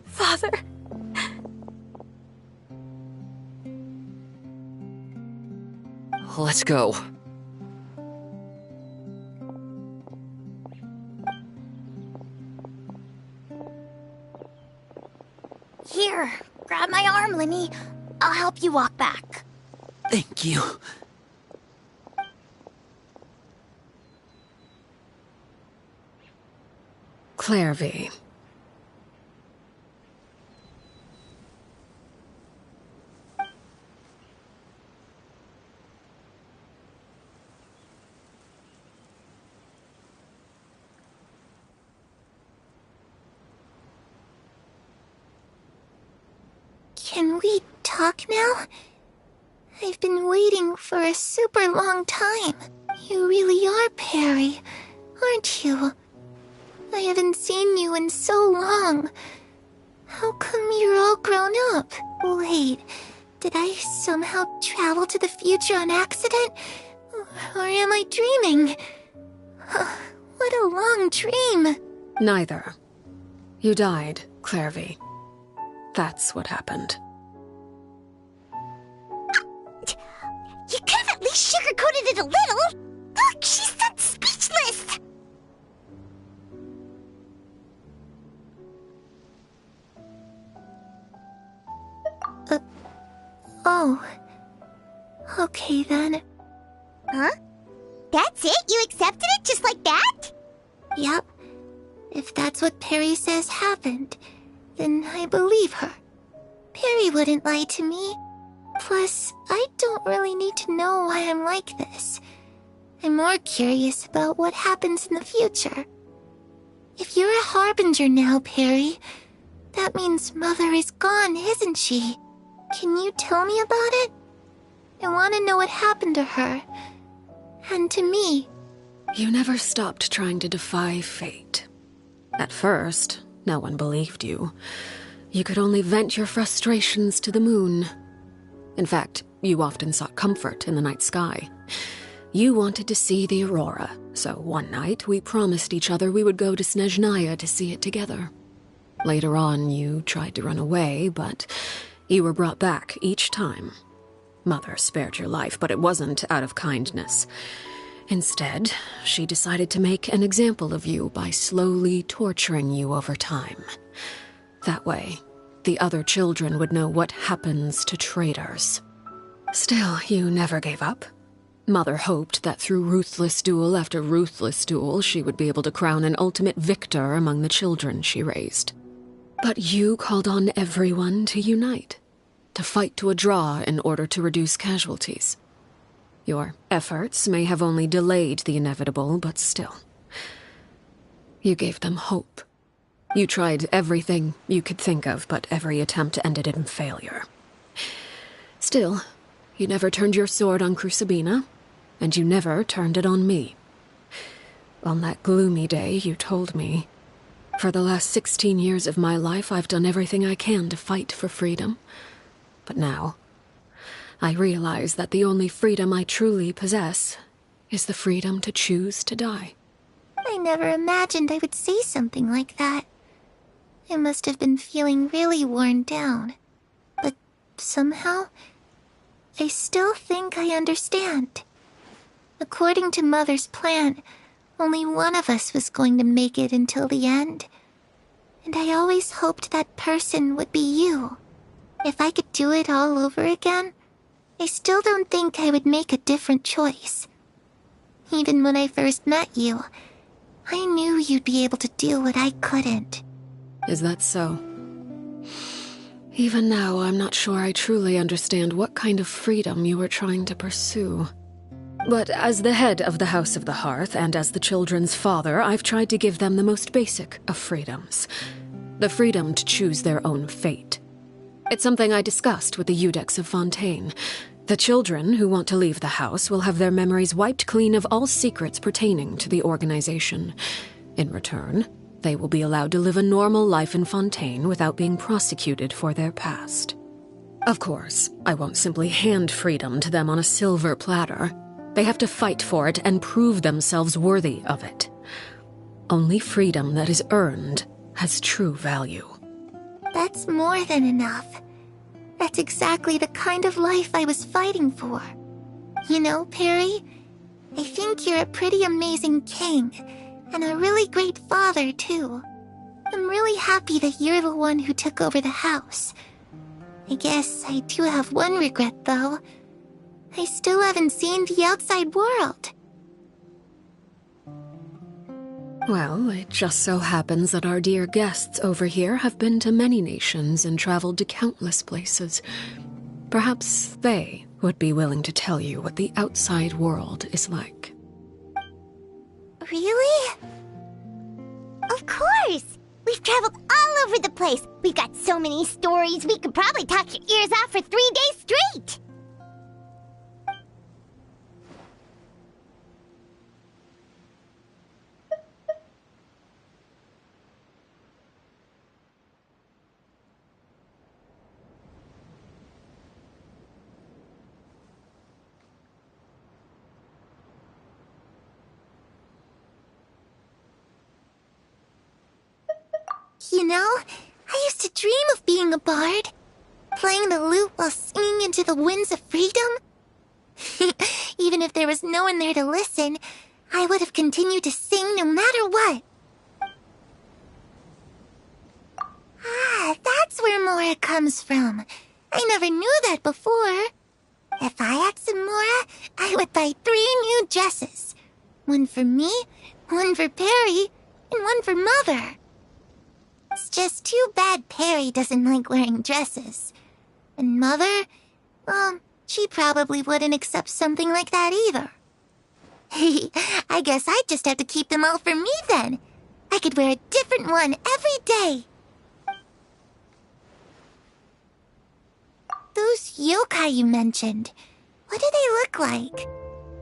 Father. Let's go. Here, grab my arm, Linny. I'll help you walk back. Thank you. Claire V. Can we talk now? I've been waiting for a super long time. You really are Perry, aren't you? I haven't seen you in so long. How come you're all grown up? Wait, did I somehow travel to the future on accident? Or am I dreaming? What a long dream. Neither. You died, Claire V. That's what happened. You could have at least sugarcoated it a little. Look, she's that speechless. Oh. Okay then. Huh? That's it? You accepted it just like that? Yep. If that's what Perry says happened, then I believe her. Perry wouldn't lie to me. Plus, I don't really need to know why I'm like this. I'm more curious about what happens in the future. If you're a harbinger now, Perry, that means Mother is gone, isn't she? Can you tell me about it? I want to know what happened to her. And to me. You never stopped trying to defy fate. At first, no one believed you. You could only vent your frustrations to the moon. In fact, you often sought comfort in the night sky. You wanted to see the aurora, so one night we promised each other we would go to Snezhnaya to see it together. Later on, you tried to run away, but you were brought back each time. Mother spared your life, but it wasn't out of kindness. Instead, she decided to make an example of you by slowly torturing you over time. That way, the other children would know what happens to traitors. Still, you never gave up. Mother hoped that through ruthless duel after ruthless duel, she would be able to crown an ultimate victor among the children she raised. But you called on everyone to unite, to fight to a draw in order to reduce casualties. Your efforts may have only delayed the inevitable, but still. You gave them hope. You tried everything you could think of, but every attempt ended in failure. Still, you never turned your sword on Crucibina, and you never turned it on me. On that gloomy day, you told me, "For the last 16 years of my life, I've done everything I can to fight for freedom. But now, I realize that the only freedom I truly possess is the freedom to choose to die." I never imagined I would say something like that. I must have been feeling really worn down. But somehow, I still think I understand. According to Mother's plan, only one of us was going to make it until the end. And I always hoped that person would be you. If I could do it all over again, I still don't think I would make a different choice. Even when I first met you, I knew you'd be able to do what I couldn't. Is that so? Even now, I'm not sure I truly understand what kind of freedom you were trying to pursue. But as the head of the House of the Hearth, and as the children's father, I've tried to give them the most basic of freedoms. The freedom to choose their own fate. It's something I discussed with the Iudex of Fontaine. The children who want to leave the house will have their memories wiped clean of all secrets pertaining to the organization. In return, they will be allowed to live a normal life in Fontaine without being prosecuted for their past. Of course, I won't simply hand freedom to them on a silver platter. They have to fight for it and prove themselves worthy of it. Only freedom that is earned has true value. That's more than enough. That's exactly the kind of life I was fighting for. You know, Perry, I think you're a pretty amazing king, and a really great father, too. I'm really happy that you're the one who took over the house. I guess I do have one regret, though. I still haven't seen the outside world. Well, it just so happens that our dear guests over here have been to many nations and traveled to countless places. Perhaps they would be willing to tell you what the outside world is like. Really? Of course! We've traveled all over the place. We've got so many stories, we could probably talk your ears off for 3 days straight! You know, I used to dream of being a bard. Playing the lute while singing into the winds of freedom. Even if there was no one there to listen, I would have continued to sing no matter what. Ah, that's where Mora comes from. I never knew that before. If I had some Mora, I would buy 3 new dresses. One for me, one for Perry, and one for Mother. It's just too bad Perry doesn't like wearing dresses. And Mother, well, she probably wouldn't accept something like that either. I guess I'd just have to keep them all for me then. I could wear a different one every day. Those yokai you mentioned, what do they look like?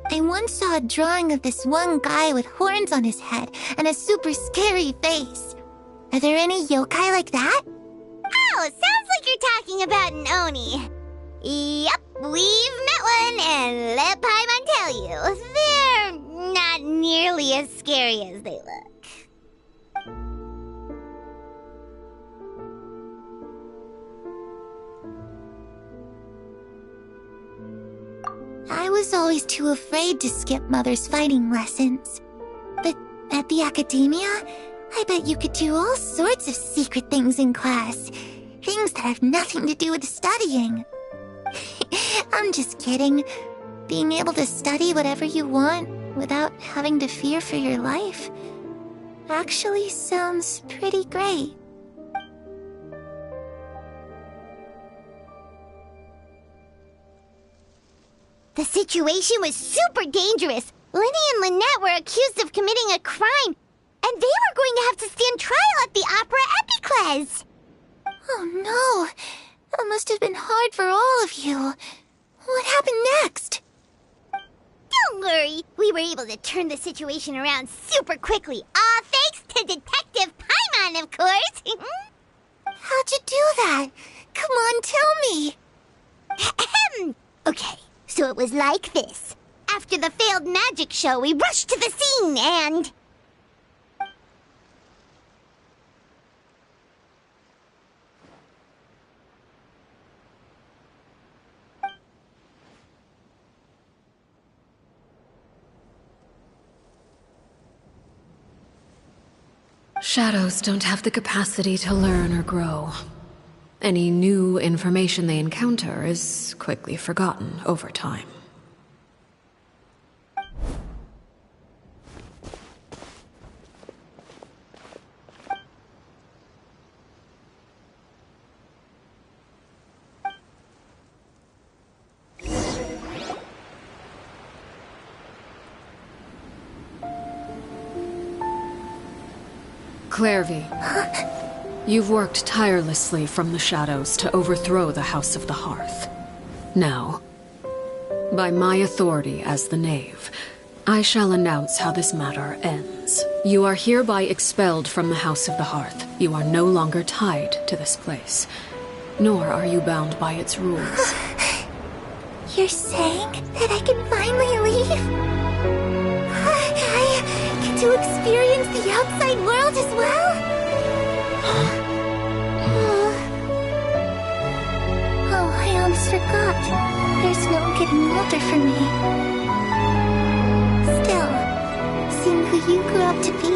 I once saw a drawing of this one guy with horns on his head and a super scary face. Are there any yokai like that? Oh, sounds like you're talking about an Oni. Yep, we've met one, and let Paimon tell you, they're not nearly as scary as they look. I was always too afraid to skip Mother's fighting lessons. But at the academia, I bet you could do all sorts of secret things in class. Things that have nothing to do with studying. I'm just kidding. Being able to study whatever you want without having to fear for your life actually sounds pretty great. The situation was super dangerous. Lenny and Lynette were accused of committing a crime, and they were going to have to stand trial at the Opera Epicles. Oh no, that must have been hard for all of you. What happened next? Don't worry, we were able to turn the situation around super quickly, all thanks to Detective Paimon, of course. How'd you do that? Come on, tell me. Okay, so it was like this. After the failed magic show, we rushed to the scene and... Shadows don't have the capacity to learn or grow. Any new information they encounter is quickly forgotten over time. Clairvy, you've worked tirelessly from the shadows to overthrow the House of the Hearth. Now, by my authority as the Knave, I shall announce how this matter ends. You are hereby expelled from the House of the Hearth. You are no longer tied to this place, nor are you bound by its rules. You're saying that I can finally leave? I get to experience the outside world as well? Oh, I almost forgot. There's no getting older for me. Still, seeing who you grew up to be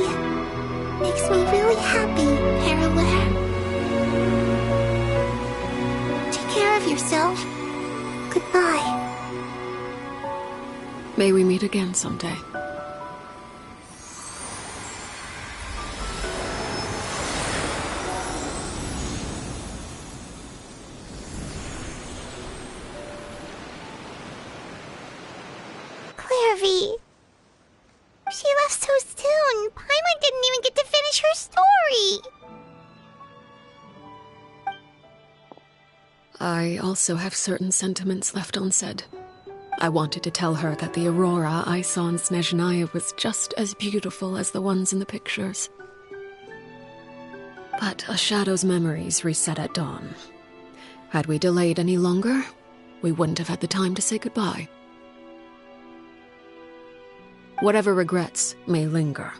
makes me really happy, Paraware. Take care of yourself. Goodbye. May we meet again someday. Clairvy. She left so soon. Paimon didn't even get to finish her story. I also have certain sentiments left unsaid. I wanted to tell her that the aurora I saw in Snezhnaya was just as beautiful as the ones in the pictures. But a shadow's memories reset at dawn. Had we delayed any longer, we wouldn't have had the time to say goodbye. Whatever regrets may linger,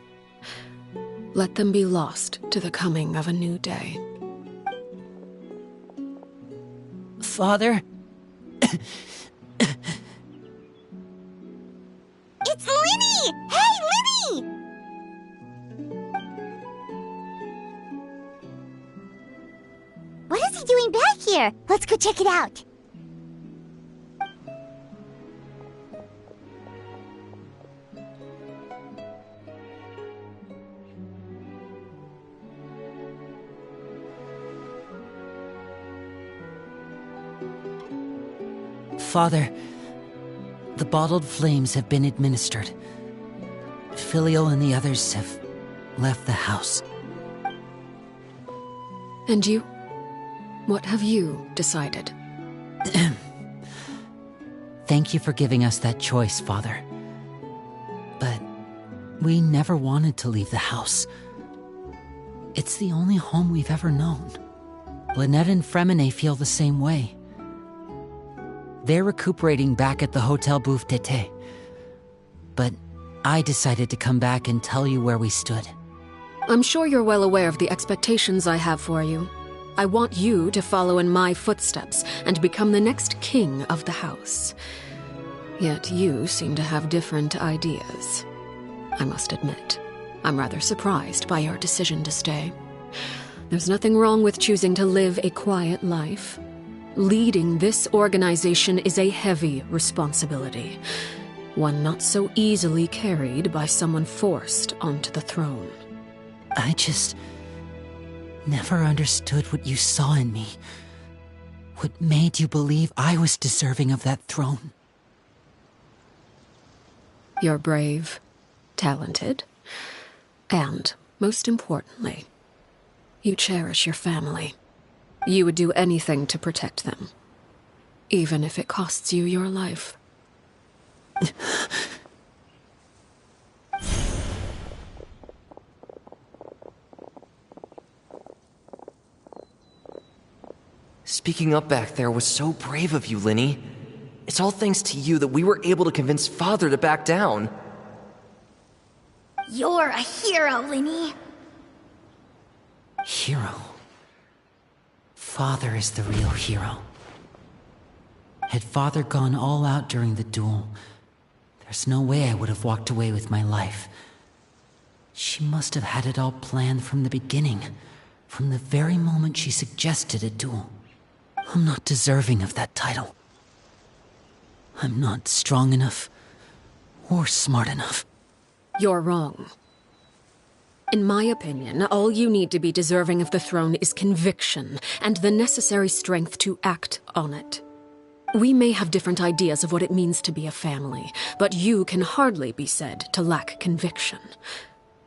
let them be lost to the coming of a new day. Father? It's Linny! Hey, Linny! What is he doing back here? Let's go check it out. Father, the bottled flames have been administered. Filial and the others have left the house. And you? What have you decided? Thank you for giving us that choice, Father. But we never wanted to leave the house. It's the only home we've ever known. Lynette and Fremine feel the same way. They're recuperating back at the Hotel Bouffe d'été. But I decided to come back and tell you where we stood. I'm sure you're well aware of the expectations I have for you. I want you to follow in my footsteps and become the next king of the house. Yet you seem to have different ideas. I must admit, I'm rather surprised by your decision to stay. There's nothing wrong with choosing to live a quiet life. Leading this organization is a heavy responsibility, one not so easily carried by someone forced onto the throne. I just never understood what you saw in me. What made you believe I was deserving of that throne? You're brave, talented, and, most importantly, you cherish your family. You would do anything to protect them, even if it costs you your life. Speaking up back there was so brave of you, Linny. It's all thanks to you that we were able to convince Father to back down. You're a hero, Linny. Hero? Father is the real hero. Had Father gone all out during the duel, there's no way I would have walked away with my life. She must have had it all planned from the beginning, from the very moment she suggested a duel. I'm not deserving of that title. I'm not strong enough or smart enough. You're wrong. In my opinion, all you need to be deserving of the throne is conviction and the necessary strength to act on it. We may have different ideas of what it means to be a family, but you can hardly be said to lack conviction.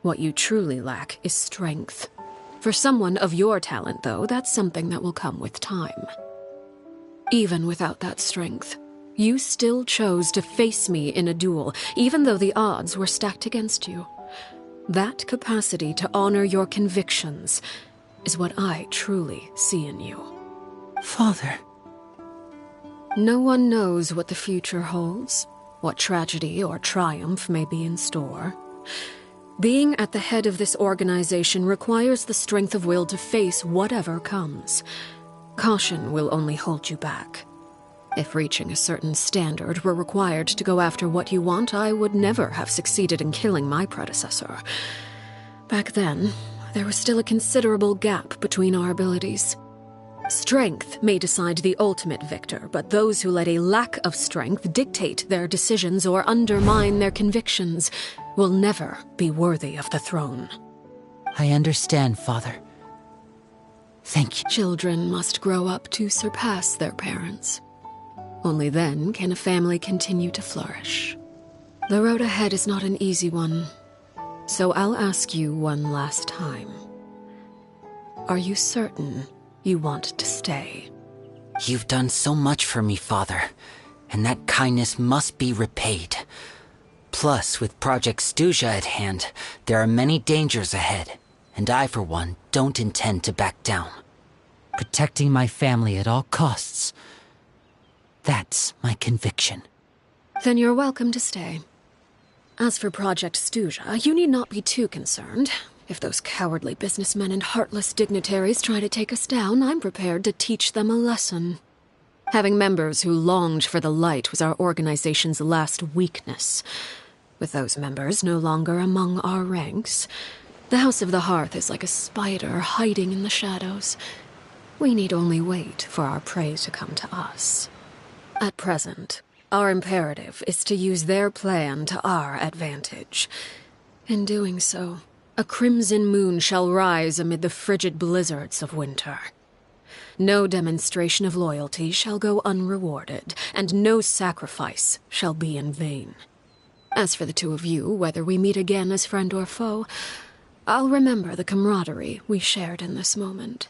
What you truly lack is strength. For someone of your talent, though, that's something that will come with time. Even without that strength, you still chose to face me in a duel, even though the odds were stacked against you. That capacity to honor your convictions is what I truly see in you. Father. No one knows what the future holds, what tragedy or triumph may be in store. Being at the head of this organization requires the strength of will to face whatever comes. Caution will only hold you back. If reaching a certain standard were required to go after what you want, I would never have succeeded in killing my predecessor. Back then, there was still a considerable gap between our abilities. Strength may decide the ultimate victor, but those who let a lack of strength dictate their decisions or undermine their convictions will never be worthy of the throne. I understand, Father. Thank you. Children must grow up to surpass their parents. Only then can a family continue to flourish. The road ahead is not an easy one, so I'll ask you one last time. Are you certain you want to stay? You've done so much for me, Father, and that kindness must be repaid. Plus, with Project Stuja at hand, there are many dangers ahead, and I, for one, don't intend to back down. Protecting my family at all costs. That's my conviction. Then you're welcome to stay. As for Project Stuja, you need not be too concerned. If those cowardly businessmen and heartless dignitaries try to take us down, I'm prepared to teach them a lesson. Having members who longed for the light was our organization's last weakness. With those members no longer among our ranks, the House of the Hearth is like a spider hiding in the shadows. We need only wait for our prey to come to us. At present, our imperative is to use their plan to our advantage. In doing so, a crimson moon shall rise amid the frigid blizzards of winter. No demonstration of loyalty shall go unrewarded, and no sacrifice shall be in vain. As for the two of you, whether we meet again as friend or foe, I'll remember the camaraderie we shared in this moment.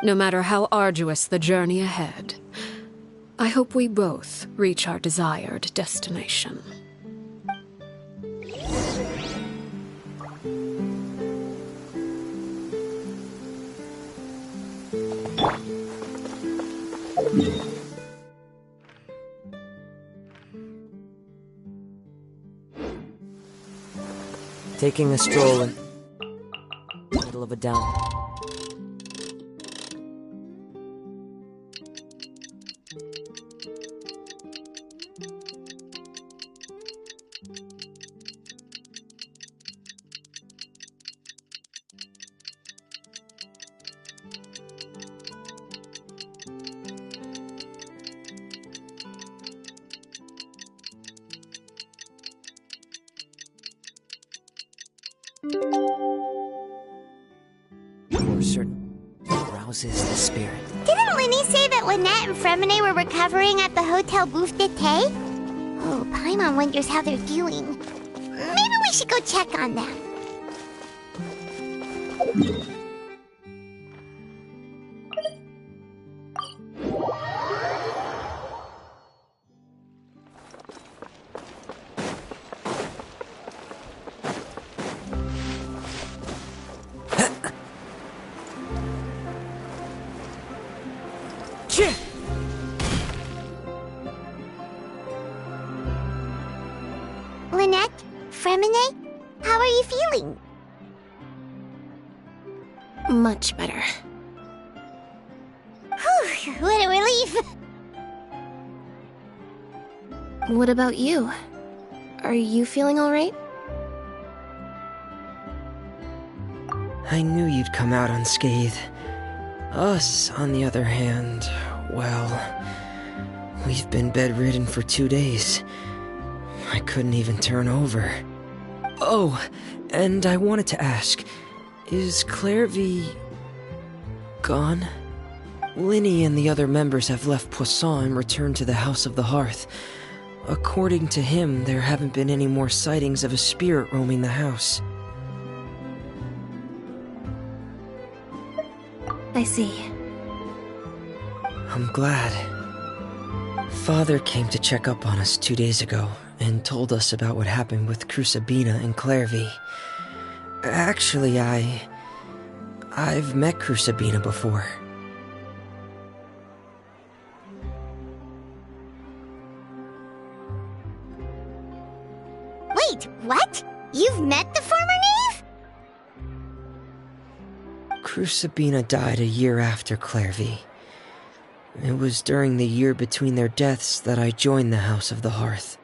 No matter how arduous the journey ahead, I hope we both reach our desired destination. Taking a stroll in the middle of a down. Rouses the spirit. Didn't Linny say that Lynette and Fremine were recovering at the Hotel Bouffe d'été? Oh, Paimon wonders how they're doing. Maybe we should go check on them. Lynette? Fremine? How are you feeling? Much better. Whew, what a relief! What about you? Are you feeling alright? I knew you'd come out unscathed. Us, on the other hand, well, we've been bedridden for 2 days. I couldn't even turn over. Oh, and I wanted to ask, is Clairvy gone? Linny and the other members have left Poisson and returned to the House of the Hearth. According to him, there haven't been any more sightings of a spirit roaming the house. I see. I'm glad. Father came to check up on us 2 days ago and told us about what happened with Crusabina and Clairvy. Actually, I've met Crusabina before. Wait, what? You've met the former knave? Crusabina died a year after Clairvy. It was during the year between their deaths that I joined the House of the Hearth.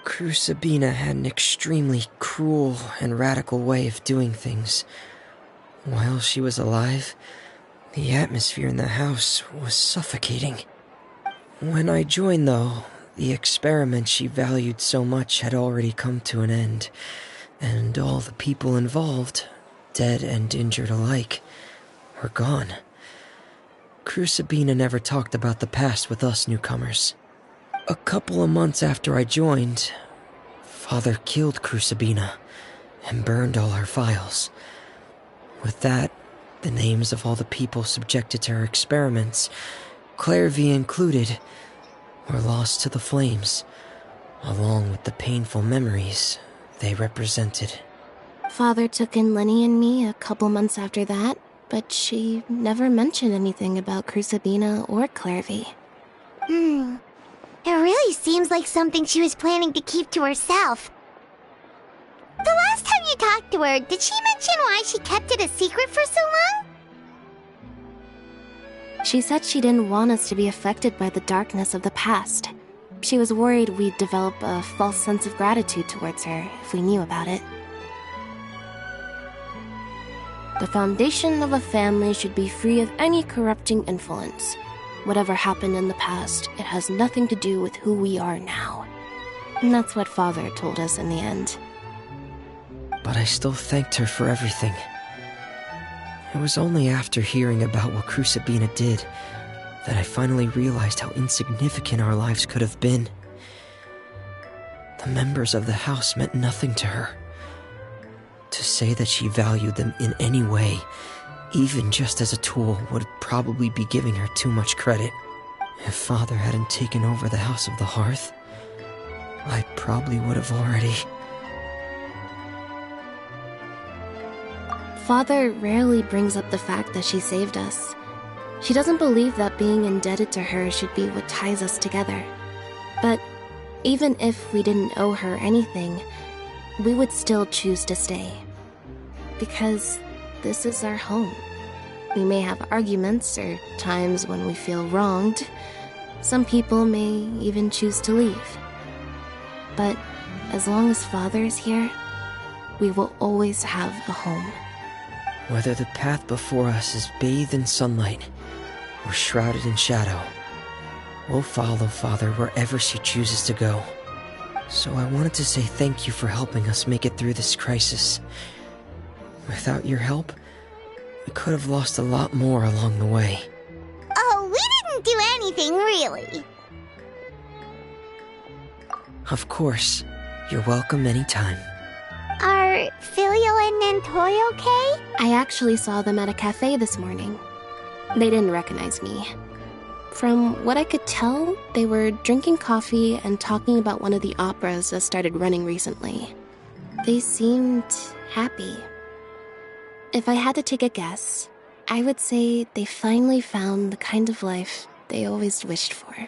Crusabina had an extremely cruel and radical way of doing things. While she was alive, the atmosphere in the house was suffocating. When I joined, though, the experiment she valued so much had already come to an end, and all the people involved, dead and injured alike, were gone. Crucibina never talked about the past with us newcomers. A couple of months after I joined, Father killed Crucibina and burned all her files. With that, the names of all the people subjected to her experiments, Clairvy included, were lost to the flames, along with the painful memories they represented. Father took in Lenny and me a couple months after that, but she never mentioned anything about Crucibina or Clairvy. It really seems like something she was planning to keep to herself. The last time you talked to her, did she mention why she kept it a secret for so long? She said she didn't want us to be affected by the darkness of the past. She was worried we'd develop a false sense of gratitude towards her if we knew about it. The foundation of a family should be free of any corrupting influence. Whatever happened in the past, it has nothing to do with who we are now. And that's what Father told us in the end. But I still thanked her for everything. It was only after hearing about what Crucibina did that I finally realized how insignificant our lives could have been. The members of the house meant nothing to her. To say that she valued them in any way, even just as a tool, would probably be giving her too much credit. If Father hadn't taken over the House of the Hearth, I probably would have already... Father rarely brings up the fact that she saved us. She doesn't believe that being indebted to her should be what ties us together. But even if we didn't owe her anything, we would still choose to stay. Because this is our home. We may have arguments or times when we feel wronged. Some people may even choose to leave. But as long as Father is here, we will always have a home. Whether the path before us is bathed in sunlight or shrouded in shadow, we'll follow Father wherever she chooses to go. So I wanted to say thank you for helping us make it through this crisis. Without your help, we could have lost a lot more along the way. Oh, we didn't do anything, really. Of course. You're welcome anytime. Are Filial and Nantoy okay? I actually saw them at a cafe this morning. They didn't recognize me. From what I could tell, they were drinking coffee and talking about one of the operas that started running recently. They seemed happy. If I had to take a guess, I would say they finally found the kind of life they always wished for.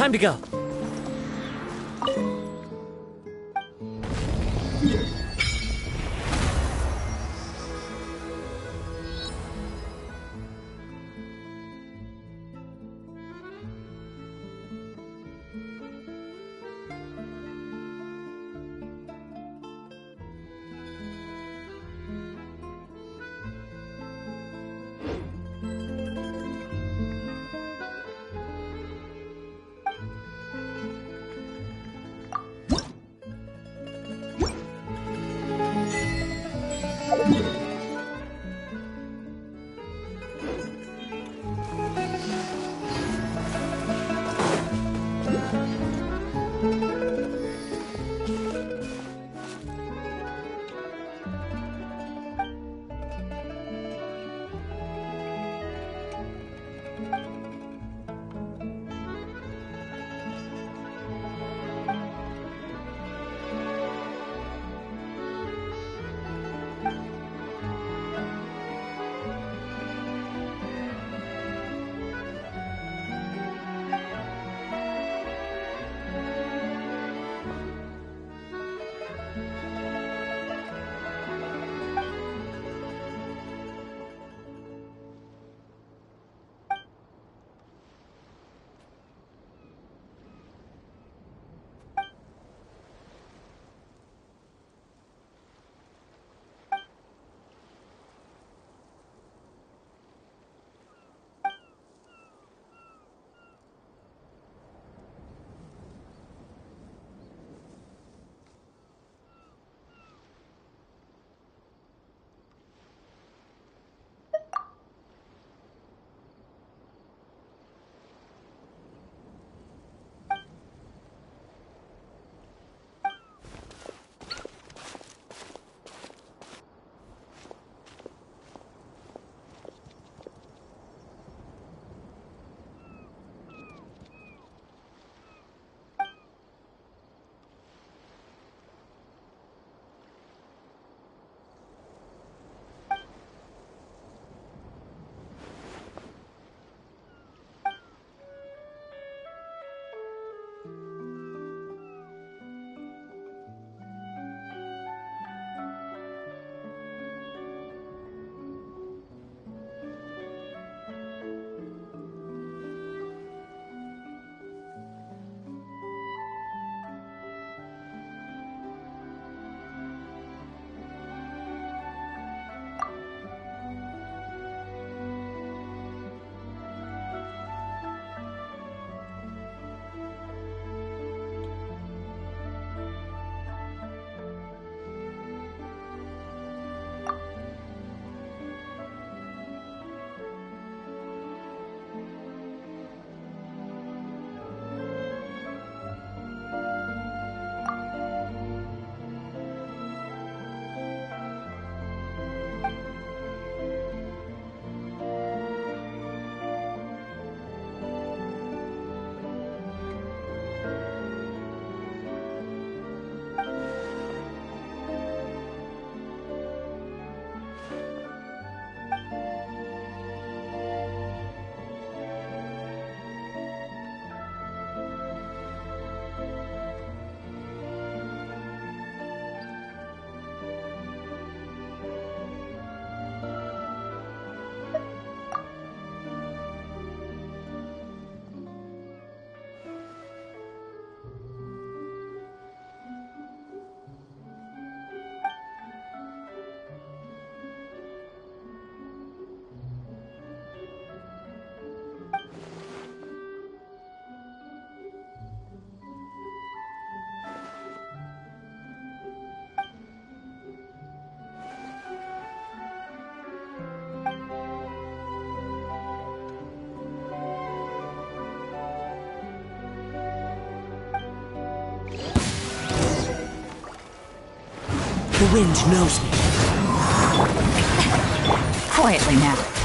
Time to go. The wind knows me. Quietly now.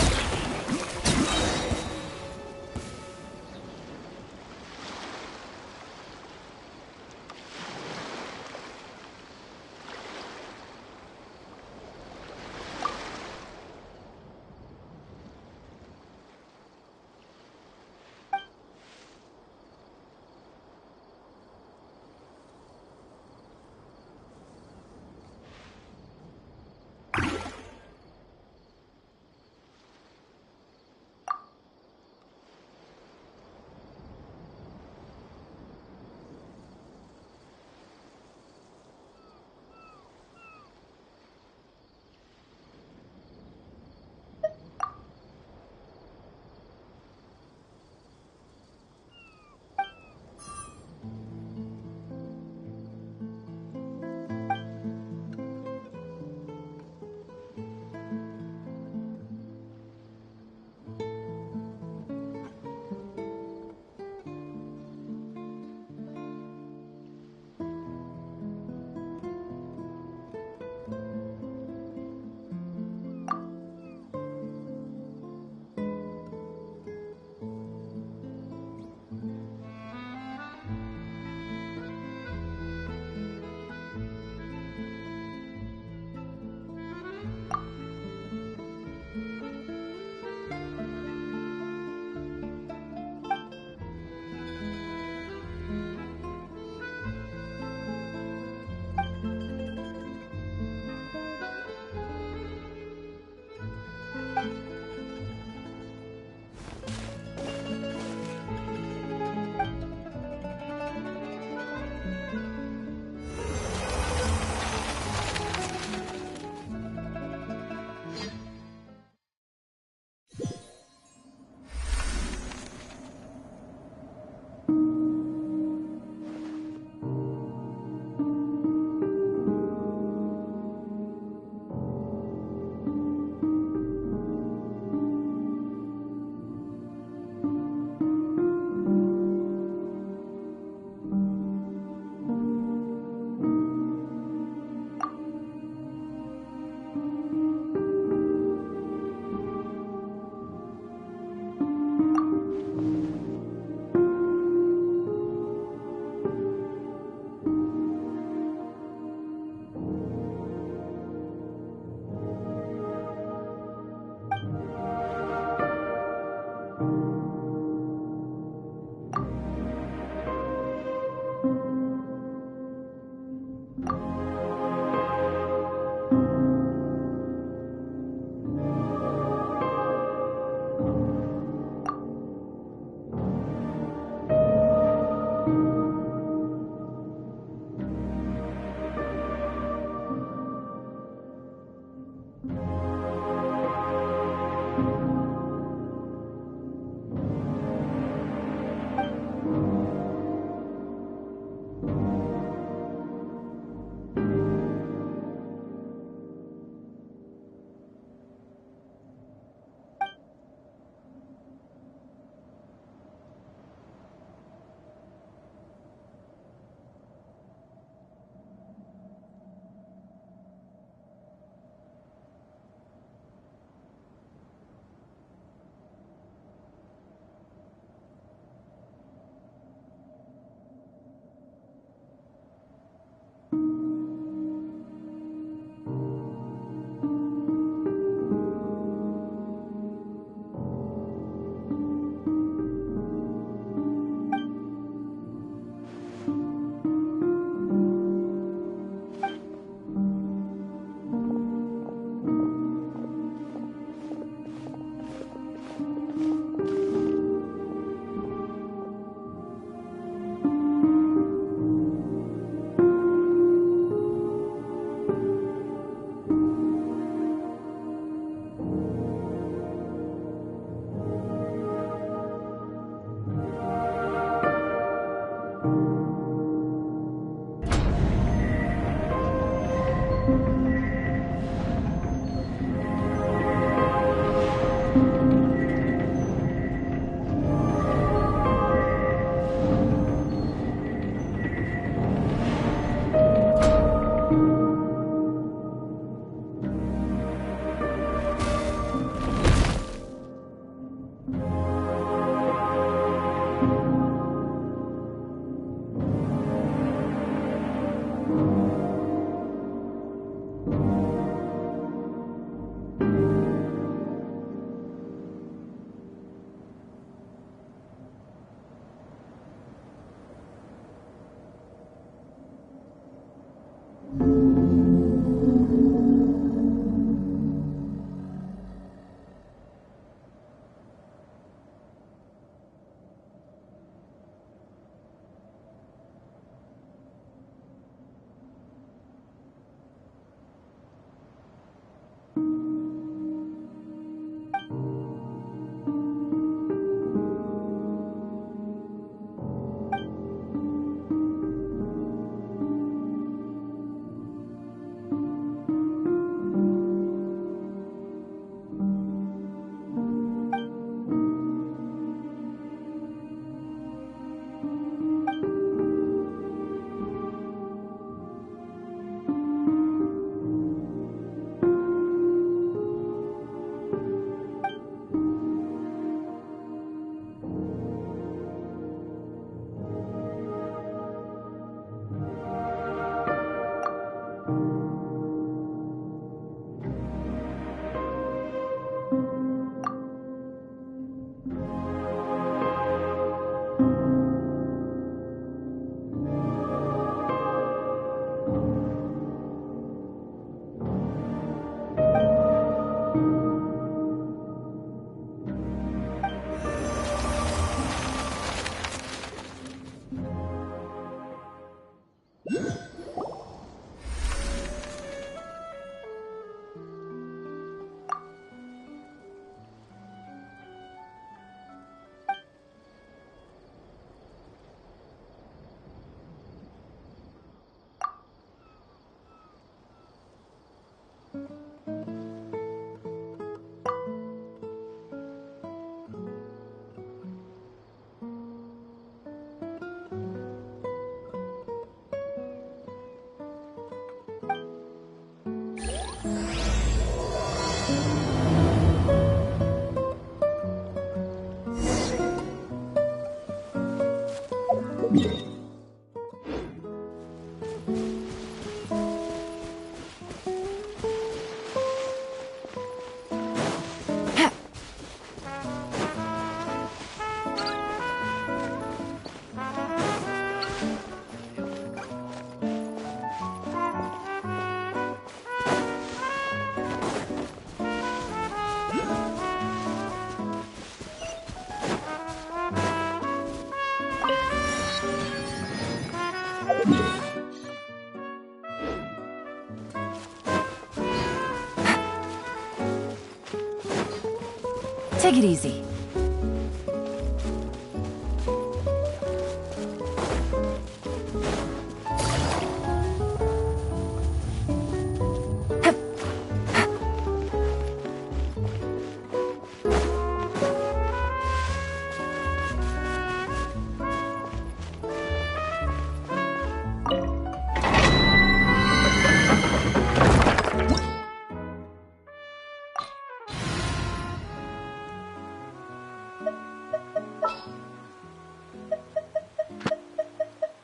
Take it easy.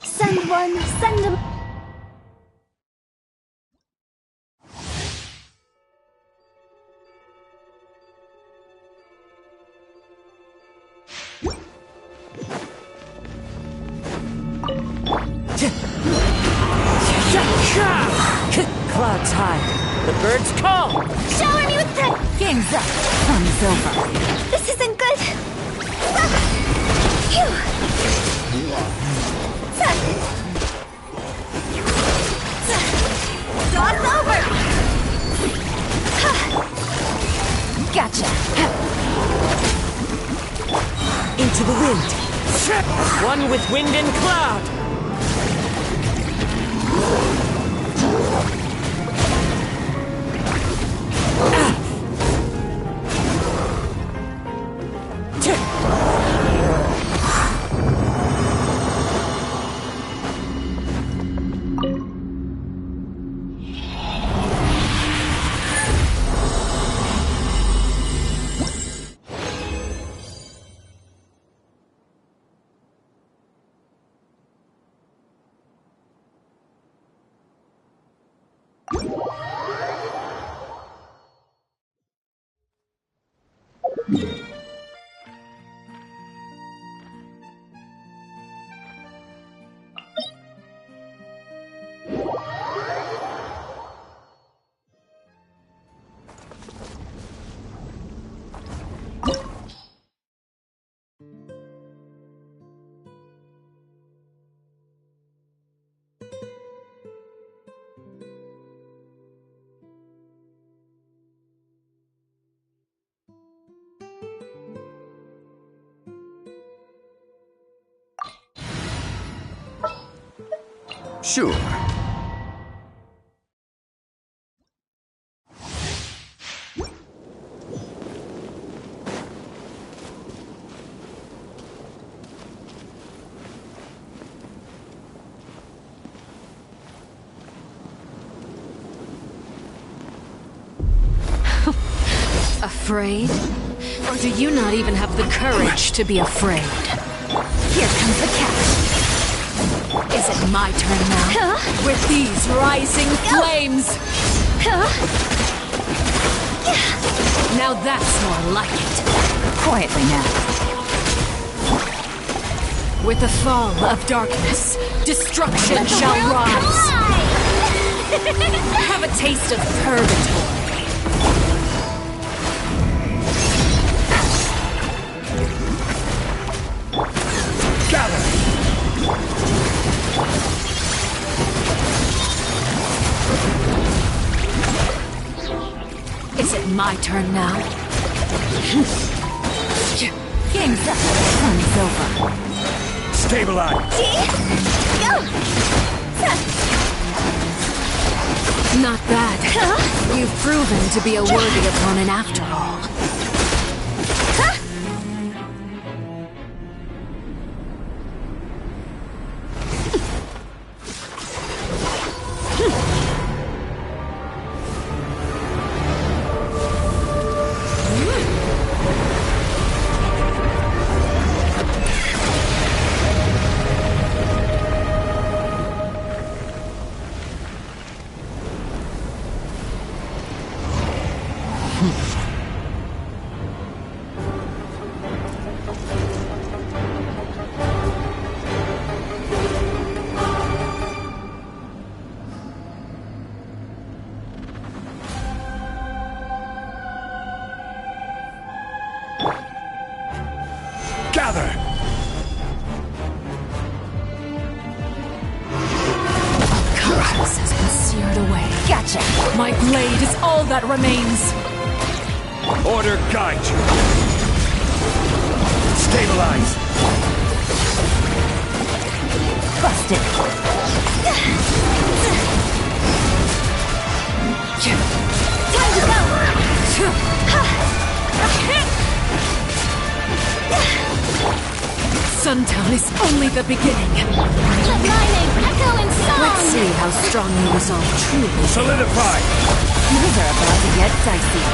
Send one, send them. Clouds high. The birds call. Shower me with the... Game's up. Fun's over. This isn't good. Phew. Dog's over. Gotcha. Into the wind. One with wind and cloud. Sure. Afraid? Or do you not even have the courage to be afraid? Here comes the catch. Is it my turn now? With these rising flames! Now that's more like it. Quietly now. With the fall of darkness, destruction shall rise. Have a taste of purgatory. Is it my turn now? Game's up. Fun's over. Stabilize. Not bad. You've proven to be a worthy opponent after all. Gather! Conscience has been seared away. Gotcha. My blade is all that remains. Order guide you. Stabilize! Busted! Time to go! Suntown is only the beginning. Let my name echo in song! Let's see how strong your resolve truly is. Solidify! Things are about to get dicey.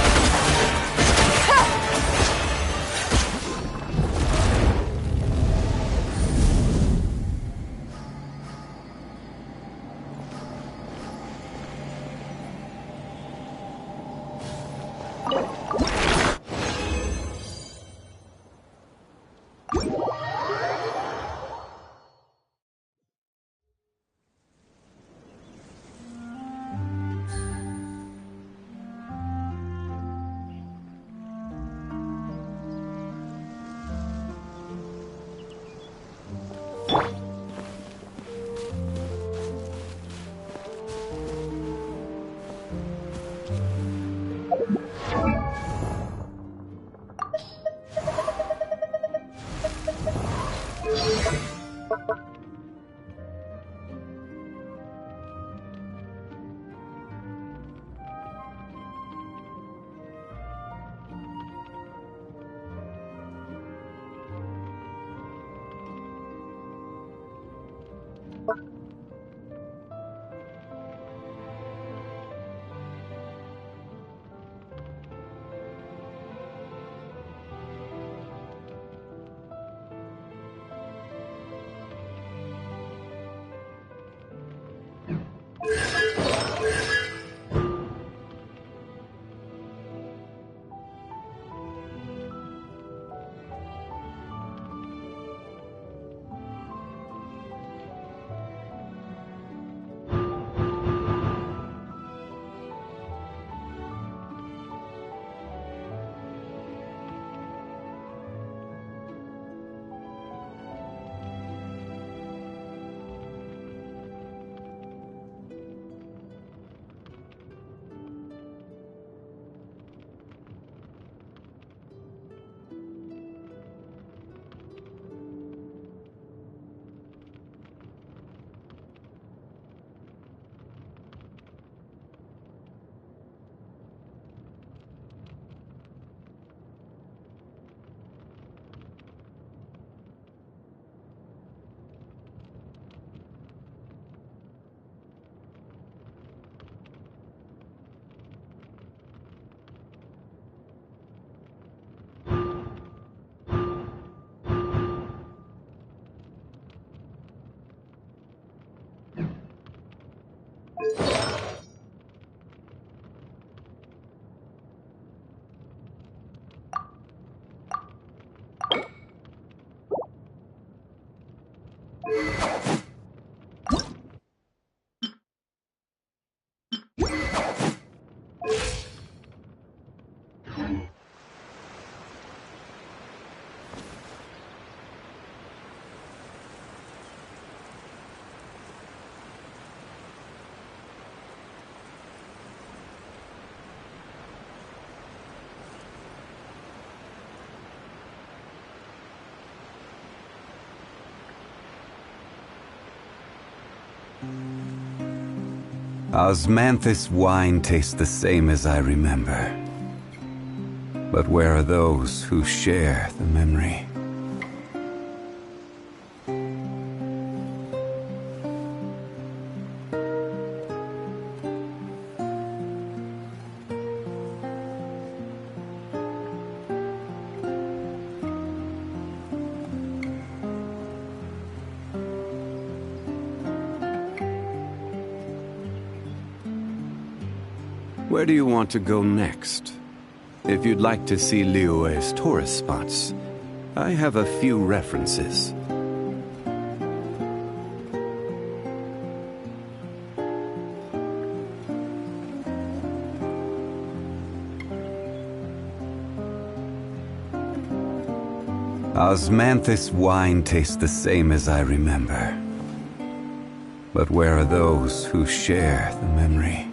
Osmanthus wine tastes the same as I remember. But where are those who share the memory? Where do you want to go next? If you'd like to see Liyue's tourist spots, I have a few references. Osmanthus wine tastes the same as I remember. But where are those who share the memory?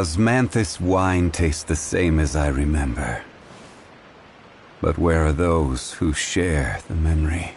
Osmanthus wine tastes the same as I remember. But where are those who share the memory?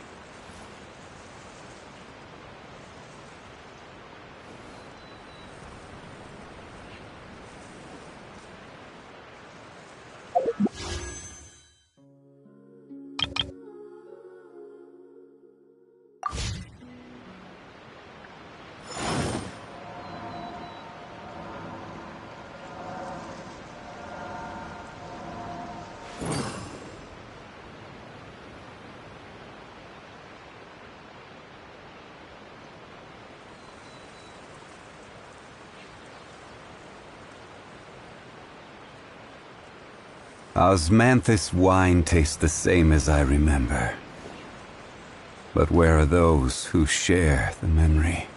Osmanthus wine tastes the same as I remember. But where are those who share the memory?